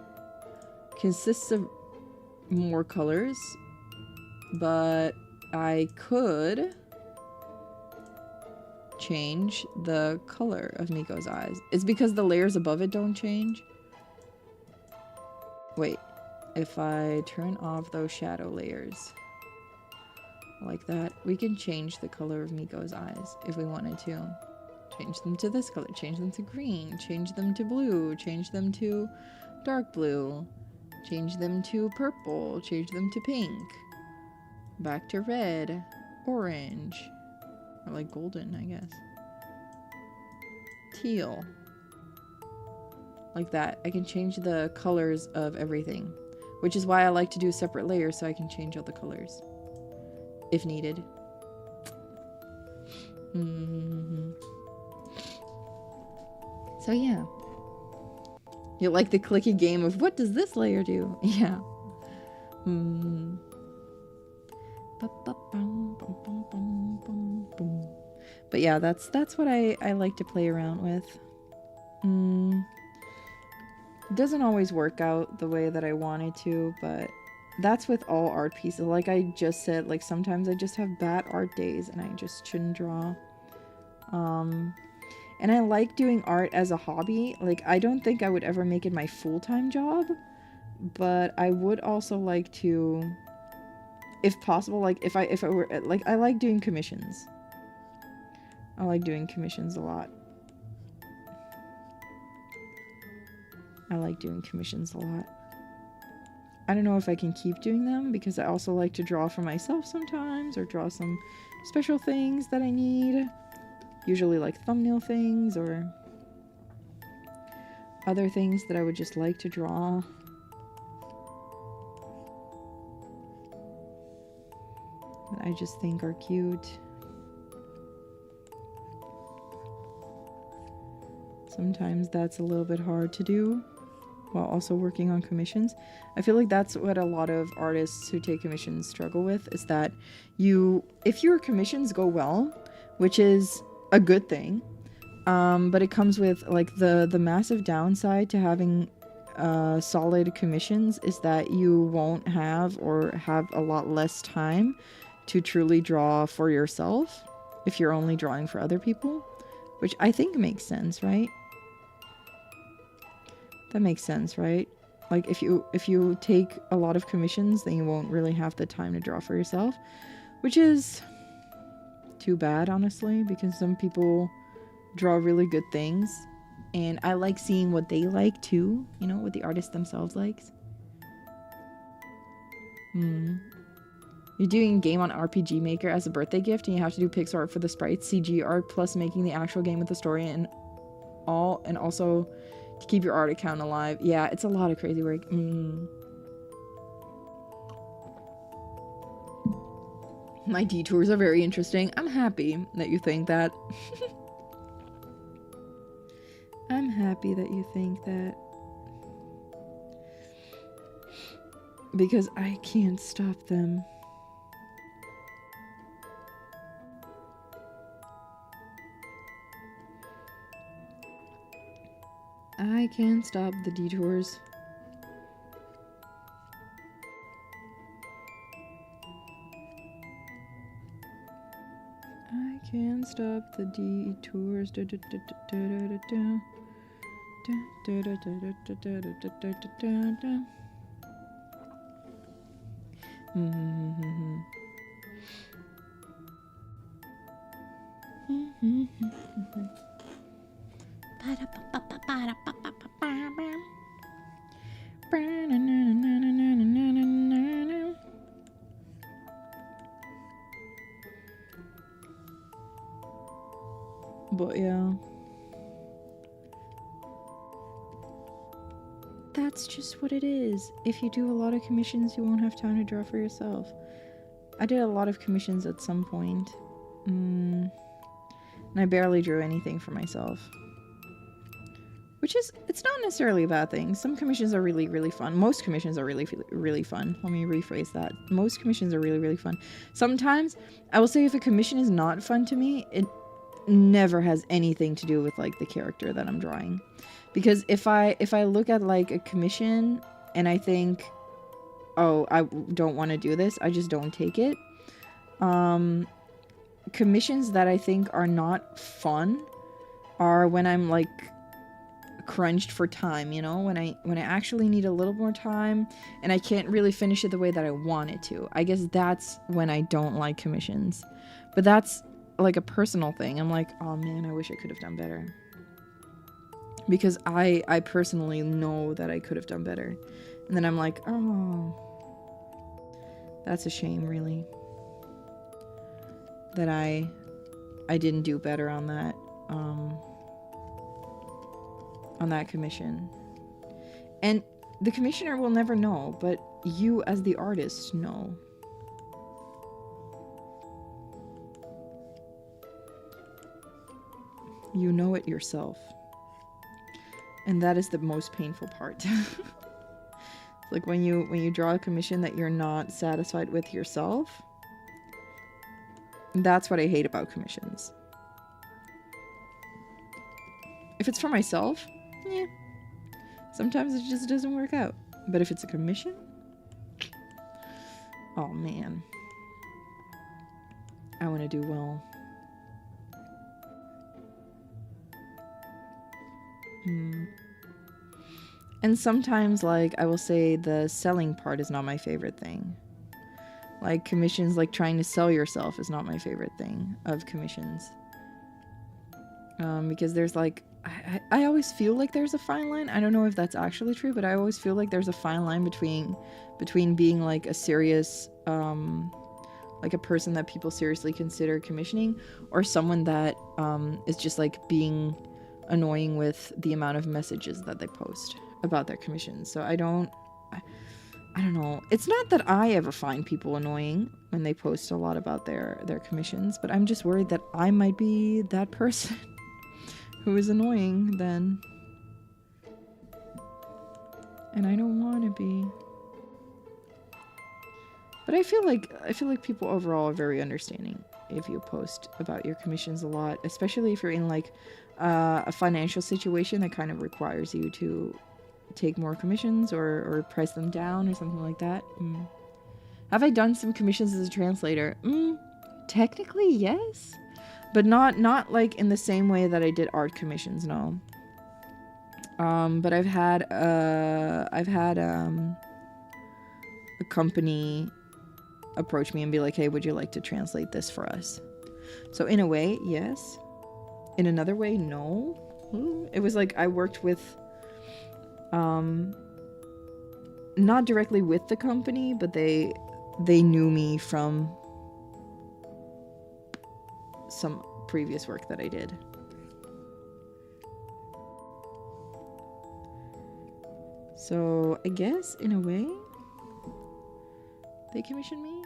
consists of more colors, but I could change the color of Miko's eyes. It's because the layers above it don't change. Wait, if I turn off those shadow layers like that, we can change the color of Miko's eyes if we wanted to. Change them to this color, change them to green, change them to blue, change them to dark blue, change them to purple, change them to pink, back to red, orange, or like golden, I guess. Teal. Like that. I can change the colors of everything, which is why I like to do separate layers so I can change all the colors if needed. So yeah. You like the clicky game of what does this layer do? Yeah. But yeah, that's what I like to play around with. It doesn't always work out the way that I wanted to, but that's with all art pieces. Like I just said, like sometimes I just have bad art days and I just shouldn't draw. And I like doing art as a hobby. Like, I don't think I would ever make it my full-time job, but I would also like to, if possible, like if I were, like, I like doing commissions. I like doing commissions a lot. I like doing commissions a lot. I don't know if I can keep doing them because I also like to draw for myself sometimes, or draw some special things that I need. Usually like thumbnail things or other things that I would just like to draw. That I just think are cute. Sometimes that's a little bit hard to do while also working on commissions. I feel like that's what a lot of artists who take commissions struggle with, is that if your commissions go well, which is a good thing, but it comes with like the massive downside to having solid commissions is that you won't have, or have a lot less time to truly draw for yourself if you're only drawing for other people, which I think makes sense, right? That makes sense, right? Like if you take a lot of commissions, then you won't really have the time to draw for yourself, which is too bad, honestly, because some people draw really good things, and I like seeing what they like too, you know, what the artist themselves likes. You're doing a game on RPG Maker as a birthday gift, and you have to do pixel art for the sprites, CG art, plus making the actual game with the story and also to keep your art account alive. Yeah, it's a lot of crazy work. My detours are very interesting. I'm happy that you think that. I'm happy that you think that. Because I can't stop them. I can't stop the detours. I can't stop the detours. But yeah, that's just what it is. If you do a lot of commissions, you won't have time to draw for yourself. I did a lot of commissions at some point, and I barely drew anything for myself. Which is, it's not necessarily a bad thing. Some commissions are really, really fun. Most commissions are really, really fun. Let me rephrase that. Most commissions are really, really fun. Sometimes, I will say if a commission is not fun to me, it never has anything to do with like the character that I'm drawing. Because if I look at like a commission and I think, oh, I don't want to do this, I just don't take it. Commissions that I think are not fun are when I'm like crunched for time, you know, when I actually need a little more time and I can't really finish it the way that I want it to. I guess that's when I don't like commissions. But that's like a personal thing. I'm like, oh man, I wish I could have done better. Because I personally know that I could have done better. And then I'm like, oh, that's a shame, really. That I didn't do better on that commission. And the commissioner will never know, but you as the artist know. You know it yourself. And that is the most painful part. Like when you draw a commission that you're not satisfied with yourself. That's what I hate about commissions. If it's for myself, yeah. Sometimes it just doesn't work out. But if it's a commission, oh man. I want to do well. And sometimes, like, I will say the selling part is not my favorite thing. Like, commissions, like, trying to sell yourself is not my favorite thing of commissions. Because there's, like, I always feel like there's a fine line. I don't know if that's actually true, but I always feel like there's a fine line between being, like, a serious, like, a person that people seriously consider commissioning, or someone that, is just, like, being annoying with the amount of messages that they post about their commissions. So I don't know. It's not that I ever find people annoying when they post a lot about their commissions, but I'm just worried that I might be that person who is annoying then. And I don't want to be. But I feel like people overall are very understanding if you post about your commissions a lot, especially if you're in like a financial situation that kind of requires you to take more commissions or price them down or something like that. Have I done some commissions as a translator? Technically, yes, but not like in the same way that I did art commissions. No. But I've had a company approach me and be like, hey, would you like to translate this for us? So in a way, yes. In another way, no. It was like I worked with not directly with the company, but they knew me from some previous work that I did. So I guess in a way they commissioned me.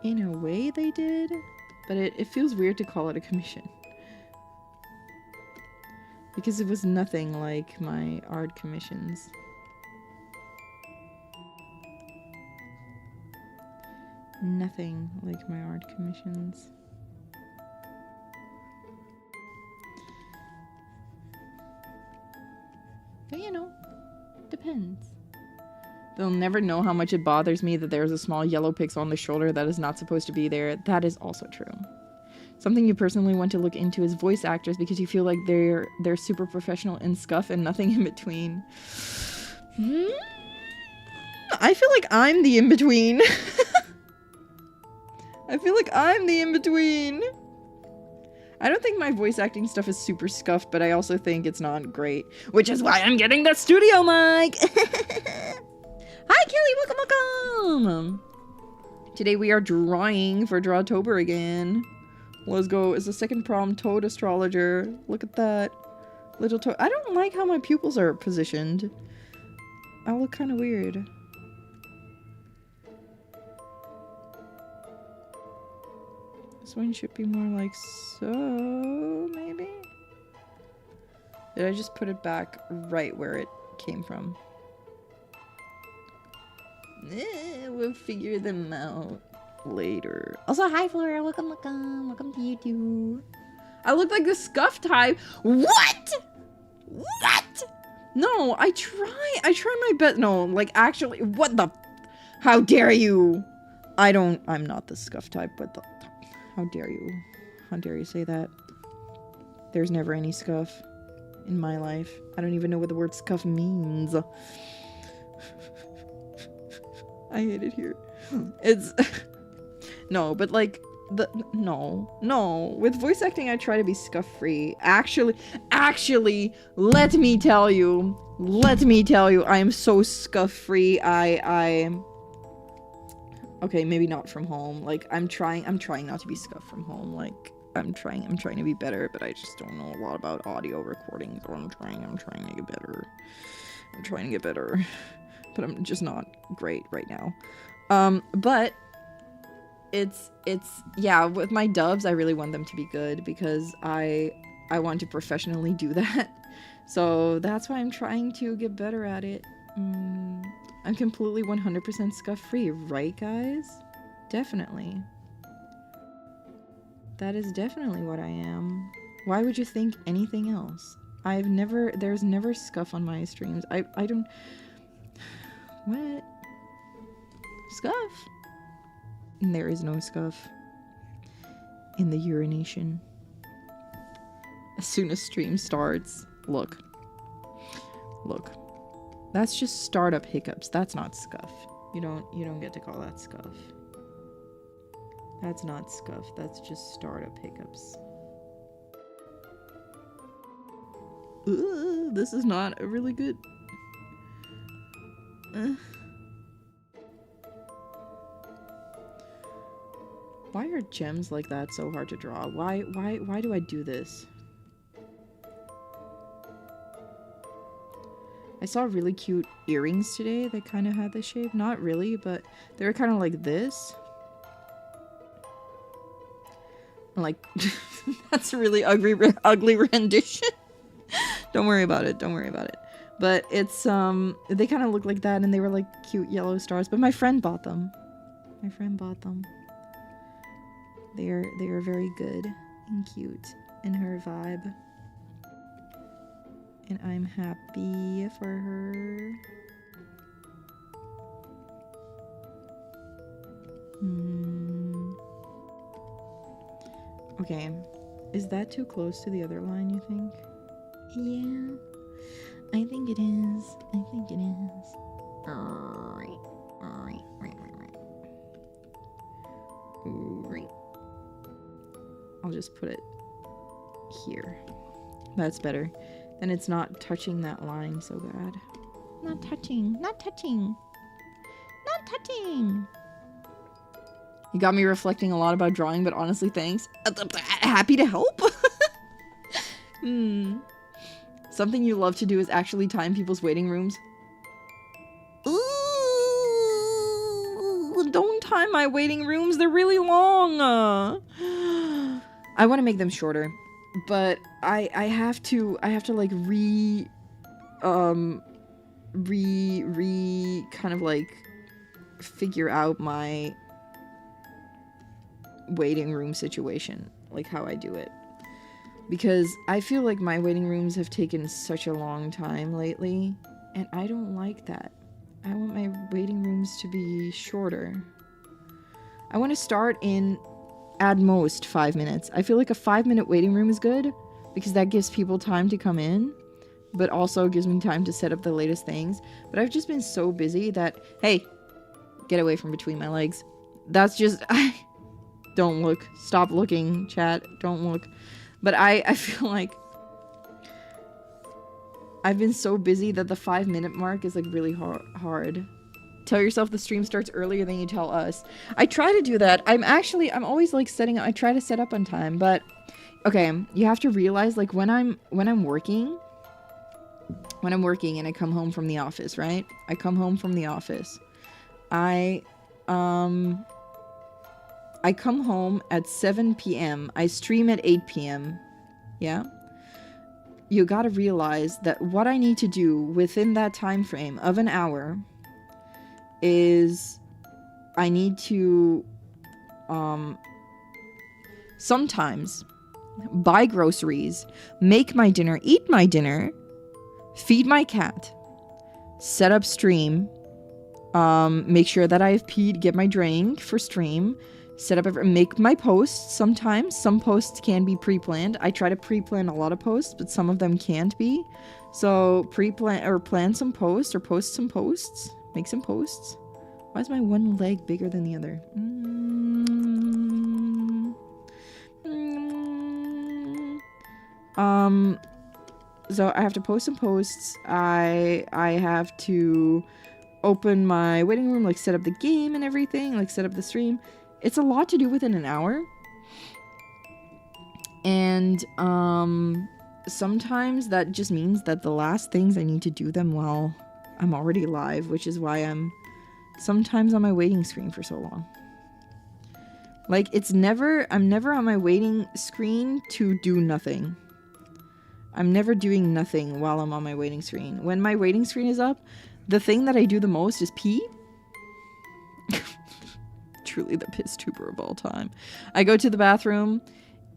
In a way they did, but it feels weird to call it a commission. Because it was nothing like my art commissions. Nothing like my art commissions. But you know, depends. They'll never know how much it bothers me that there's a small yellow pixel on the shoulder that is not supposed to be there. That is also true. Something you personally want to look into is voice actors because you feel like they're super professional in scuff and nothing in between. I feel like I'm the in-between. I feel like I'm the in-between. I don't think my voice acting stuff is super scuffed, but I also think it's not great. Which is why I'm getting the studio mic! Hi, Kelly! Welcome! Today we are drawing for DRAWTOBER again. Let's go. It's the second prompt, Toad Astrologer. Look at that. Little toad. I don't like how my pupils are positioned. I look kind of weird. This one should be more like so, maybe? Did I just put it back right where it came from? We'll figure them out later. Also, hi Flora, welcome to YouTube. I look like the scuff type. What? No, I try my best. No, like actually, what the? How dare you? I'm not the scuff type, but how dare you? How dare you say that? There's never any scuff in my life. I don't even know what the word scuff means. I hate it here. It's no, but like no. With voice acting, I try to be scuff free. Actually, let me tell you, I am so scuff free. Okay, maybe not from home. Like I'm trying not to be scuffed from home. Like I'm trying to be better, but I just don't know a lot about audio recording. So I'm trying to get better. I'm trying to get better. But I'm just not great right now. But it's yeah, with my dubs I really want them to be good because I want to professionally do that. So that's why I'm trying to get better at it. I'm completely 100% scuff free, right guys? Definitely. That is definitely what I am. Why would you think anything else? There's never scuff on my streams. I don't. What? Scuff? There is no scuff in the urination. as soon as stream starts. Look. Look. That's just startup hiccups. That's not scuff. You don't get to call that scuff. That's not scuff. That's just startup hiccups. This is not a really good... Why are gems like that so hard to draw? Why do I do this? I saw really cute earrings today that kind of had this shape. Not really, but they were kind of like this. Like, that's a really ugly rendition. Don't worry about it. Don't worry about it. But it's, they kind of look like that, and they were like cute yellow stars. But my friend bought them. My friend bought them. They are very good and cute in her vibe. And I'm happy for her. Okay. Is that too close to the other line, you think? Yeah. I think it is. I think it is. Right. I'll just put it here. That's better. Then it's not touching that line so bad. Not touching. Not touching. Not touching. You got me reflecting a lot about drawing, but honestly, thanks. Happy to help. Something you love to do is actually time people's waiting rooms. Ooh, don't time my waiting rooms. They're really long. I want to make them shorter, but I have to like kind of like figure out my waiting room situation, like how I do it, because I feel like my waiting rooms have taken such a long time lately, and I don't like that. I want my waiting rooms to be shorter. I want to start in at most 5 minutes. I feel like a 5-minute waiting room is good because that gives people time to come in, but also gives me time to set up the latest things. But I've just been so busy that, hey, get away from between my legs. That's just, don't look. Stop looking, chat. Don't look. But I feel like I've been so busy that the 5-minute mark is like really hard. Tell yourself the stream starts earlier than you tell us. I try to do that. I'm always like I try to set up on time, but okay, you have to realize like when I'm working and I come home from the office, right? I come home from the office. I come home at 7 p.m. I stream at 8 p.m. Yeah? You gotta realize that what I need to do within that time frame of an hour is I need to sometimes buy groceries, make my dinner, eat my dinner, feed my cat, set up stream, make sure that I have peed, get my drink for stream, set up make my posts. Sometimes some posts can be pre-planned. I try to pre-plan a lot of posts, but some of them can't be. So pre-plan or plan some posts or post some posts. Make some posts. Why is my one leg bigger than the other? So I have to post some posts. I have to open my waiting room, like set up the game and everything, like set up the stream. It's a lot to do within an hour. And sometimes that just means that the last things I need to do them while I'm already live, which is why I'm sometimes on my waiting screen for so long. Like, I'm never on my waiting screen to do nothing. I'm never doing nothing while I'm on my waiting screen. When my waiting screen is up, the thing that I do the most is pee. Truly the piss tuber of all time. I go to the bathroom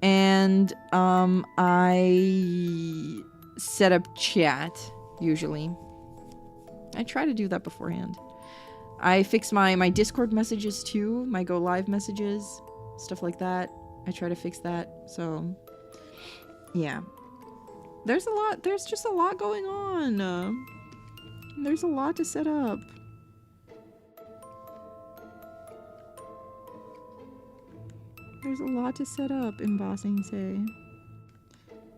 and I set up chat, usually. I try to do that beforehand. I fix my Discord messages too, my go live messages, stuff like that. I try to fix that. So, yeah. there's just a lot going on. There's a lot to set up. There's a lot to set up in Ba Sing Se.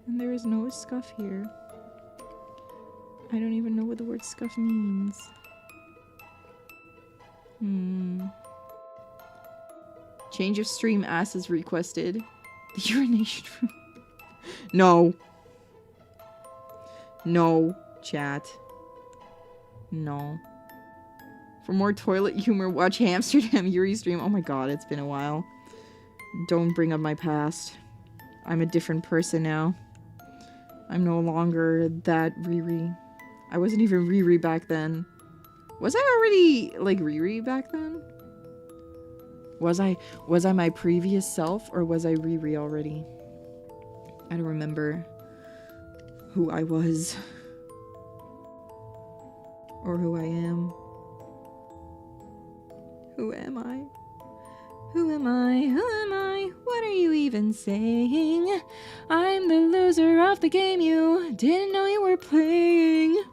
And there is no scuff here. I don't even know what the word scuff means. Change of stream asses requested. The urination room. No. No, chat. No. For more toilet humor, watch Amsterdam Yuri stream. Oh my god, it's been a while. Don't bring up my past. I'm a different person now. I'm no longer that Riri. I wasn't even Riri back then. Was I already, like, Riri back then? Was I my previous self, or was I Riri already? I don't remember who I was. Or who I am. Who am I? Who am I? Who am I? What are you even saying? I'm the loser of the game you didn't know you were playing.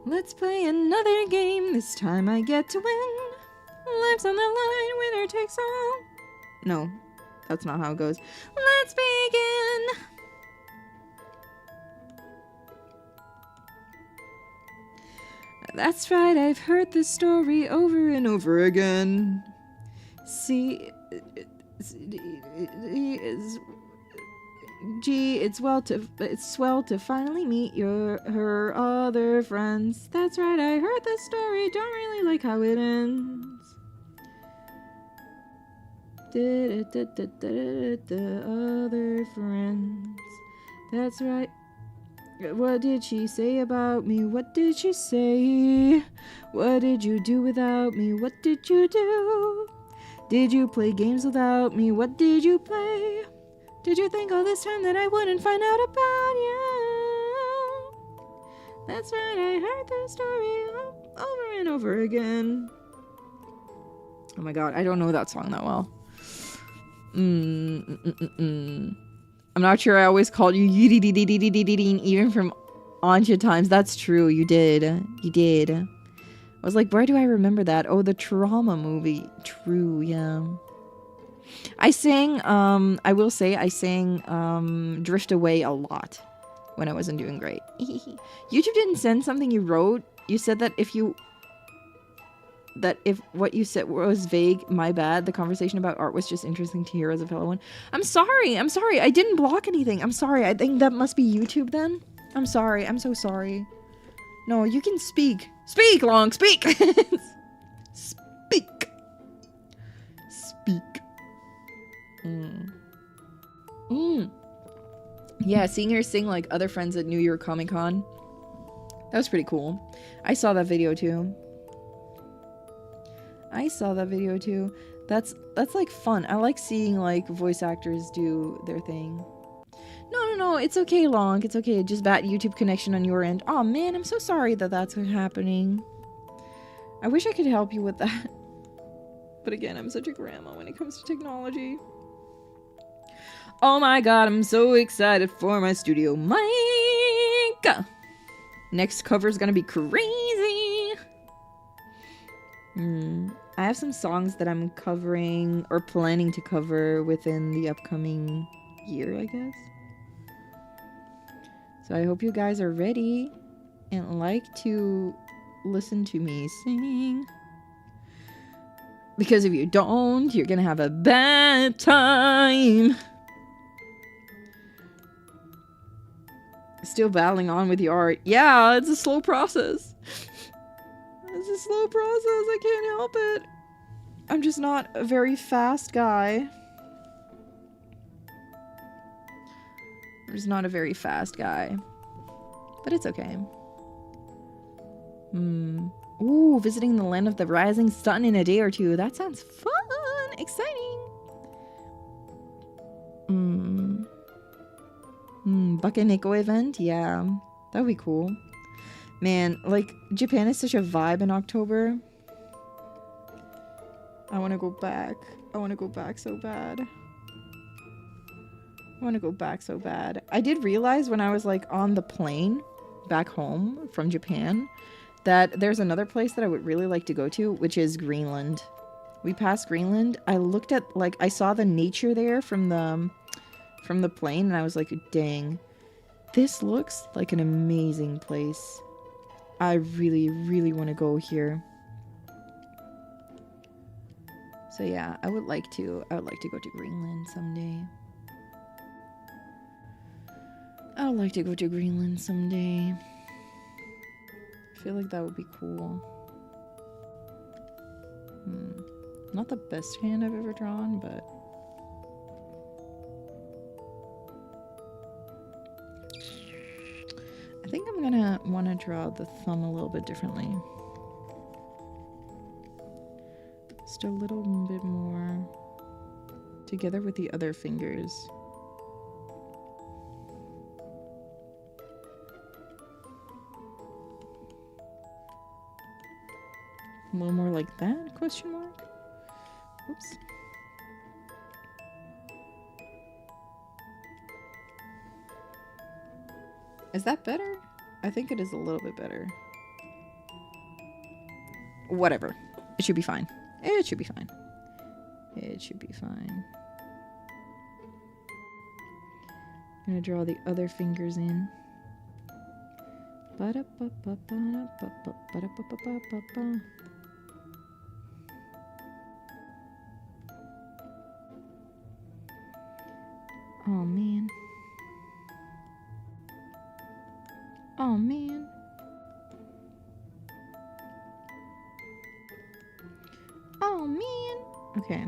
Let's play another game. This time I get to win. Life's on the line, winner takes all. No, that's not how it goes. Let's begin. That's right, I've heard this story over and over again. It's swell to finally meet her other friends. That's right, I heard this story, don't really like how it ends. The other friends. That's right. What did she say about me? What did she say? What did you do without me? What did you do? Did you play games without me? What did you play? Did you think all this time that I wouldn't find out about you? That's right, I heard this story over and over again. Oh my god, I don't know that song that well. I'm not sure I always called you even from Anja times. That's true, you did. You did. I was like, where do I remember that? Oh, the Trauma movie. True, yeah. I sang, I will say, I sang Drift Away a lot when I wasn't doing great. YouTube didn't send something you wrote. You said that if what you said was vague, my bad. The conversation about art was just interesting to hear as a fellow one. I'm sorry. I didn't block anything. I'm sorry. I think that must be YouTube then. I'm sorry. I'm so sorry. No, you can speak. Speak, Long. Speak. Speak. Speak. Yeah, seeing her sing like other friends at New York Comic Con. That was pretty cool. I saw that video too. That's like fun. I like seeing like voice actors do their thing. No, it's okay, Long. It's okay. Just bad YouTube connection on your end. Oh man, I'm so sorry that that's happening. I wish I could help you with that. But again, I'm such a grandma when it comes to technology. Oh my god, I'm so excited for my studio mic. Next cover is gonna be crazy. I have some songs that I'm covering or planning to cover within the upcoming year, I guess. So I hope you guys are ready and like to listen to me sing. Because if you don't, you're gonna have a bad time. Still battling on with the art. Yeah, it's a slow process. It's a slow process. I can't help it. I'm just not a very fast guy. But it's okay. Ooh, visiting the land of the rising sun in a day or two. That sounds fun. Exciting. Bakeneko event? Yeah. That would be cool. Man, like, Japan is such a vibe in October. I want to go back. I want to go back so bad. I want to go back so bad. I did realize when I was like on the plane back home from Japan that there's another place that I would really like to go to, which is Greenland. We passed Greenland. I looked at, like, I saw the nature there from the plane, and I was like, dang, this looks like an amazing place. I really, really want to go here. So yeah, I would like to go to Greenland someday. I would like to go to Greenland someday. I feel like that would be cool. Not the best hand I've ever drawn, but I think I'm gonna want to draw the thumb a little bit differently. Just a little bit more together with the other fingers. A little more like that, question mark? Oops. Is that better? I think it is a little bit better. Whatever. It should be fine. It should be fine. It should be fine. I'm gonna draw the other fingers in. Oh man. Oh man. Oh man. Okay.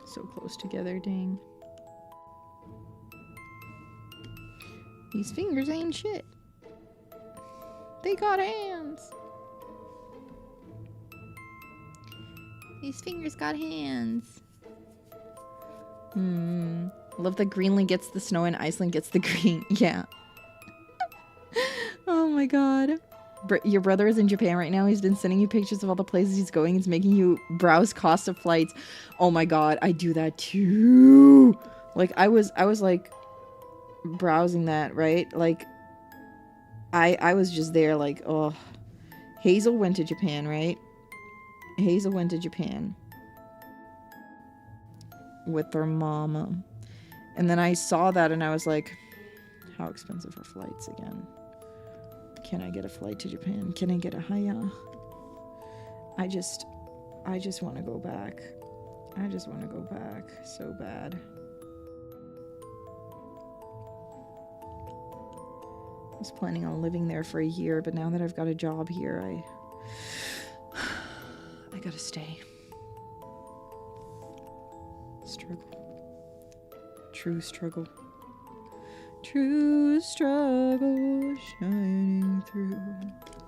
So close together, dang. These fingers ain't shit. They got hands. These fingers got hands. Love that Greenland gets the snow and Iceland gets the green. Yeah. Oh my god. Your brother is in Japan right now. He's been sending you pictures of all the places he's going. He's making you browse cost of flights. Oh my god, I do that too. Like I was like browsing that, right? Like I was just there like, oh. Hazel went to Japan, right? Hazel went to Japan with her mama. And then I saw that and I was like, how expensive are flights again? Can I get a flight to Japan? Can I get a haya? I just want to go back. I just want to go back so bad. I was planning on living there for a year, but now that I've got a job here, I gotta stay. Struggle. True struggle. True struggle shining through.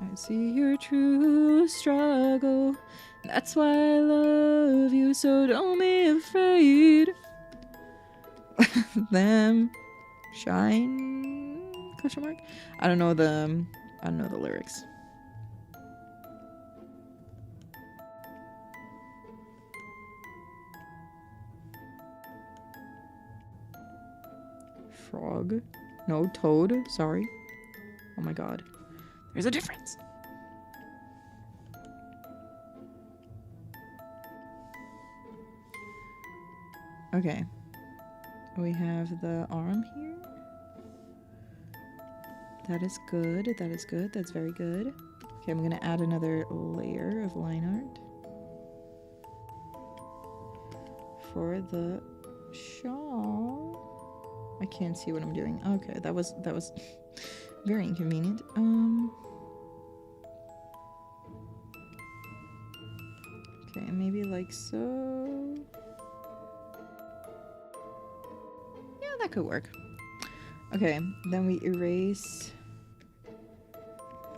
I see your true struggle. That's why I love you, so don't be afraid. Them shine? Question mark? I don't know the lyrics. Frog. No, toad. Sorry. Oh my god. There's a difference. Okay. We have the arm here. That is good. That is good. That's very good. Okay, I'm gonna add another layer of line art for the shawl. I can't see what I'm doing. Okay, that was very inconvenient. Okay, maybe like so. Yeah, that could work. Okay, then we erase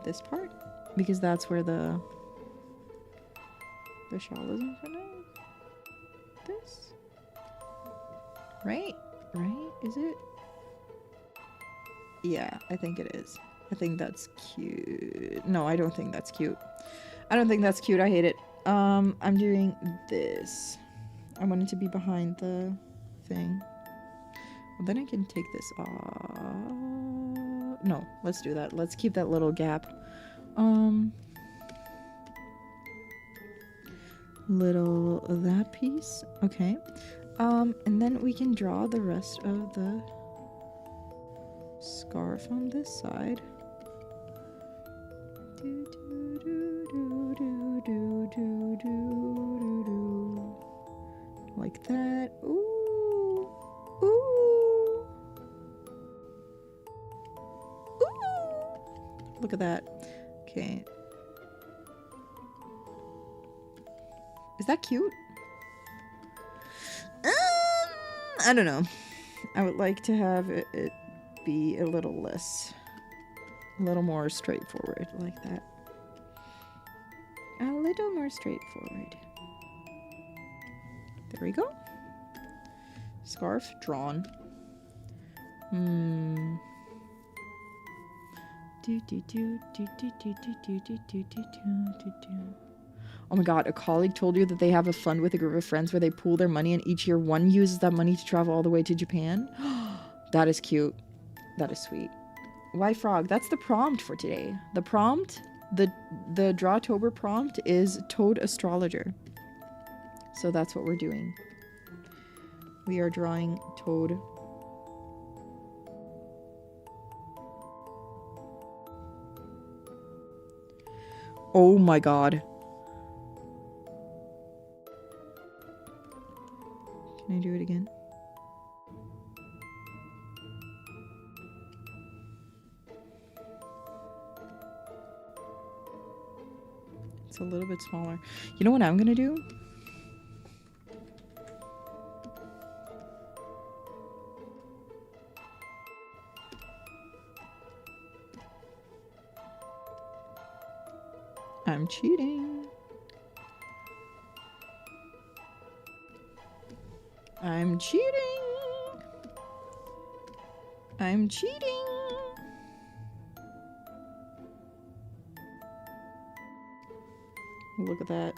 this part because that's where the shawl is in front of this. Right? Right? Is it? Yeah, I think it is. I think that's cute. No, I don't think that's cute. I don't think that's cute. I hate it. I'm doing this. I want it to be behind the thing. Well, then I can take this off. No, let's do that. Let's keep that little gap. Little that piece. Okay. And then we can draw the rest of the scarf on this side. Like that. Ooh. Ooh. Ooh. Look at that. Okay. Is that cute? I don't know. I would like to have it be a little less, a little more straightforward like that. A little more straightforward. There we go. Scarf drawn. Oh my god, a colleague told you that they have a fund with a group of friends where they pool their money and each year one uses that money to travel all the way to Japan? That is cute. That is sweet. Why frog? That's the prompt for today. The prompt, the DRAWTOBER prompt is Toad Astrologer. So that's what we're doing. We are drawing Toad. Oh my god. Can I do it again? It's a little bit smaller. You know what I'm gonna do? I'm cheating. I'm cheating. I'm cheating. Look at that.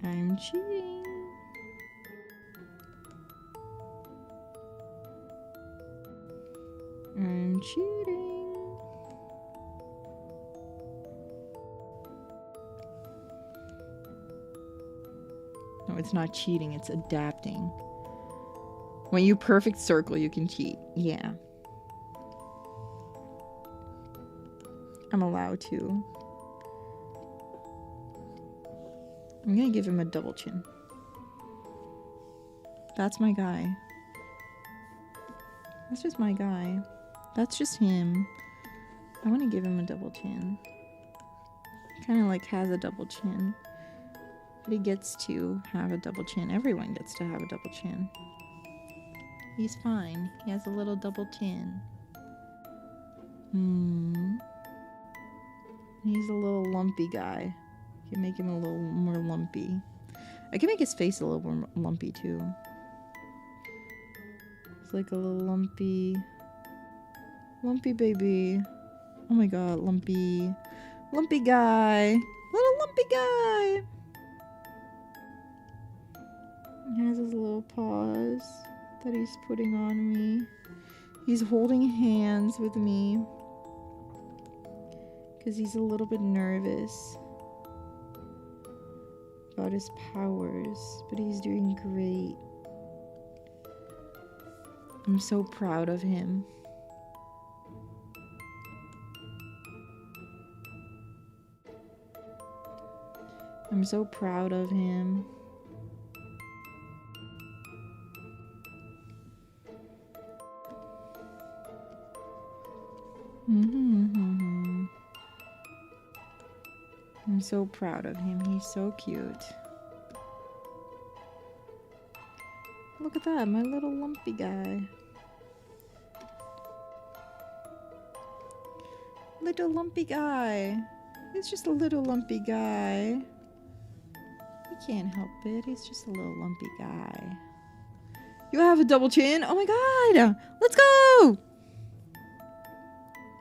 I'm cheating. I'm cheating. No, it's not cheating, it's adapting. When you perfect circle, you can cheat. Yeah. I'm allowed to. I'm gonna give him a double chin. That's my guy. That's just my guy. That's just him. I want to give him a double chin. Kind of like has a double chin. But he gets to have a double chin. Everyone gets to have a double chin. He's fine. He has a little double chin. He's a little lumpy guy. You can make him a little more lumpy. I can make his face a little more lumpy too. It's like a little lumpy baby. Oh my god, lumpy guy. Little lumpy guy. He has his little paws that he's putting on me. He's holding hands with me because he's a little bit nervous about his powers, but he's doing great. I'm so proud of him. I'm so proud of him. I'm so proud of him. He's so cute. Look at that, my little lumpy guy. Little lumpy guy. He's just a little lumpy guy. He can't help it. He's just a little lumpy guy. You have a double chin? Oh my god! Let's go!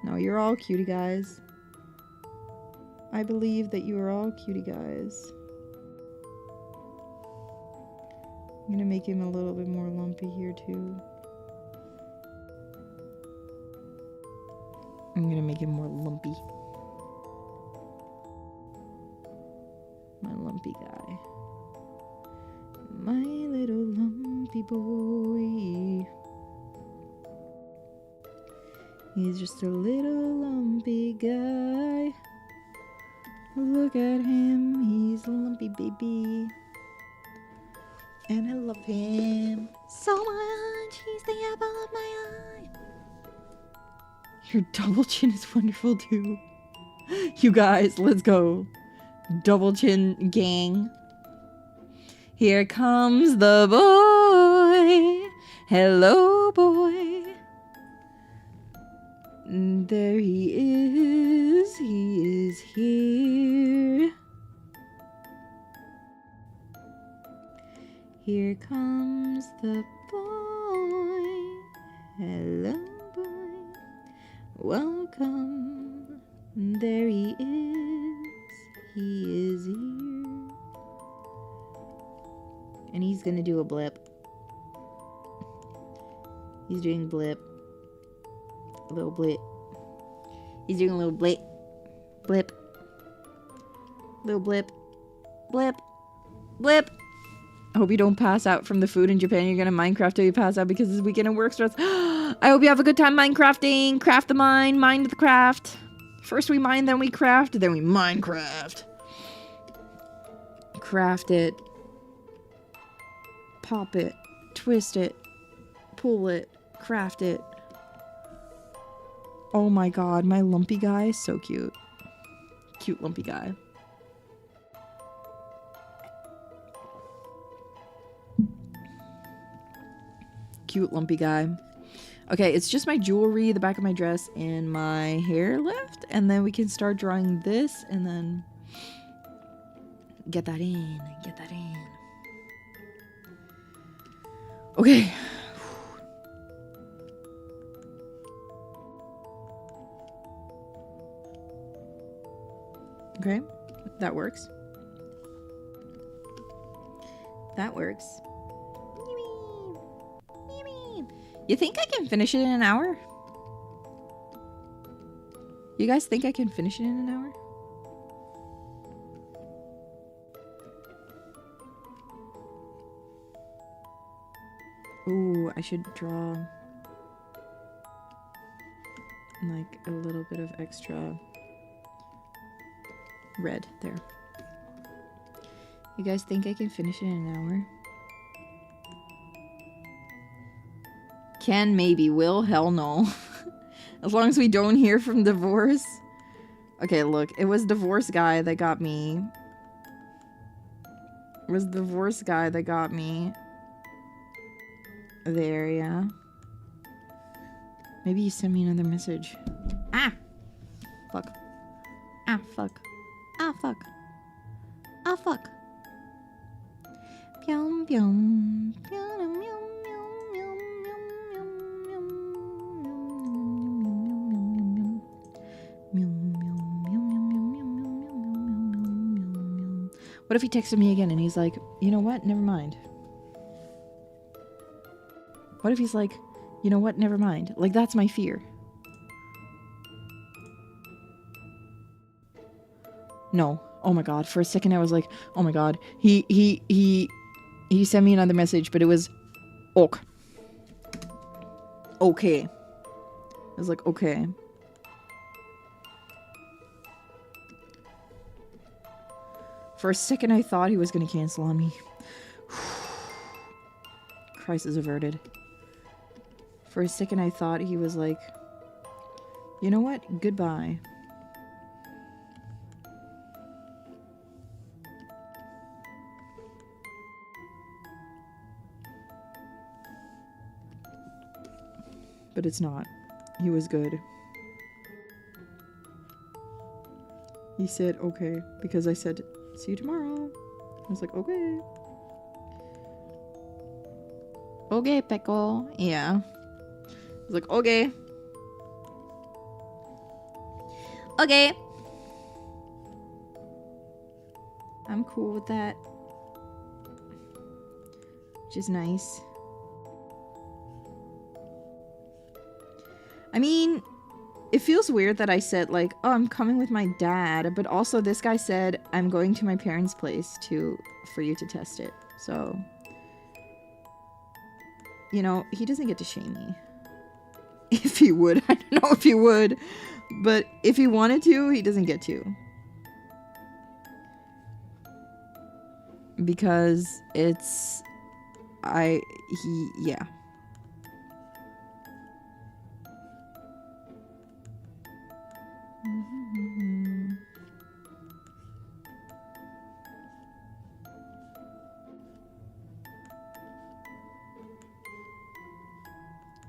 No, you're all cutie guys. I believe that you are all cutie guys. I'm gonna make him a little bit more lumpy here too. I'm gonna make him more lumpy. My lumpy guy. My little lumpy boy. He's just a little lumpy guy. Look at him, he's a lumpy baby. And I love him so much. He's the apple of my eye. Your double chin is wonderful too. You guys, let's go. Double chin gang. Here comes the boy. Hello, boy. There he is. He is here. Here comes the boy. Hello, boy. Welcome. There he is. He is here. And he's gonna do a blip. He's doing blip. A little blip. He's doing a little blip. Blip. Little blip. Blip. Blip. I hope you don't pass out from the food in Japan. You're gonna Minecraft till you pass out because this weekend of work starts. I hope you have a good time Minecrafting. Craft the mine. Mind the craft. First we mine, then we craft, then we Minecraft. Craft it. Pop it. Twist it. Pull it. Craft it. Oh my god, my lumpy guy is so cute. Cute lumpy guy. Cute lumpy guy. Okay, it's just my jewelry, the back of my dress, and my hair left. And then we can start drawing this and then get that in. Get that in. Okay. Okay, that works. That works. You think I can finish it in an hour? You guys think I can finish it in an hour? Ooh, I should draw like a little bit of extra red there. You guys think I can finish it in an hour? Can, maybe, will, hell no. As long as we don't hear from divorce. Okay, look, it was divorce guy that got me. It was divorce guy that got me. There, yeah. Maybe he sent me another message. Ah! Fuck. Ah, fuck. Ah, fuck. Ah, fuck. Pyong, pyong. Pyong, pyong. What if he texted me again and he's like, you know what? Never mind. What if he's like, you know what? Never mind. Like, that's my fear. No. Oh my god. For a second I was like, oh my god. He sent me another message, but it was ok. Okay. I was like, okay. For a second I thought he was gonna cancel on me. Crisis averted. For a second I thought he was like, you know what? Goodbye. But it's not. He was good. He said, okay, because I said, see you tomorrow. I was like, okay. okay, Peckle. Yeah. He's like, okay. Okay. I'm cool with that. Which is nice. I mean, it feels weird that I said, like, oh, I'm coming with my dad, but also this guy said, I'm going to my parents' place for you to test it. So, you know, he doesn't get to shame me. If he would. I don't know if he would. But if he wanted to, he doesn't get to. Because it's... yeah.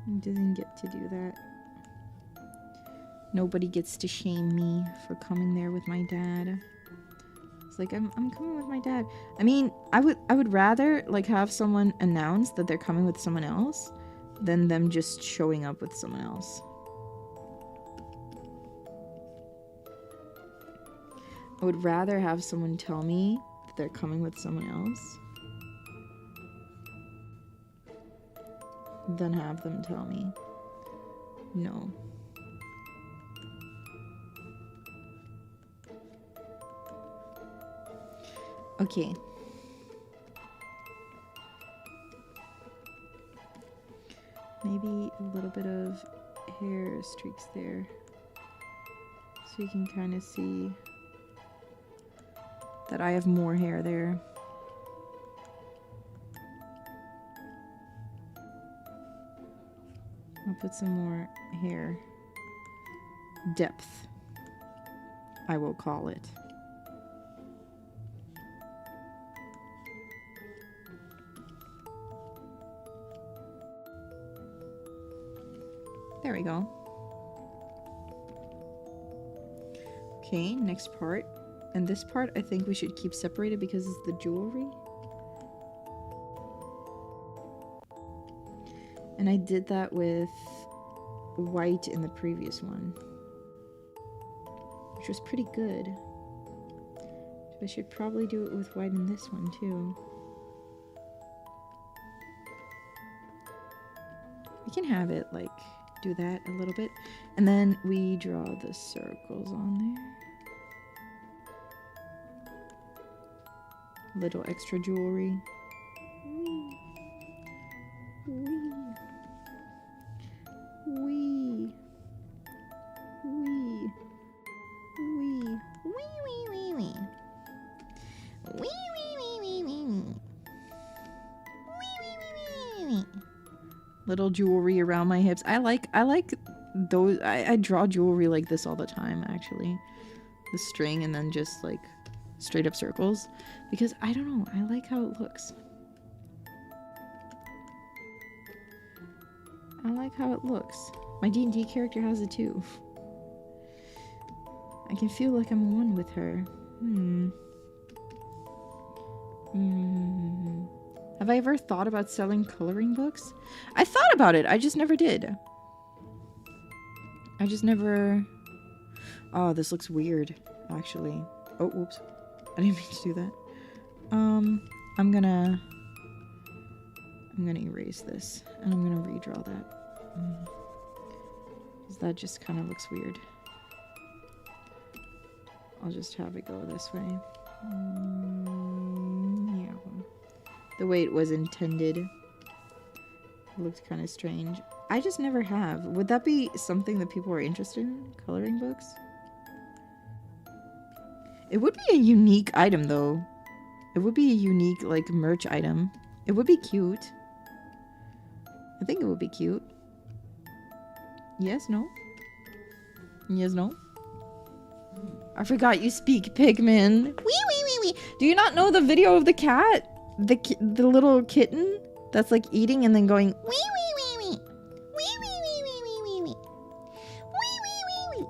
He doesn't get to do that. Nobody gets to shame me for coming there with my dad. It's like, I'm coming with my dad. I mean, I would rather like have someone announce that they're coming with someone else than them just showing up with someone else. I would rather have someone tell me that they're coming with someone else than have them tell me no. Okay. Maybe a little bit of hair streaks there. So you can kind of see that I have more hair there. I'll put some more hair depth, I will call it. There we go. Okay, next part. And this part I think we should keep separated because it's the jewelry. And I did that with white in the previous one, which was pretty good. So I should probably do it with white in this one too. We can have it like do that a little bit, and then we draw the circles on there. Little extra jewelry. Little jewelry around my hips. I like those. I draw jewelry like this all the time, actually. The string and then just like straight up circles, because I don't know, I like how it looks. I like how it looks. My D&D character has it too. I can feel like I'm one with her. Have I ever thought about selling coloring books? I thought about it, I just never did. I just never... Oh, this looks weird, actually. Oh, whoops. I didn't mean to do that. I'm gonna erase this, and I'm gonna redraw that. Because that just kind of looks weird. I'll just have it go this way. Yeah. The way it was intended. It looked kind of strange. I just never have. Would that be something that people are interested in? Coloring books? It would be a unique item, though. It would be a unique, like, merch item. It would be cute. I think it would be cute. Yes, no? Yes, no? I forgot you speak Pigman. Wee, wee, wee, wee. Do you not know the video of the cat? The little kitten that's, like, eating and then going, wee, wee, wee, wee. Wee, wee, wee, wee, wee, wee, wee. Wee, wee, wee, wee.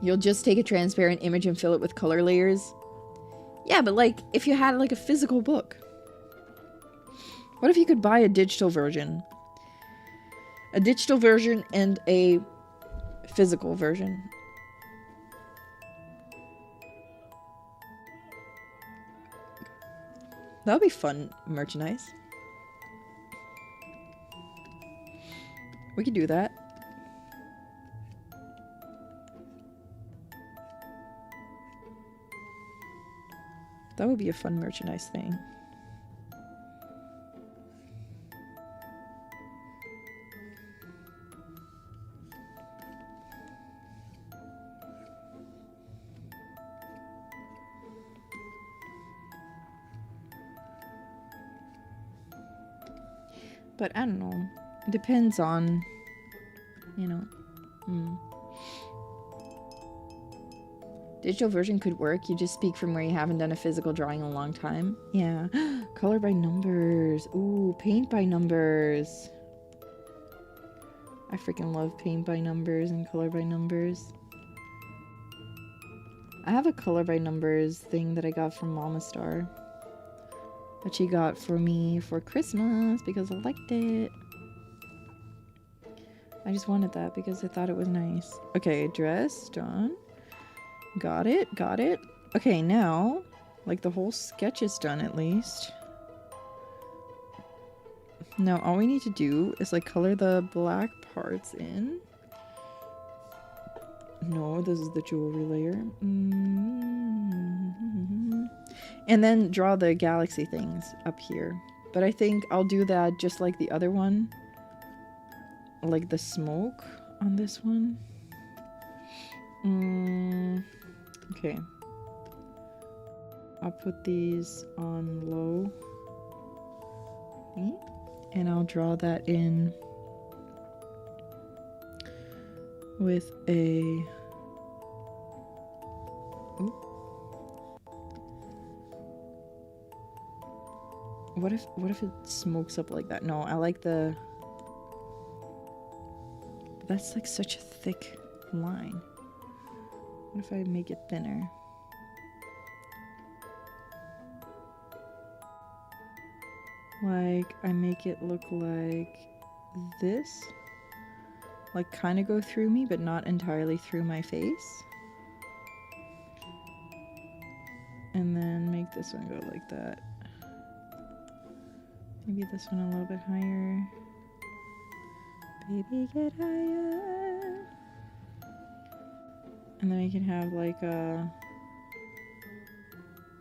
You'll just take a transparent image and fill it with color layers. Yeah, but like if you had like a physical book. What if you could buy a digital version? A digital version and a physical version. That would be fun merchandise. We could do that. That would be a fun merchandise thing. But I don't know. It depends on, you know. Digital version could work. You just speak from where you haven't done a physical drawing in a long time. Yeah. Color by numbers. Ooh, paint by numbers. I freaking love paint by numbers and color by numbers. I have a color by numbers thing that I got from Mama Star. That she got for me for Christmas because I liked it. I just wanted that because I thought it was nice. Okay, dress, done. Got it, got it. Okay, now, like the whole sketch is done at least. Now all we need to do is like color the black parts in. No, this is the jewelry layer. And then draw the galaxy things up here. But I think I'll do that just like the other one. Like the smoke on this one. Okay. I'll put these on low. And I'll draw that in with a... Ooh. What if it smokes up like that? No, I like the... That's like such a thick line. What if I make it thinner? Like, I make it look like this. Like, kind of go through me, but not entirely through my face. And then make this one go like that. Maybe this one a little bit higher. Baby, get higher. And then we can have like a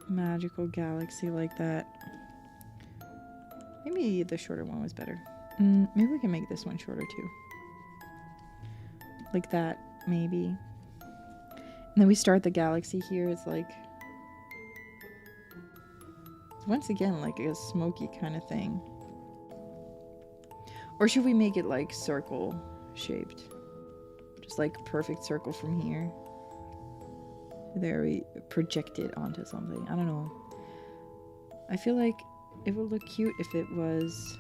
magical galaxy like that. Maybe the shorter one was better. Maybe we can make this one shorter too. Like that, maybe. And then we start the galaxy here. It's like... Once again, like a smoky kind of thing. Or should we make it like circle shaped? Just like perfect circle from here. There, we project it onto something. I don't know. I feel like it would look cute if it was...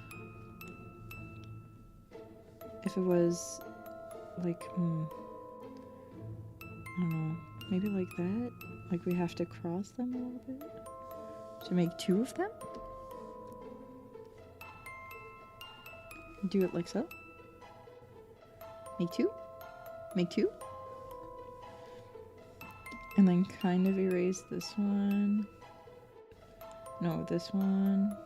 like, I don't know. Maybe like that? Like we have to cross them a little bit? To make two of them? Do it like so. Make two. Make two. And then kind of erase this one. No, this one.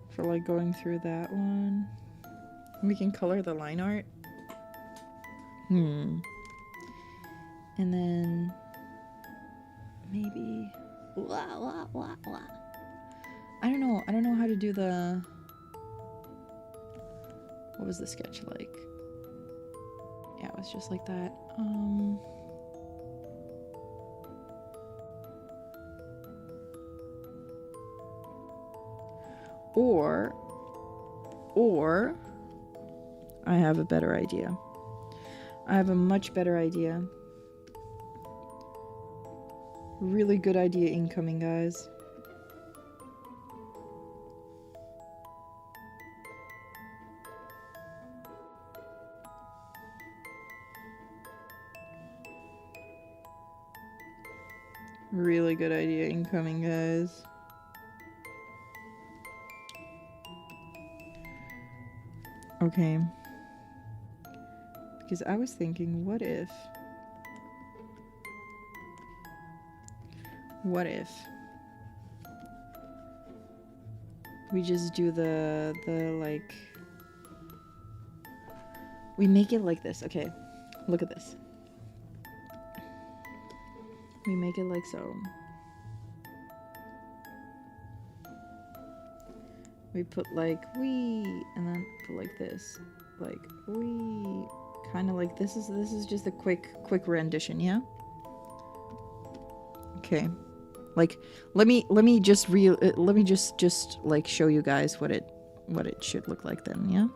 For like going through that one. We can color the line art. And then maybe... I don't know. I don't know how to do the... What was the sketch like? Yeah, it was just like that. Or I have a better idea. I have a much better idea. Really good idea incoming, guys. Really good idea incoming, guys. Okay. Because I was thinking, what if we just do the like, we make it like this. Okay, look at this. We make it like so. We put like we, and then put like this, like we, kind of like this is just a quick rendition, yeah. Okay, like let me just like show you guys what it should look like then, yeah.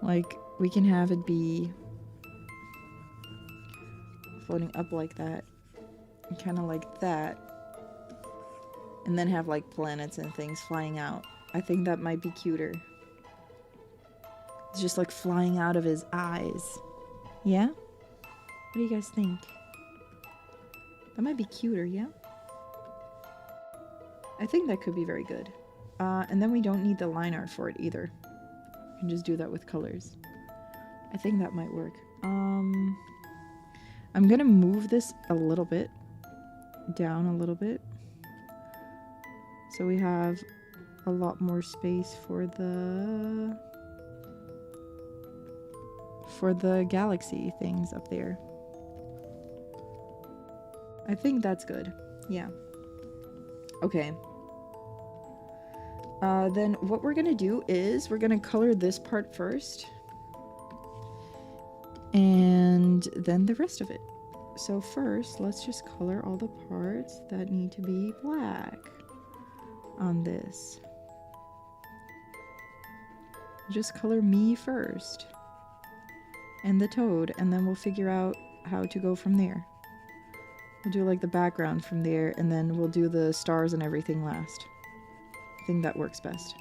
Like we can have it be floating up like that, and kind of like that, and then have like planets and things flying out. I think that might be cuter. It's just like flying out of his eyes. Yeah? What do you guys think? That might be cuter, yeah? I think that could be very good. And then we don't need the line art for it either. We can just do that with colors. I think that might work. I'm gonna move this a little bit down a little bit, so we have a lot more space for the galaxy things up there. I think that's good. Yeah. Okay. Then what we're gonna do is we're gonna color this part first, and then the rest of it. So first, let's just color all the parts that need to be black on this. Just color me first, and the toad, and then we'll figure out how to go from there. We'll do like the background from there, and then we'll do the stars and everything last. I think that works best.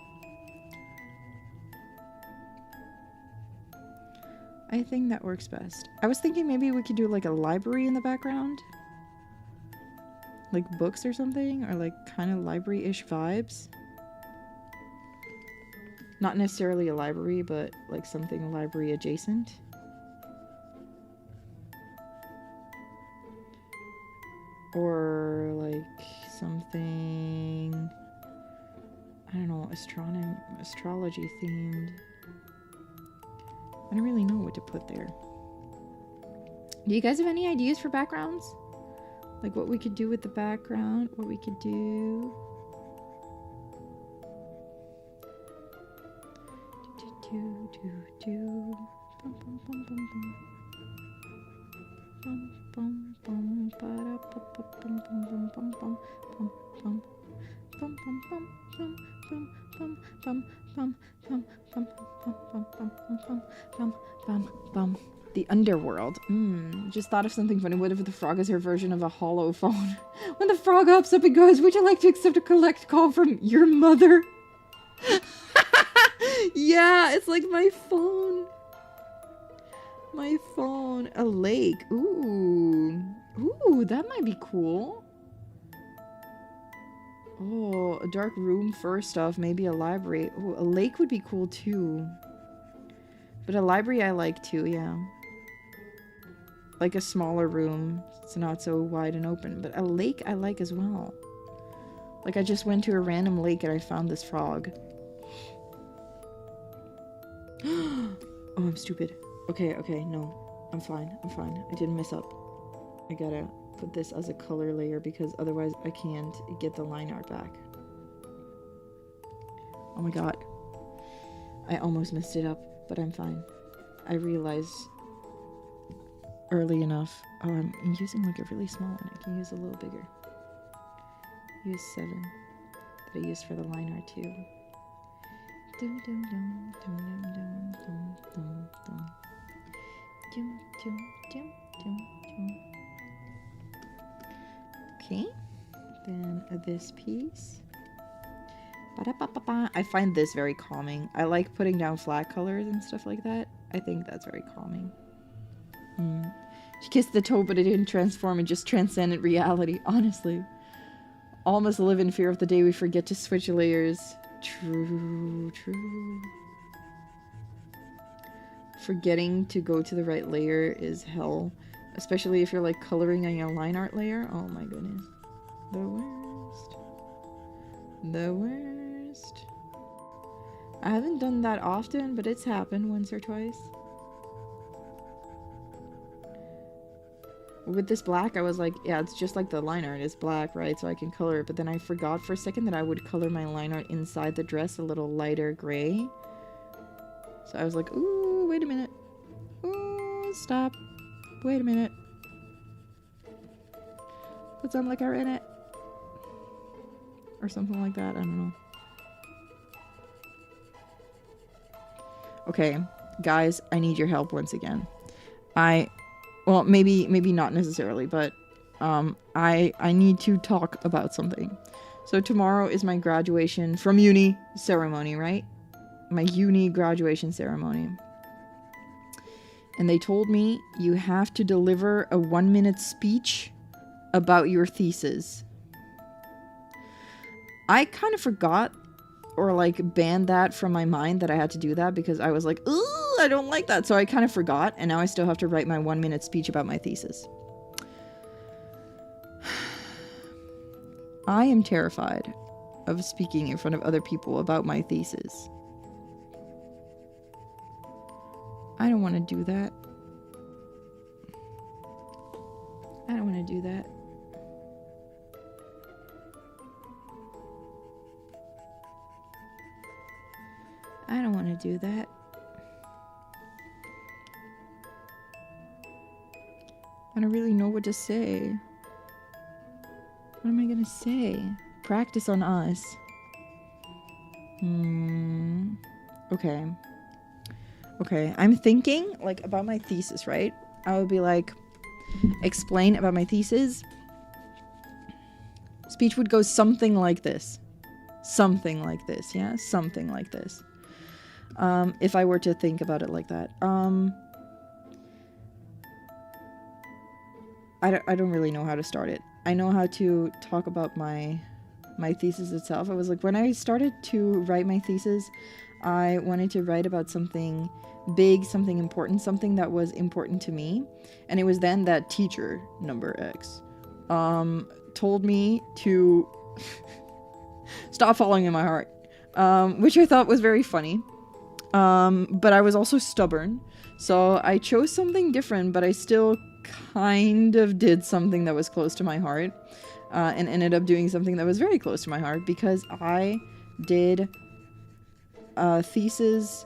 I think that works best. I was thinking maybe we could do like a library in the background. Like books or something, or like kind of library-ish vibes. Not necessarily a library, but like something library adjacent. Or like something, I don't know, astrology themed. I don't really know what to put there. Do you guys have any ideas for backgrounds? Like what we could do with the background, what we could do. The underworld. Just thought of something funny. What if the frog is her version of a hollow phone? When the frog hops up and goes, "Would you like to accept a collect call from your mother?" Yeah, it's like my phone. My phone. A lake. Ooh. Ooh, that might be cool. Oh, a dark room first off. Maybe a library. Oh, a lake would be cool too. But a library I like too, yeah. Like a smaller room. It's not so wide and open. But a lake I like as well. Like I just went to a random lake and I found this frog. Oh, I'm stupid. Okay, no. I'm fine. I didn't mess up. I gotta put this as a color layer because otherwise I can't get the line art back. Oh my god. I almost messed it up, but I'm fine. I realized early enough. Oh, I'm using like a really small one. I can use a little bigger. Use 7 that I used for the line art too. Okay, then this piece. Ba-da-ba-ba-ba. I find this very calming. I like putting down flat colors and stuff like that. I think that's very calming. She kissed the toe, but it didn't transform. It just transcended reality. Honestly. All must live in fear of the day we forget to switch layers. True, true. Forgetting to go to the right layer is hell. Especially if you're like coloring on your line art layer. Oh my goodness. The worst. The worst. I haven't done that often, but it's happened once or twice. With this black, I was like, yeah, it's just like the line art is black, right? So I can color it. But then I forgot for a second that I would color my line art inside the dress a little lighter gray. So I was like, ooh, wait a minute. Ooh, stop. Wait a minute. Put some liquor in it. Or something like that. I don't know. Okay, guys, I need your help once again. Well, maybe not necessarily, but I need to talk about something. So tomorrow is my graduation from uni ceremony, right? My uni graduation ceremony. And they told me you have to deliver a 1-minute speech about your thesis. I kind of forgot or like banned that from my mind that I had to do that because I was like, ooh, I don't like that. So I kind of forgot, and now I still have to write my 1-minute speech about my thesis. I am terrified of speaking in front of other people about my thesis. I don't want to do that. I don't want to do that. I don't want to do that. I don't really know what to say. What am I gonna say? Practice on us. Okay. Okay, I'm thinking, like, about my thesis, right? I would be like, explain about my thesis. Speech would go something like this. Something like this, yeah? Something like this. If I were to think about it like that. I don't really know how to start it. I know how to talk about my thesis itself. I was like, when I started to write my thesis, I wanted to write about something big, something important, something that was important to me. And it was then that teacher, number X, told me to stop following in my heart, which I thought was very funny. But I was also stubborn, so I chose something different, but I still kind of did something that was close to my heart, and ended up doing something that was very close to my heart, because I did a thesis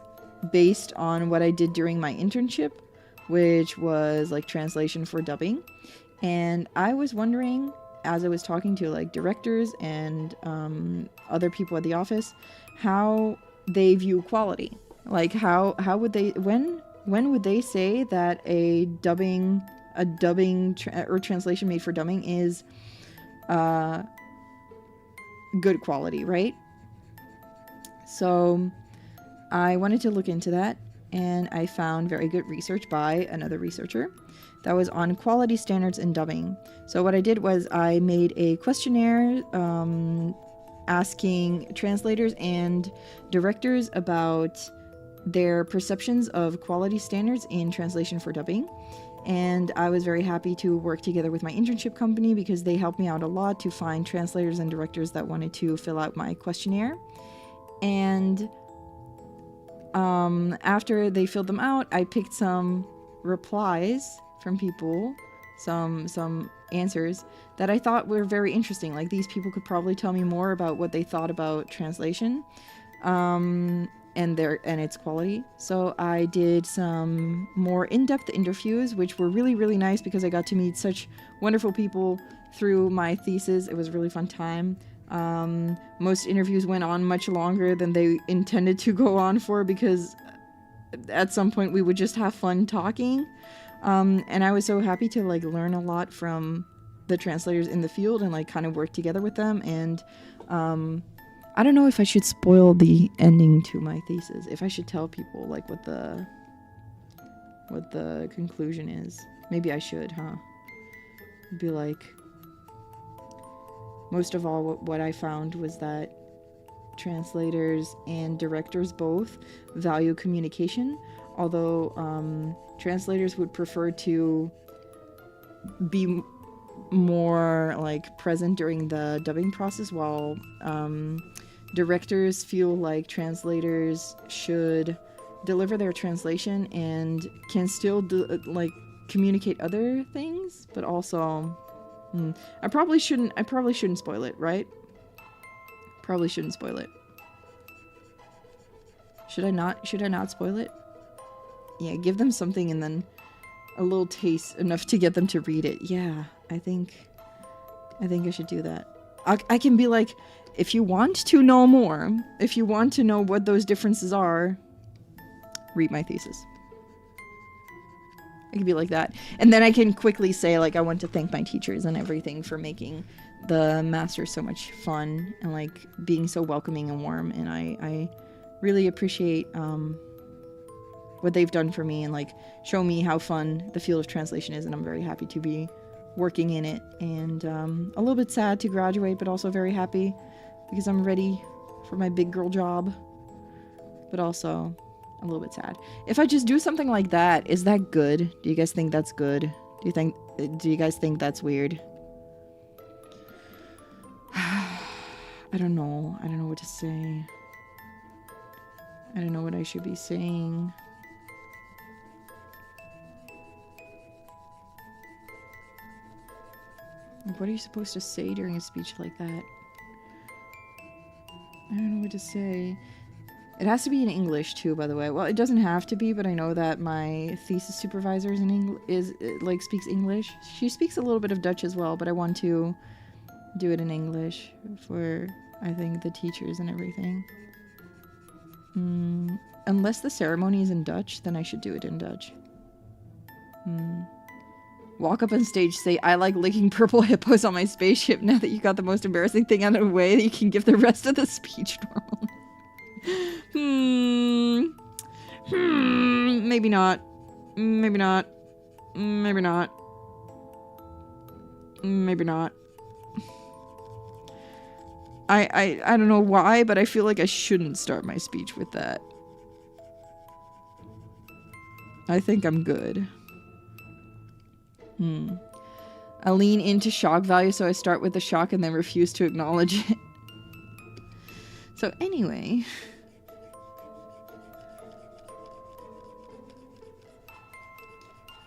based on what I did during my internship, which was like translation for dubbing. And I was wondering, as I was talking to like directors and other people at the office, how they view quality. Like how would they, when would they say that a dubbing or translation made for dubbing is good quality, right? So I wanted to look into that, and I found very good research by another researcher that was on quality standards in dubbing. So what I did was I made a questionnaire asking translators and directors about their perceptions of quality standards in translation for dubbing. And I was very happy to work together with my internship company because they helped me out a lot to find translators and directors that wanted to fill out my questionnaire. And after they filled them out, I picked some replies from people, some answers that I thought were very interesting. Like, these people could probably tell me more about what they thought about translation and its quality. So I did some more in-depth interviews, which were really, really nice because I got to meet such wonderful people through my thesis. It was a really fun time. Most interviews went on much longer than they intended to go on for, because at some point we would just have fun talking. And I was so happy to like learn a lot from the translators in the field and like kind of work together with them. And I don't know if I should spoil the ending to my thesis. If I should tell people like what the conclusion is. Maybe I should, huh? Be like, most of all, what I found was that translators and directors both value communication, although translators would prefer to be more like present during the dubbing process, while directors feel like translators should deliver their translation and can still like communicate other things, but also I probably shouldn't spoil it, right? Probably shouldn't spoil it. Should I not spoil it? Yeah, give them something and then a little taste, enough to get them to read it. Yeah, I think I should do that. I can be like, if you want to know more, if you want to know what those differences are, read my thesis. I can be like that. And then I can quickly say, like, I want to thank my teachers and everything for making the master so much fun and, like, being so welcoming and warm. And I really appreciate what they've done for me and, like, show me how fun the field of translation is. And I'm very happy to be working in it. And a little bit sad to graduate, but also very happy because I'm ready for my big girl job. But also a little bit sad. If I just do something like that, is that good? Do you guys think that's good? Do you guys think that's weird? I don't know. I don't know what to say. I don't know what I should be saying. Like, what are you supposed to say during a speech like that? I don't know what to say. It has to be in English too, by the way. Well, it doesn't have to be, but I know that my thesis supervisor is speaks English. She speaks a little bit of Dutch as well, but I want to do it in English for, I think, the teachers and everything. Unless the ceremony is in Dutch, then I should do it in Dutch. Walk up on stage, say, I like licking purple hippos on my spaceship. Now that you got the most embarrassing thing out of the way, you can give the rest of the speech normally. Maybe not. Maybe not. Maybe not. Maybe not. I don't know why, but I feel like I shouldn't start my speech with that. I think I'm good. I lean into shock value, so I start with the shock and then refuse to acknowledge it. So anyway.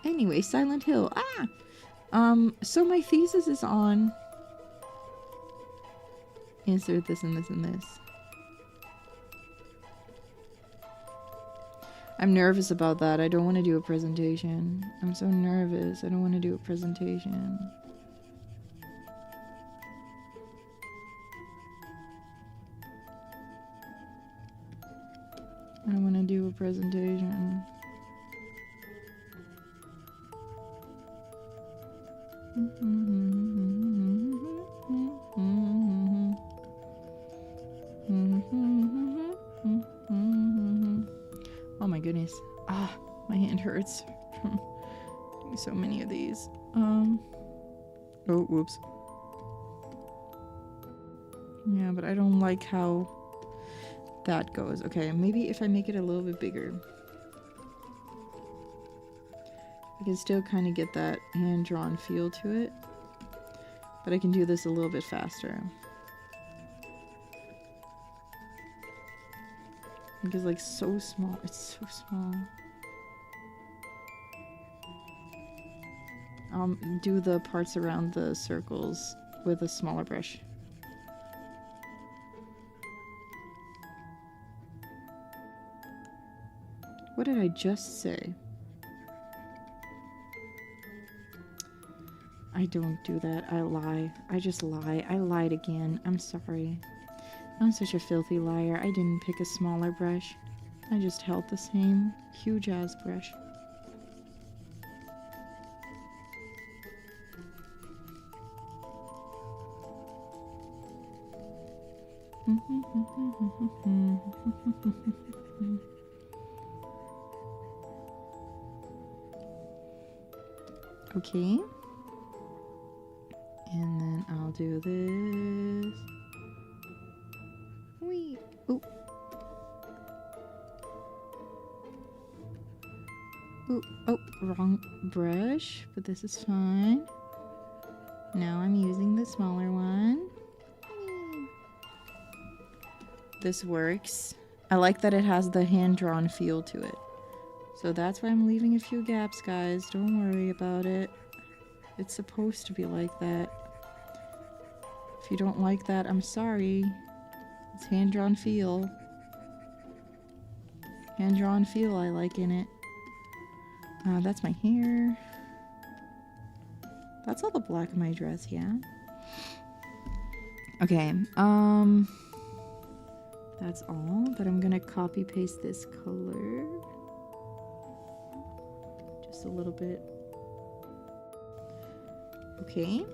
Anyway, Silent Hill. So my thesis is on insert this and this and this. I'm nervous about that. I don't want to do a presentation. I'm so nervous. I don't want to do a presentation. I want to do a presentation. Oh my goodness. My hand hurts from doing so many of these. Oh, whoops. Yeah, but I don't like how that goes. Okay, maybe if I make it a little bit bigger, I can still kind of get that hand-drawn feel to it, but I can do this a little bit faster. Because, like, so small. It's so small. I'll do the parts around the circles with a smaller brush. What did I just say? I don't do that. I lie. I just lie. I lied again. I'm sorry. I'm such a filthy liar. I didn't pick a smaller brush. I just held the same huge ass brush. Okay. And then I'll do this. Wee. Ooh. Ooh. Oh, wrong brush, but this is fine. Now I'm using the smaller one. Whee! This works. I like that it has the hand-drawn feel to it. So that's why I'm leaving a few gaps, guys. Don't worry about it. It's supposed to be like that. If you don't like that, I'm sorry. It's hand-drawn feel. Hand-drawn feel I like in it. That's my hair. That's all the black in my dress, yeah? Okay, that's all, but I'm gonna copy paste this color. Just a little bit. Okay.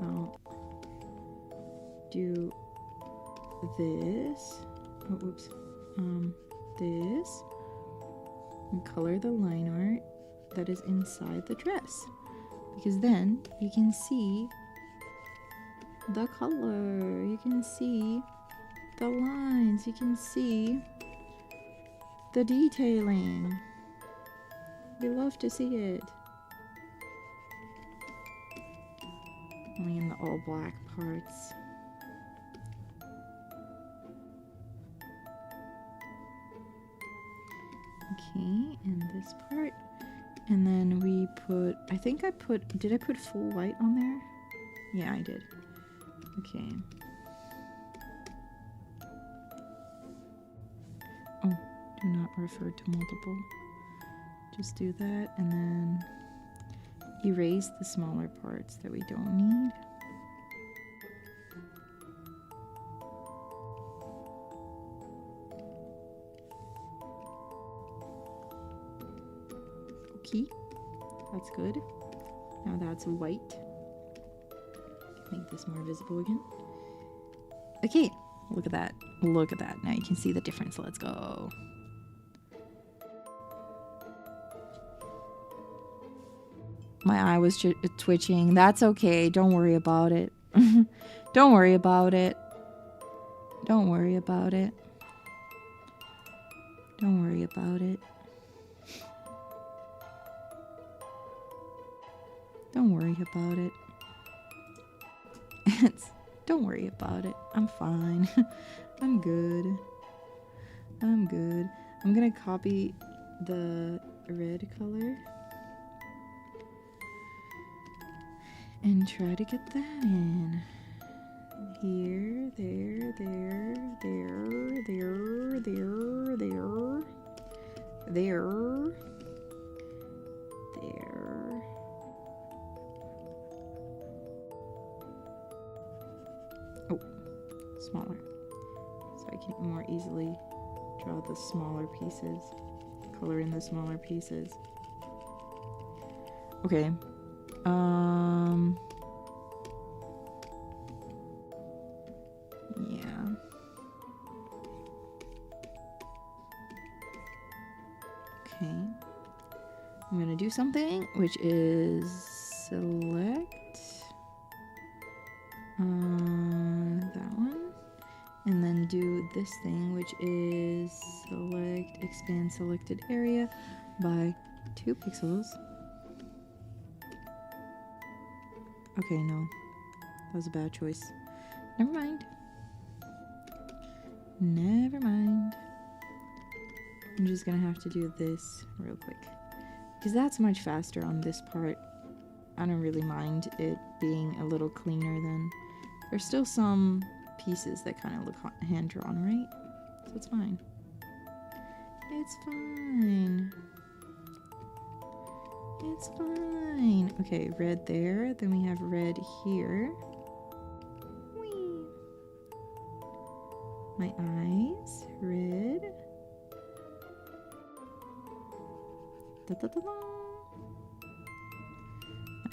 I'll do this. Oh, whoops. This. And color the line art that is inside the dress. Because then you can see the color. You can see the lines. You can see the detailing. We love to see it. Only in the all black parts. Okay, and this part. And then we put, did I put full white on there? Yeah, I did. Okay. Oh, do not refer to multiple. Just do that and then erase the smaller parts that we don't need. Okay, that's good. Now that's white. Make this more visible again. Okay, look at that. Look at that. Now you can see the difference. Let's go. My eye was twitching. That's okay. Don't worry about it. Don't worry about it. Don't worry about it. Don't worry about it. Don't worry about it. Don't worry about it. I'm fine. I'm good. I'm good. I'm gonna copy the red color and try to get that in. Here, there, there, there, there, there, there, there, there. Oh, smaller. So I can more easily draw the smaller pieces, color in the smaller pieces. Okay. Yeah. Okay. I'm gonna do something which is select that one, and then do this thing which is select expand selected area by 2 pixels. Okay, no, that was a bad choice. Never mind. Never mind. I'm just gonna have to do this real quick because that's much faster on this part. I don't really mind it being a little cleaner then. There's still some pieces that kind of look hand-drawn, right? So it's fine. It's fine. It's fine. Okay, red there. Then we have red here. Whee! My eyes, red. Da, da, da, da.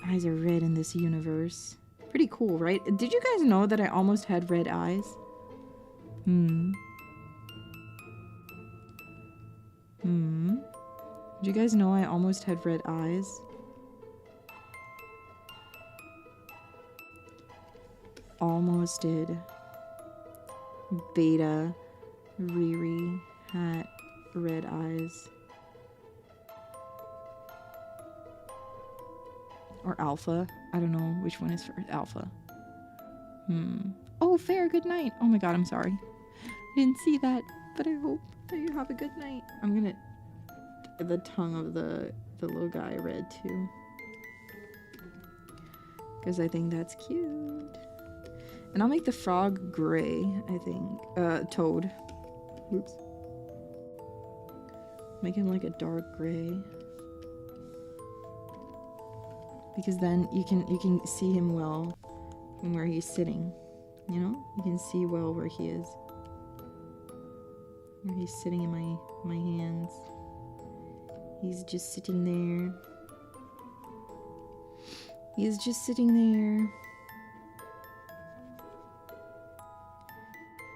My eyes are red in this universe. Pretty cool, right? Did you guys know that I almost had red eyes? Did you guys know I almost had red eyes? Almost did. Beta, Riri, hat, red eyes. Or alpha. I don't know which one is first. Alpha. Oh, fair, good night. Oh my god, I'm sorry. I didn't see that, but I hope that you have a good night. I'm gonna... The tongue of the little guy red too. Because I think that's cute. And I'll make the frog gray, I think. Toad. Oops. Make him like a dark gray. Because then you can see him well from where he's sitting. You know? You can see well where he is. Where he's sitting in my hands. He's just sitting there. He's just sitting there.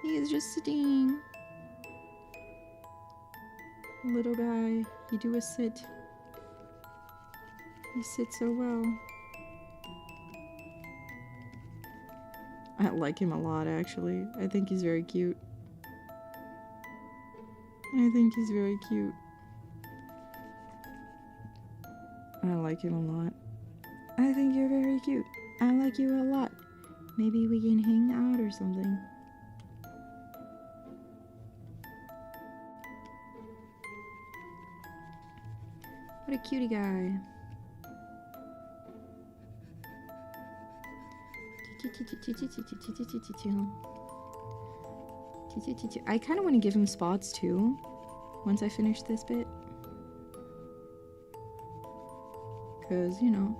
He is just sitting. Little guy, you do a sit. You sit so well. I like him a lot, actually. I think he's very cute. I think he's very cute. I like him a lot. I think you're very cute. I like you a lot. Maybe we can hang out or something. What a cutie guy. I kind of want to give him spots too, once I finish this bit. Because, you know,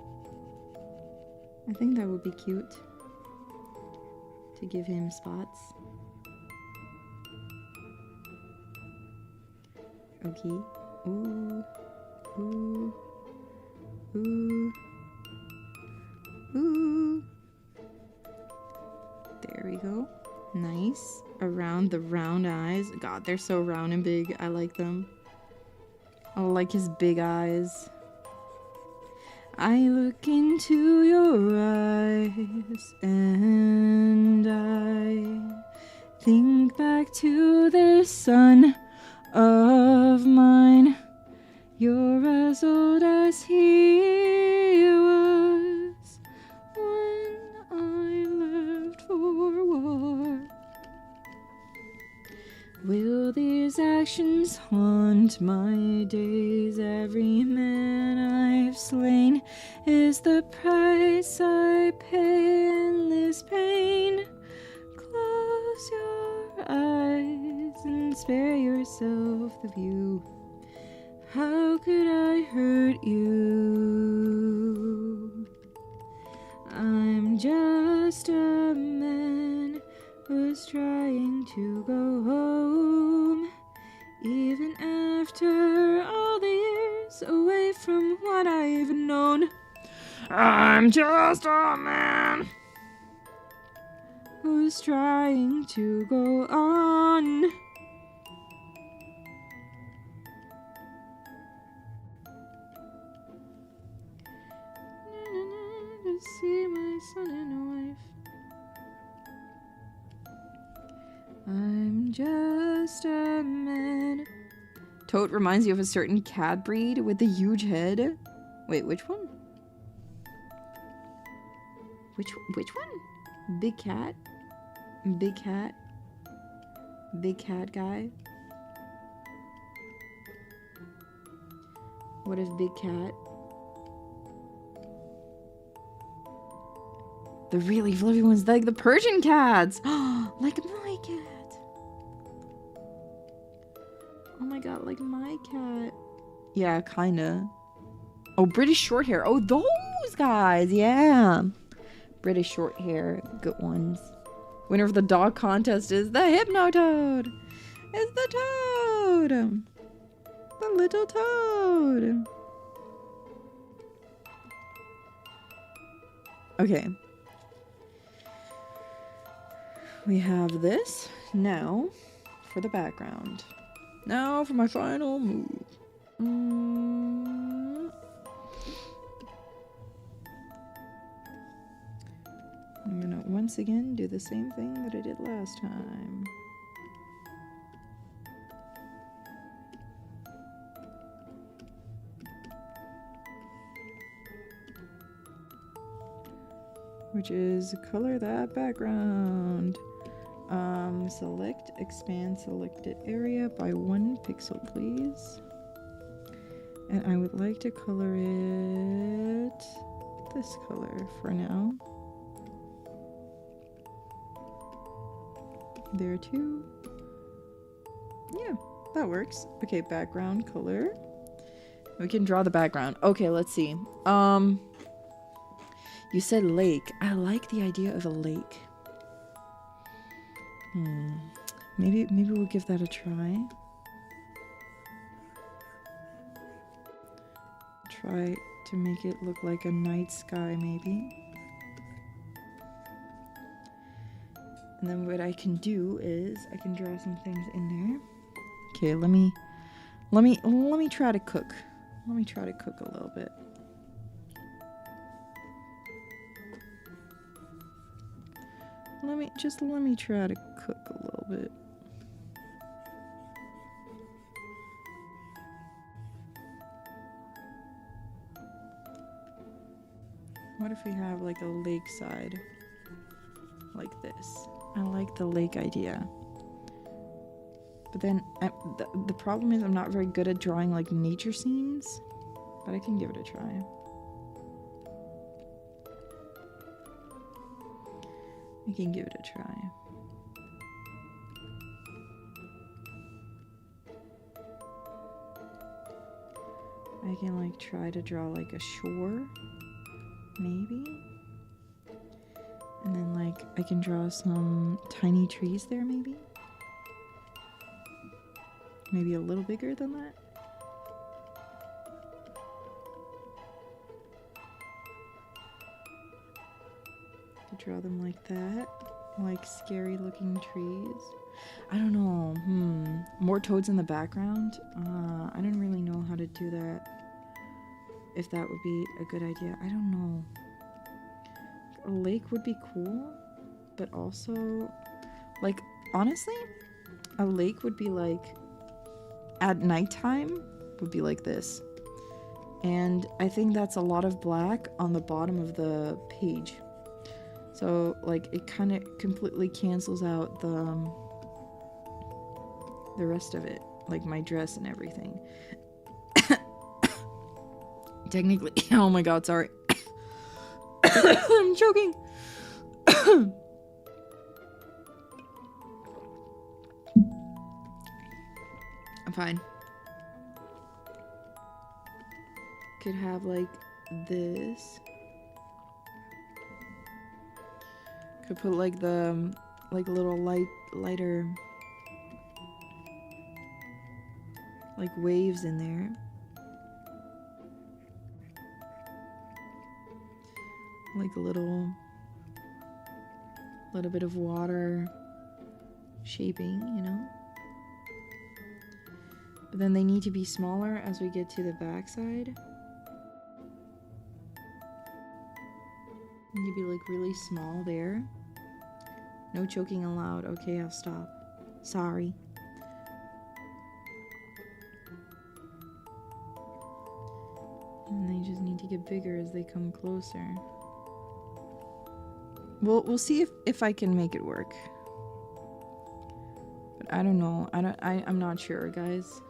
I think that would be cute to give him spots. Okay. Ooh. Ooh. Ooh. Ooh. There we go. Nice. Around the round eyes. God, they're so round and big. I like them. I like his big eyes. I look into your eyes and I think back to this son of mine. You're as old as he was when I left for war. Will these actions haunt my days? Every man I've slain is the price I pay in this pain. Close your eyes and spare yourself the view. How could I hurt you? I'm just a man who's trying to go home, even after all the years away from what I've known. I'm just a man who's trying to go on. To see my son and wife. I'm just a man. Toad reminds you of a certain cat breed with a huge head. Wait, which one? Which one? Big cat? Big cat? Big cat guy? What if big cat? The really fluffy ones, like the Persian cats. Like my cat. Oh my god, like my cat. Yeah, kinda. Oh, British short hair. Oh, those guys. Yeah. British short hair. Good ones. Winner of the dog contest is the Hypnotoad. It's the toad. The little toad. Okay. we have this. Now for the background. Now for my final move. I'm gonna once again do the same thing that I did last time. Which is color that background. Select, expand selected area by 1 pixel, please. And I would like to color it this color for now. There too. Yeah, that works. Okay, background color. We can draw the background. Okay, let's see. You said lake. I like the idea of a lake. Maybe we'll give that a try. Try to make it look like a night sky, maybe. And then what I can do is I can draw some things in there. Okay, let me try to cook. Let me try to cook a little bit. Let me try to cook a little bit. What if we have like a lakeside like this? I like the lake idea. But then the problem is I'm not very good at drawing like nature scenes, but I can give it a try. I can give it a try. I can like try to draw like a shore, maybe. And then like I can draw some tiny trees there, maybe. Maybe a little bigger than that. Draw them like that, like scary looking trees. I don't know. More toads in the background. I don't really know how to do that. If that would be a good idea, I don't know. A lake would be cool, but also, like, honestly, a lake would be like at nighttime would be like this, and I think that's a lot of black on the bottom of the page. So, like, it kind of completely cancels out the rest of it, like my dress and everything. Technically, oh my god, sorry. I'm choking. I'm fine. Could have, like, this. Could put like the little lighter like waves in there. Like a little bit of water shaping, you know? But then they need to be smaller as we get to the backside. Need to be like really small there. No choking aloud. Okay, I'll stop. Sorry. And they just need to get bigger as they come closer. We'll see if I can make it work. But I don't know. I'm not sure, guys.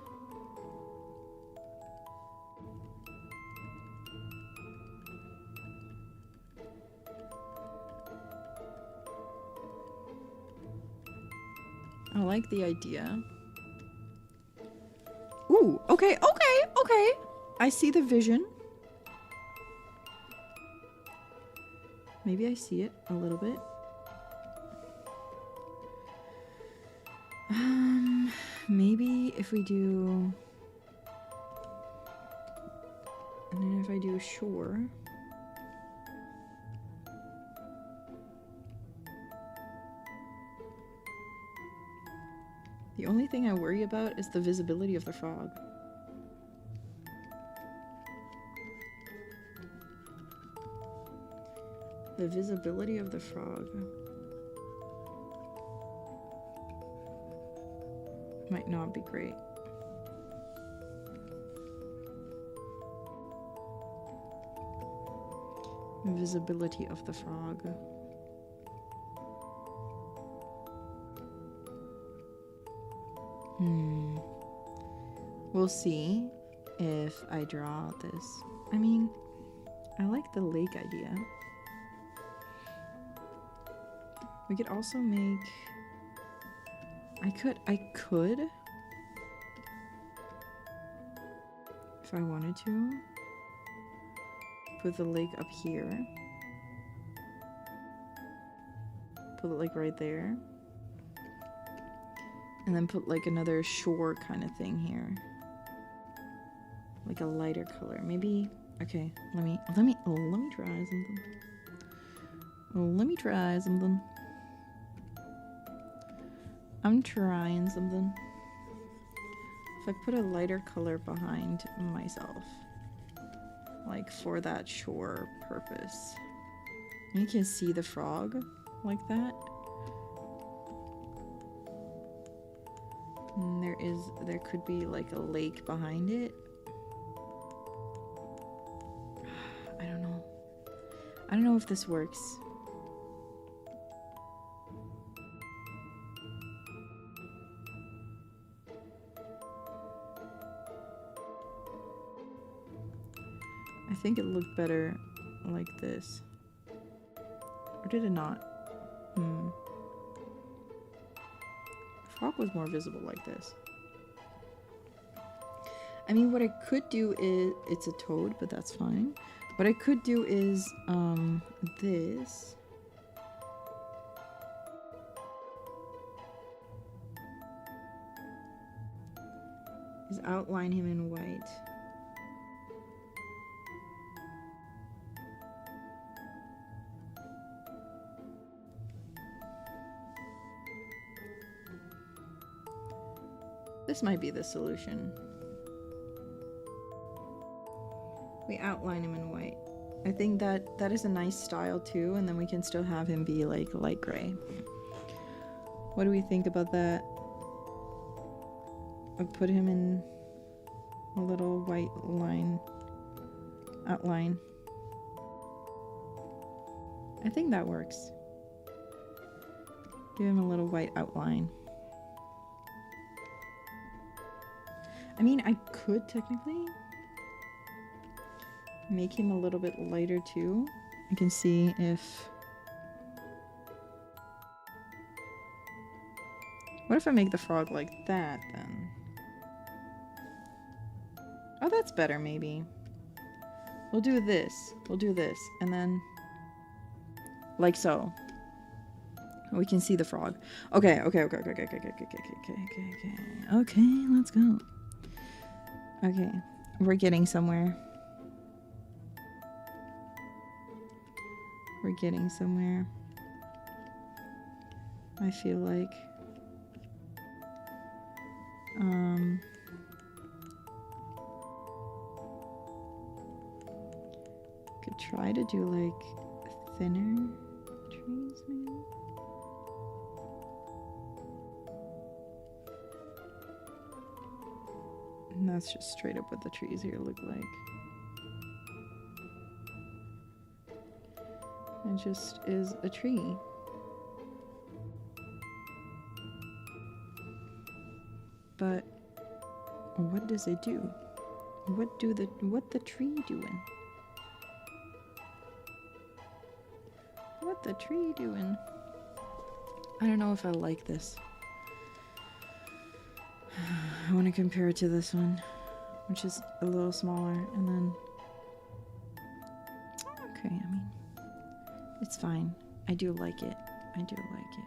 I like the idea. Ooh, okay. I see the vision. Maybe I see it a little bit. Maybe if we do... And then if I do a shore... The only thing I worry about is the visibility of the frog. The visibility of the frog might not be great. Visibility of the frog. We'll see if I draw this. I mean, I like the lake idea. We could also make... I could, if I wanted to, put the lake up here. Put it like right there. And then put like another shore kind of thing here. Like a lighter color. Maybe, okay, let me try something. Let me try something. I'm trying something. If I put a lighter color behind myself, like for that shore purpose, you can see the frog like that. And there could be like a lake behind it. I don't know. I don't know if this works. I think it looked better like this. Or did it not? Frog was more visible like this. I mean, what I could do is... It's a toad, but that's fine. What I could do is, this. Is outline him in white. This might be the solution. We outline him in white. I think that is a nice style too, and then we can still have him be like light gray. What do we think about that? I put him in a little white line outline. I think that works. Give him a little white outline. I mean, I could technically make him a little bit lighter too. I can see if... What if I make the frog like that then? Oh, that's better maybe. We'll do this. We'll do this. And then... like so. We can see the frog. Okay, okay, let's go. Okay, we're getting somewhere. We're getting somewhere. I feel like. Could try to do like thinner trees maybe. And that's just straight up what the trees here look like. It just is a tree. But what does it do? What the tree doing? What the tree doing? I don't know if I like this. I want to compare it to this one, which is a little smaller, and then... Okay, I mean, it's fine. I do like it. I do like it.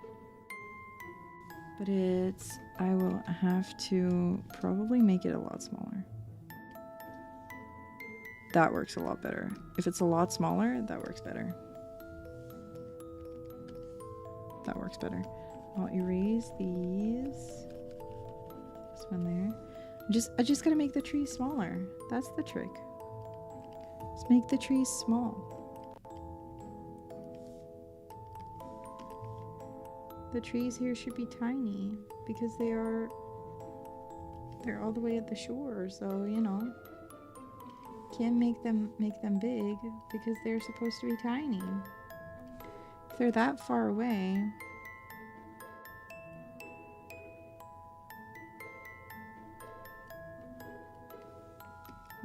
But it's... I will have to probably make it a lot smaller. That works a lot better. If it's a lot smaller, that works better. That works better. I'll erase these. This one there. I just gotta make the trees smaller. That's the trick. Let's make the trees small. The trees here should be tiny because they're all the way at the shore, so you know, can't make them big because they're supposed to be tiny. If they're that far away,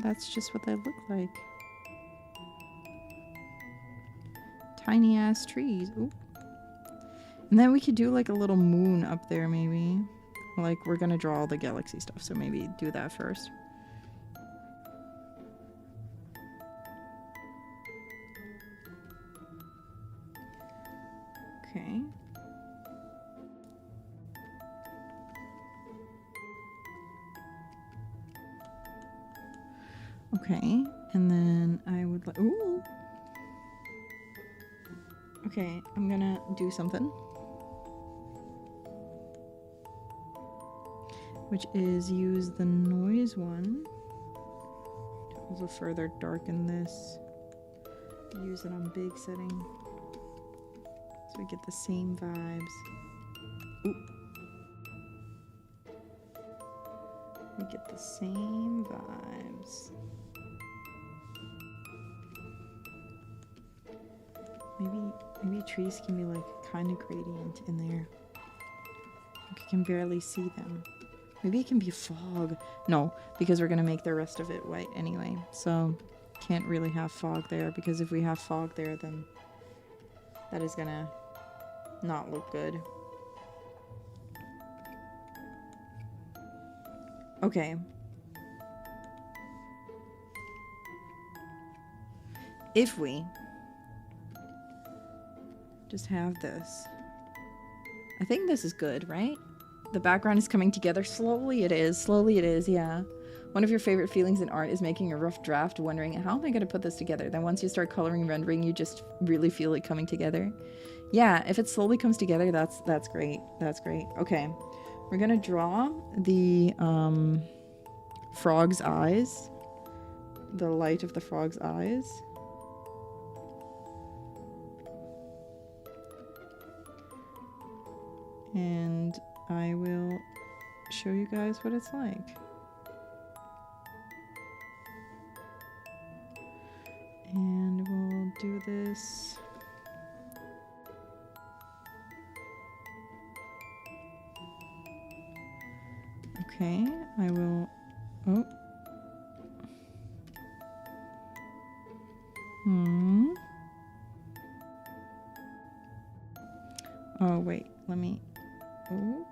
that's just what they look like. Tiny ass trees. Ooh. And then we could do like a little moon up there maybe. Like we're gonna draw all the galaxy stuff, so maybe do that first. Okay. Okay, and then I would like, ooh. Okay, I'm gonna do something. Which is use the noise one to also further darken this. Use it on big setting. So we get the same vibes. Ooh. We get the same vibes. Maybe trees can be like kind of gradient in there. Like you can barely see them. Maybe it can be fog. No, because we're gonna make the rest of it white anyway. So can't really have fog there, because if we have fog there, then that is gonna not look good. Okay. If we just have this. I think this is good, right? The background is coming together. Slowly it is. Slowly it is, yeah. One of your favorite feelings in art is making a rough draft, wondering, how am I going to put this together? Then once you start coloring and rendering, you just really feel it coming together. Yeah, if it slowly comes together, that's great. That's great. Okay. We're going to draw the frog's eyes. The light of the frog's eyes. And I will show you guys what it's like. And we'll do this. Okay, I will. Oh. Oh, wait, let me. Whoop.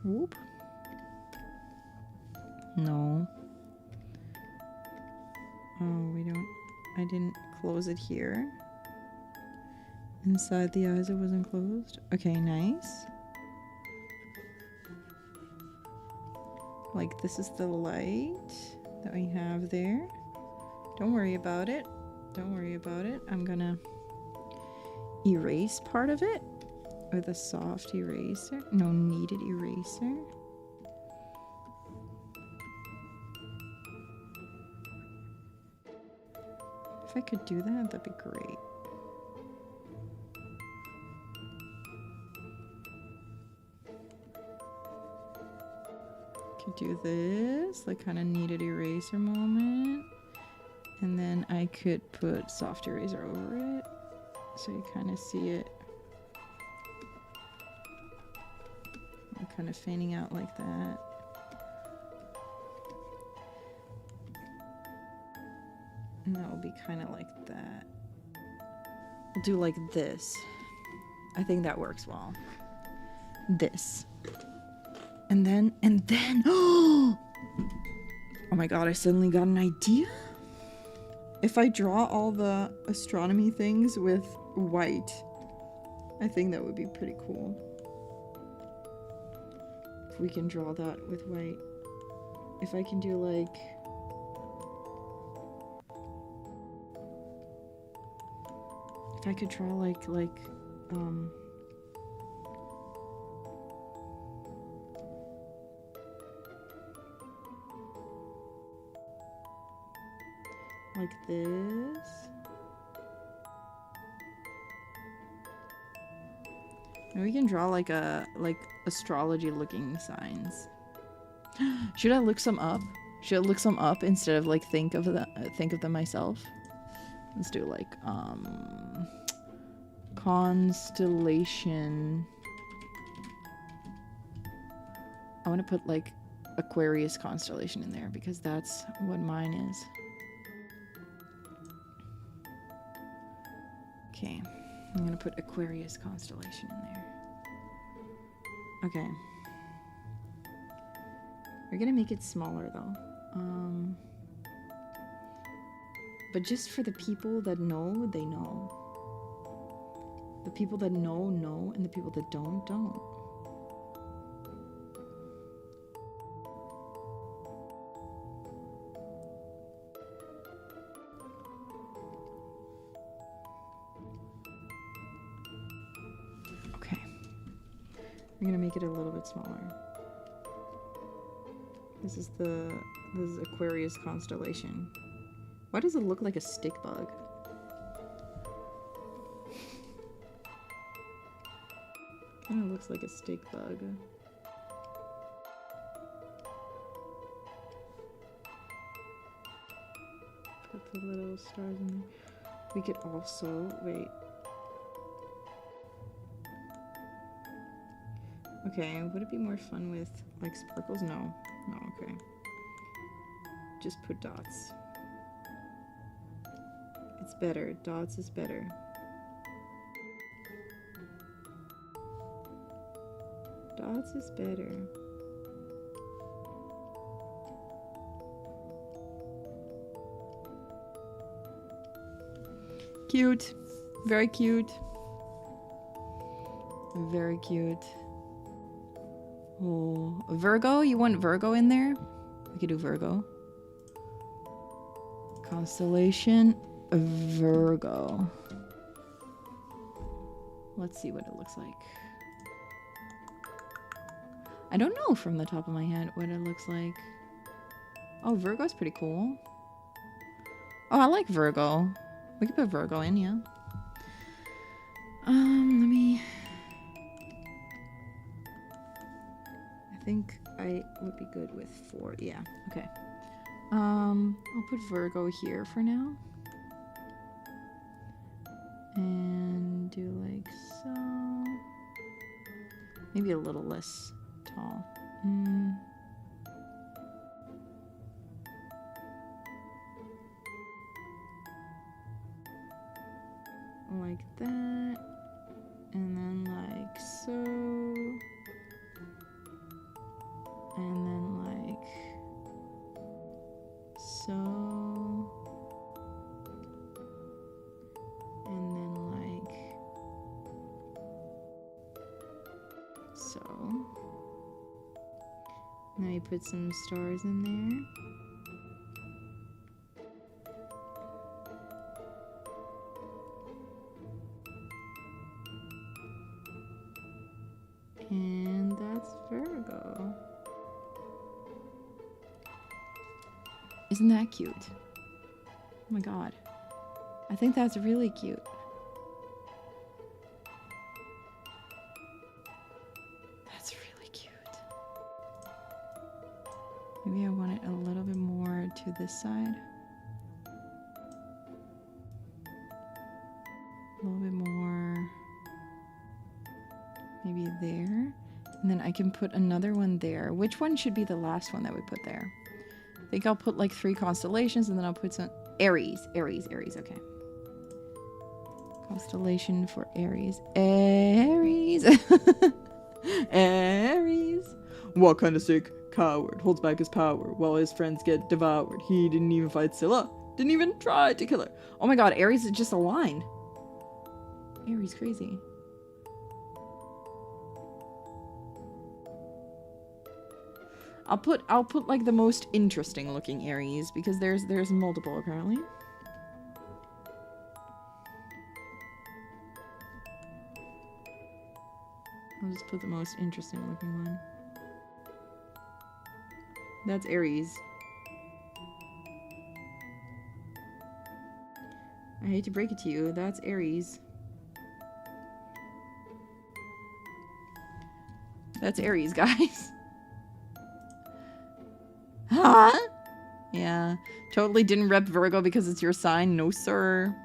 Whoop. No. Oh, we don't. I didn't close it here. Inside the eyes, it wasn't closed. Okay, nice. Like, this is the light that we have there. Don't worry about it. Don't worry about it. I'm gonna erase part of it with a soft eraser. No, kneaded eraser. If I could do that, that'd be great. Could do this, like kind of kneaded eraser moment. And then I could put soft eraser over it. So you kind of see it. I'm kind of fanning out like that. And that will be kind of like that. We'll do like this. I think that works well. This. And then, oh my god, I suddenly got an idea. If I draw all the astronomy things with white, I think that would be pretty cool. If we can draw that with white. If I can do like... If I could draw like like this. And we can draw like astrology looking signs. Should I look some up? Should I look some up instead of like think of them myself? Let's do like constellation. I want to put like Aquarius constellation in there because that's what mine is. Okay, I'm gonna put Aquarius constellation in there. Okay. We're gonna make it smaller though. But just for the people that know, they know. The people that know, know, and the people that don't, don't. Okay. We're gonna make it a little bit smaller. This is Aquarius constellation. Why does it look like a stick bug? Kind of looks like a stick bug. Put the little stars in there. We could also wait. Okay, would it be more fun with like sparkles? No. No, okay. Just put dots. It's better. Dots is better. Dots is better. Cute. Very cute. Very cute. Oh, Virgo? You want Virgo in there? We could do Virgo. Constellation Virgo. Let's see what it looks like. I don't know from the top of my head what it looks like. Oh, Virgo's pretty cool. Oh, I like Virgo. We could put Virgo in, yeah. Let me... I think I would be good with 4. Yeah, okay. I'll put Virgo here for now. And do like so. Maybe a little less tall. Like that. And then like so. And then like so. And then like so. Now you put some stars in there. And that's Virgo. Isn't that cute? Oh my god. I think that's really cute. That's really cute. Maybe I want it a little bit more to this side. A little bit more. Maybe there. And then I can put another one there. Which one should be the last one that we put there? I think I'll put like 3 constellations and then I'll put some Aries, okay. Constellation for Aries. Aries. Aries. What kind of sick coward holds back his power while his friends get devoured? He didn't even fight Scylla. Didn't even try to kill her. Oh my god, Aries is just a line. Aries crazy. I'll put like the most interesting looking Aries because there's multiple apparently. I'll just put the most interesting looking one. That's Aries. I hate to break it to you, that's Aries. That's Aries, guys. Huh? Yeah. Totally didn't rep Virgo because it's your sign. No, sir.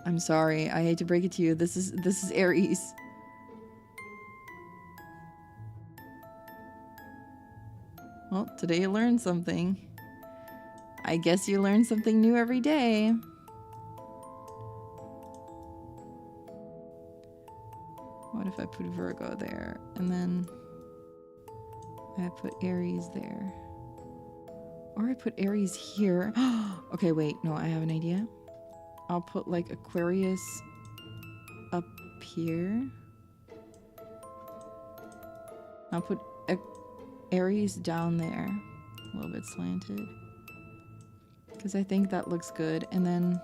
I'm sorry. I hate to break it to you. This is Aries. Well, today you learned something. I guess you learn something new every day. What if I put Virgo there and then I put Aries there? Or I put Aries here. Okay, wait. No, I have an idea. I'll put like Aquarius up here. I'll put Aries down there. A little bit slanted. Because I think that looks good. And then,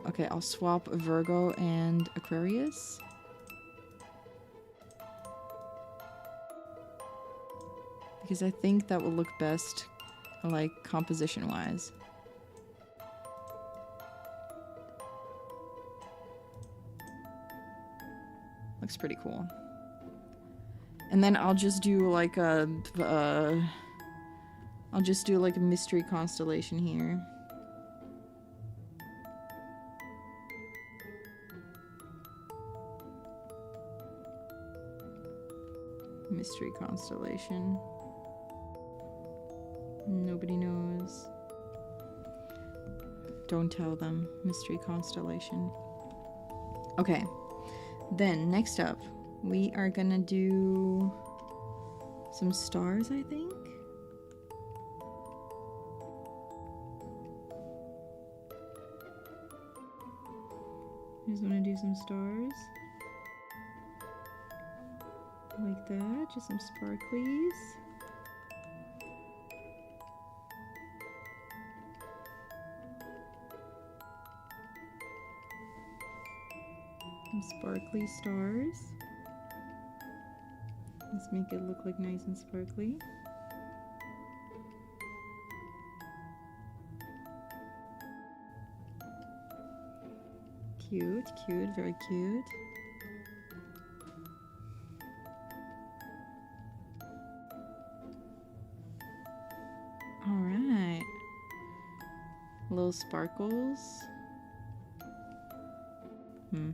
okay, I'll swap Virgo and Aquarius. Because I think that will look best, like, composition-wise. Looks pretty cool. And then I'll just do like a, I'll just do like a mystery constellation here. Mystery constellation. Nobody knows. Don't tell them. Mystery constellation. Okay. Then, next up, we are gonna do some stars, I think. I just wanna do some stars. Like that, just some sparklies. Some sparkly stars. Let's make it look like nice and sparkly. Cute, cute, very cute. Alright. Little sparkles. No.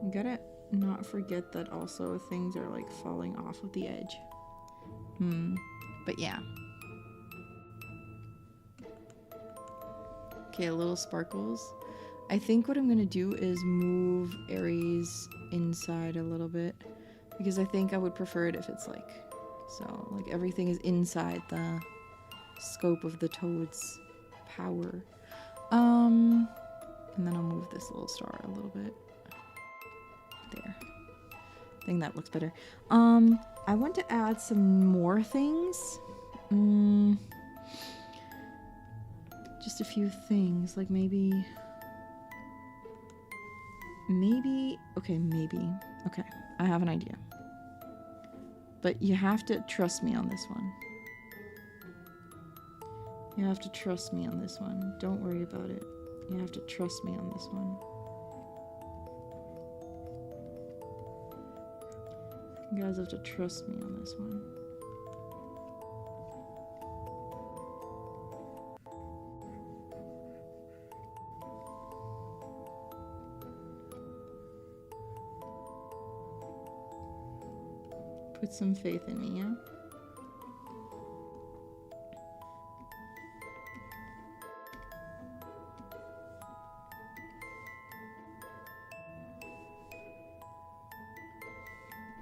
You gotta not forget that also things are like falling off of the edge. But yeah. Okay, a little sparkles. I think what I'm gonna do is move Aries inside a little bit because I think I would prefer it if it's like, so like everything is inside the scope of the toad's power. And then I'll move this little star a little bit. There. I think that looks better. I want to add some more things. Just a few things, like maybe, okay, okay, I have an idea. But you have to trust me on this one. You have to trust me on this one. Don't worry about it. You have to trust me on this one. You guys have to trust me on this one. Put some faith in me, yeah?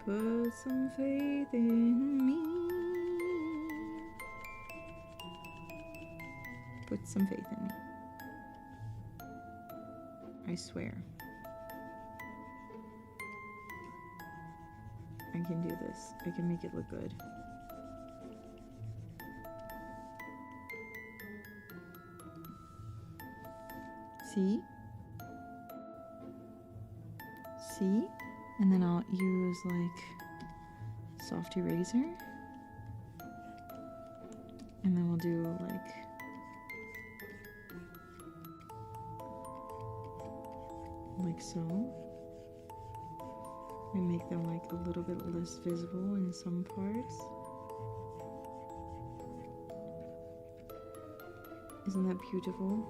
Put some faith in me. Put some faith in me. I swear. I can do this. I can make it look good. See? See? And then I'll use like soft eraser. And then we'll do like so. And make them like a little bit less visible in some parts. Isn't that beautiful?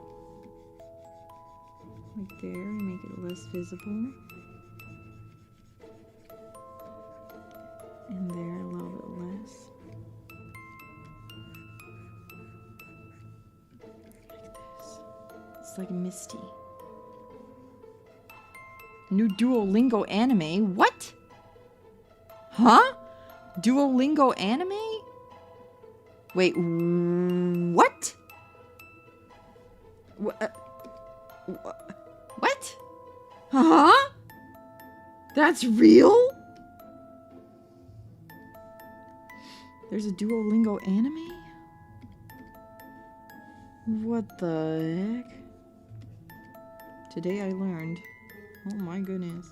Like there, make it less visible. And there, a little bit less. Like this. It's like misty. New Duolingo anime? What? Huh? Duolingo anime? Wait, what? What? Huh? That's real? There's a Duolingo anime? What the heck? Today I learned. Oh my goodness.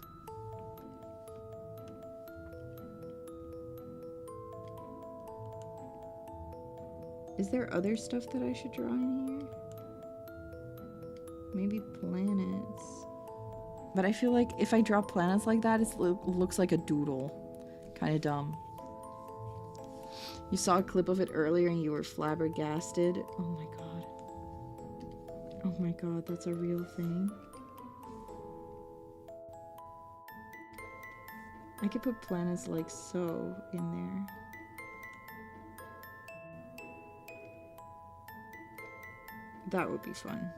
Is there other stuff that I should draw in here? Maybe planets. But I feel like if I draw planets like that, it looks like a doodle. Kind of dumb. You saw a clip of it earlier and you were flabbergasted. Oh my god. Oh my god, that's a real thing. I could put planets like so in there. That would be fun.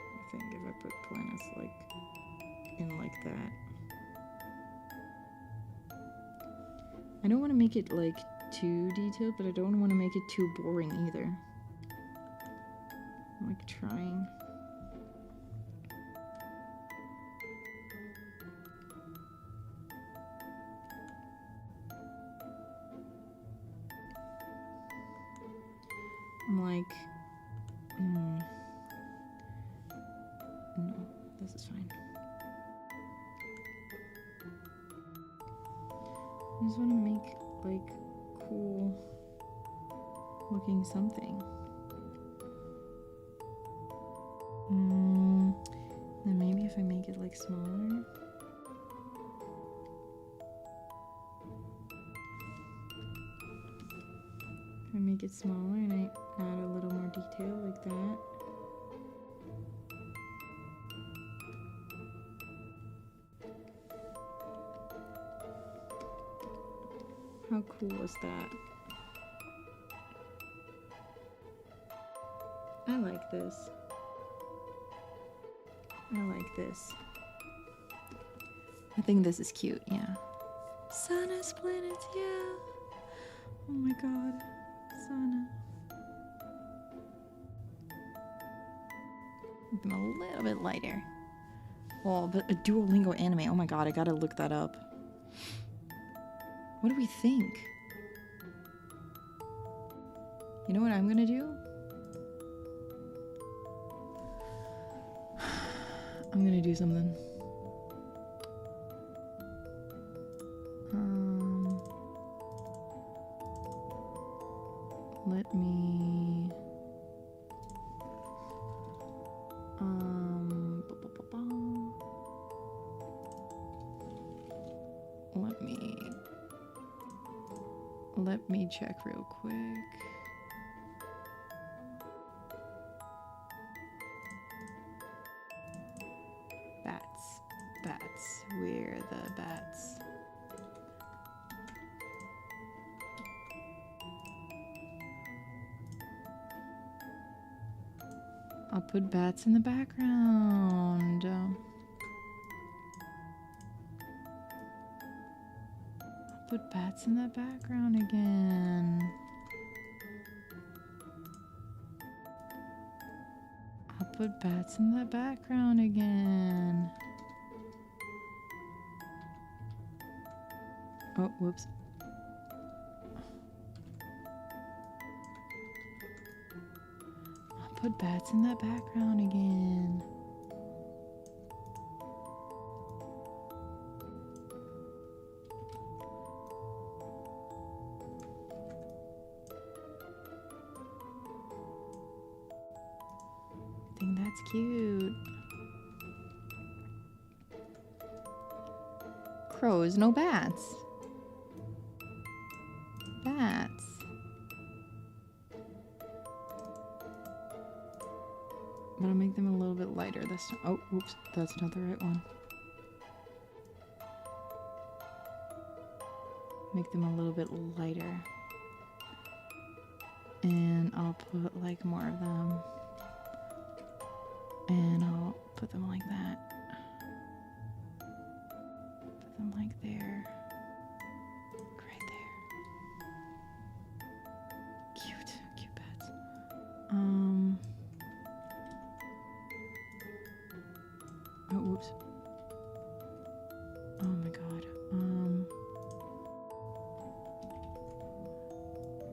I think if I put planets like in like that. I don't want to make it like too detailed, but I don't want to make it too boring either. I'm like trying. I'm like, no, this is fine. I just want to make like cool looking something. Then maybe if I make it like smaller. If I make it smaller and I add a little more detail like that. How cool is that? I like this. I like this. I think this is cute, yeah. Sana's planets, yeah. Oh my god. Sana. Make them a little bit lighter. Oh, but a Duolingo anime. Oh my god, I gotta look that up. What do we think? You know what I'm gonna do? I'm gonna do something. Let me... Let me check real quick. Bats. Where are the bats? I'll put bats in the background. I'll put bats in the background again. I'll put bats in the background again. Oh, whoops. I'll put bats in that background again. I think that's cute. Crows, no bats. Bats. But I'll make them a little bit lighter this time. Oh, oops, that's not the right one. Make them a little bit lighter. And I'll put like more of them. And I'll put them like that. Put them like there. Right there. Cute, cute bats. Oh, whoops. Oh my god.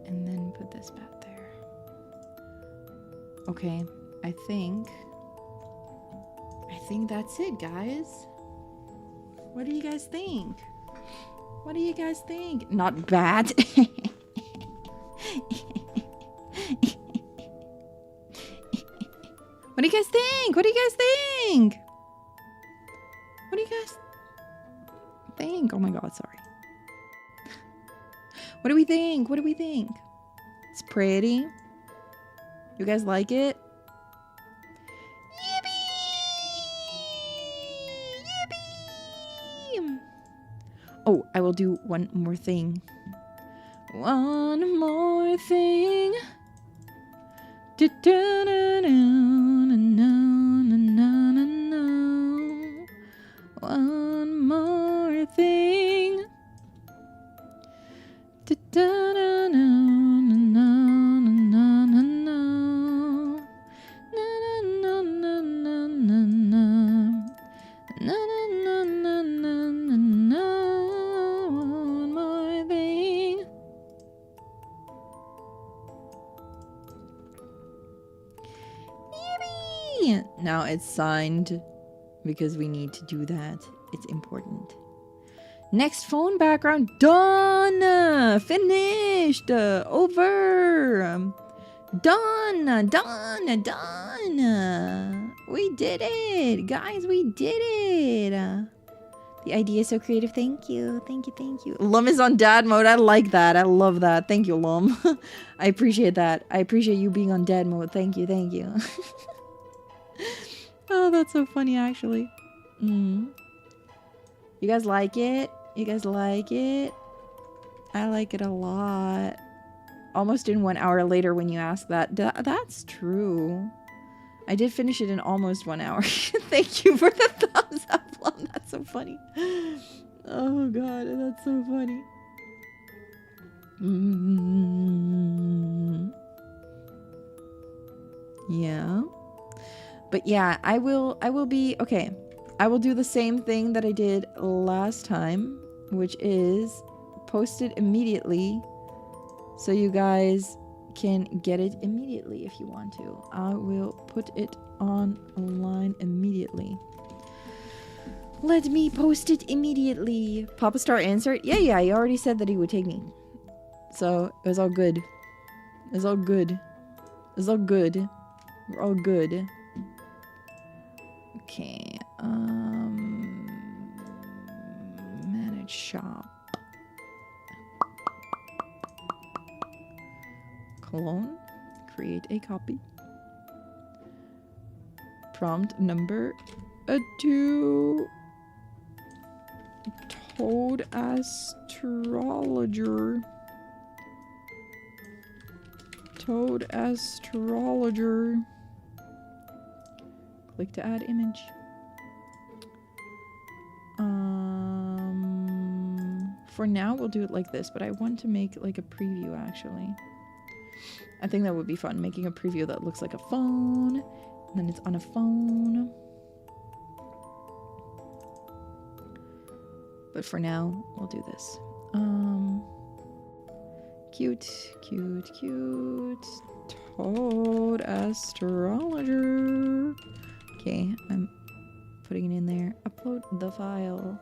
And then put this bat there. Okay, I think that's it, guys. What do you guys think? What do you guys think? Not bad. What do you guys think? What do you guys think? What do you guys think? Oh my god, sorry. What do we think? What do we think? It's pretty. You guys like it? Yippee! Oh, I will do one more thing. One more thing. One more thing. One more thing. Yippee! Now it's signed because we need to do that. It's important. Next phone background done. Finished. Over. Done. We did it. Guys, we did it. The idea is so creative. Thank you. Thank you. Lum is on dad mode. I like that. I love that. Thank you, Lum. I appreciate that. I appreciate you being on dad mode. Thank you. Oh, that's so funny, actually. You guys like it? You guys like it? I like it a lot. Almost in 1 hour later when you ask that. That's true. I did finish it in almost 1 hour. Thank you for the thumbs up, Lum. That's so funny. Oh god, that's so funny. Yeah. But yeah, I will be okay. I will do the same thing that I did last time, which is post it immediately so you guys can get it immediately if you want to. I will put it online immediately. Let me post it immediately. Papa Star answered? Yeah, he already said that he would take me. So, it was all good. It's all good. It's all good. We're all good. Okay, manage shop. Clone, create a copy. Prompt number 2. Toad astrologer. Toad astrologer. Click to add image. For now, we'll do it like this, but I want to make like a preview, actually. I think that would be fun, making a preview that looks like a phone, and then it's on a phone. But for now, we'll do this. Cute. called astrologer. Okay, I'm putting it in there. Upload the file.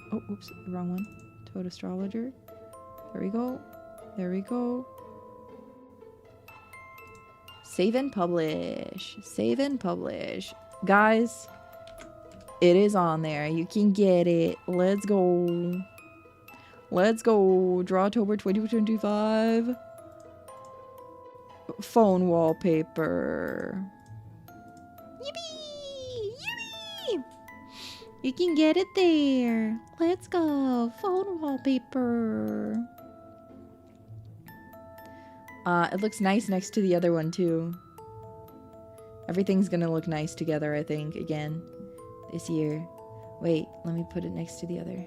Oh, oops, wrong one. Toad astrologer. There we go. There we go. Save and publish. Save and publish. Guys, it is on there. You can get it. Let's go. Let's go. DRAWTOBER 2025. Phone wallpaper. Yippee! Yippee! You can get it there. Let's go. Phone wallpaper. It looks nice next to the other one too. Everything's gonna look nice together, I think, again, this year. Wait, let me put it next to the other.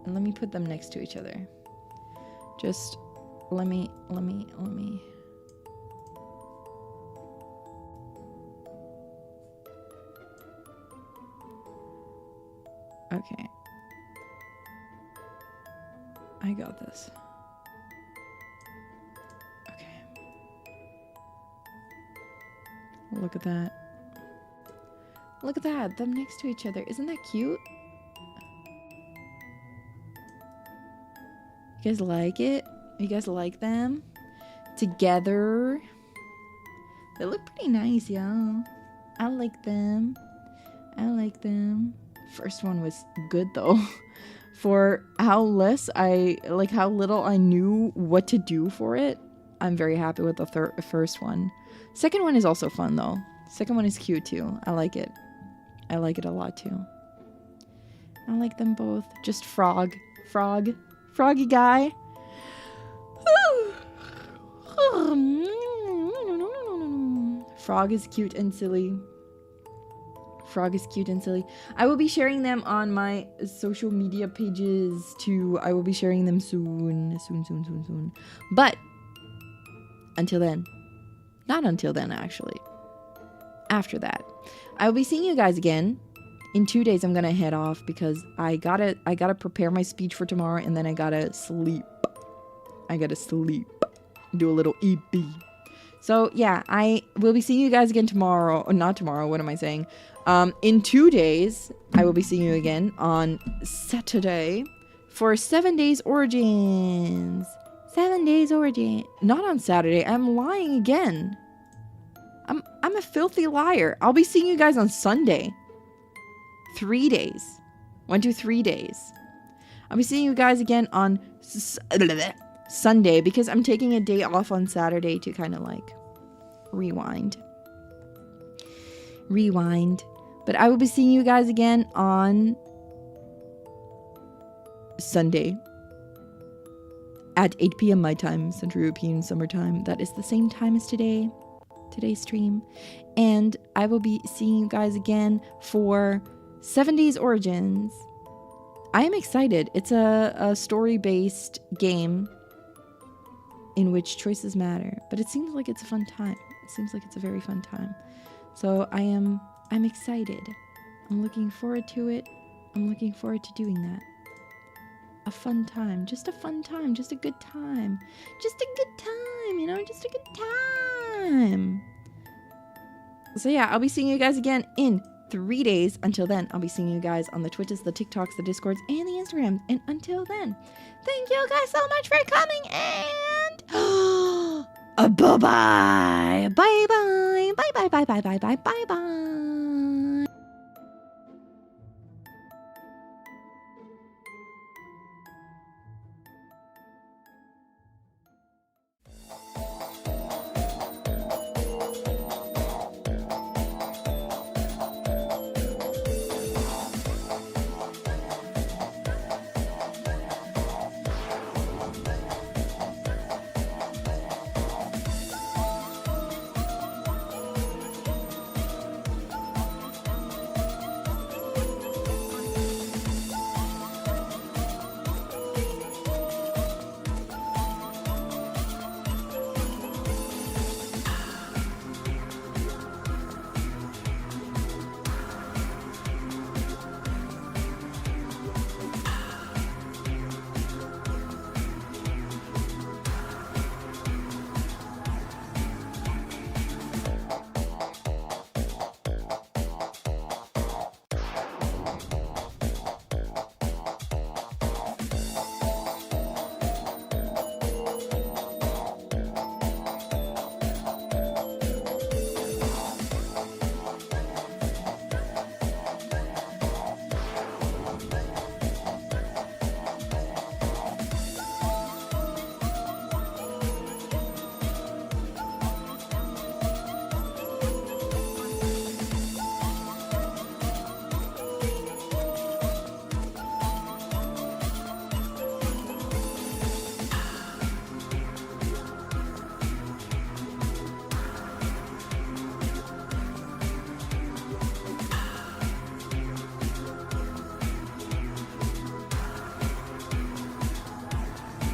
Let me put them next to each other. Just let me. Okay. I got this. Okay. Look at that. Look at that, them next to each other. Isn't that cute? You guys like it? You guys like them? Together? They look pretty nice, y'all. I like them. I like them. First one was good though. For how little I knew what to do for it, I'm very happy with the first one. Second one is also fun though. Second one is cute too. I like it. I like it a lot too. I like them both. Just froggy guy. Frog is cute and silly. Frog is cute and silly. I will be sharing them on my social media pages too. I will be sharing them soon. Soon. But until then, not until then actually. After that, I will be seeing you guys again. In 2 days, I'm gonna head off because I gotta prepare my speech for tomorrow, and then I gotta sleep. Do a little EP. So yeah, I will be seeing you guys again tomorrow. Or not tomorrow. What am I saying? In 2 days, I will be seeing you again on Saturday for 7 Days Origins. 7 Days Origin. Not on Saturday. I'm lying again. I'm a filthy liar. I'll be seeing you guys on Sunday. 3 days. 1 to 3 days. I'll be seeing you guys again on Sunday because I'm taking a day off on Saturday to kind of like rewind. But I will be seeing you guys again on Sunday at 8 p.m. my time, Central European Summertime. That is the same time as today's stream. And I will be seeing you guys again for 7 Days Origins. I am excited. It's a story-based game in which choices matter. But it seems like it's a fun time. It seems like it's a very fun time. So I'm excited. I'm looking forward to it. I'm looking forward to doing that. A fun time. Just a fun time. Just a good time. Just a good time, you know? Just a good time. So yeah, I'll be seeing you guys again in 3 days. Until then, I'll be seeing you guys on the Twitches, the TikToks, the Discords, and the Instagrams. And until then, thank you guys so much for coming, and bye-bye. Bye-bye. Bye-bye. Bye-bye. Bye-bye. Bye-bye.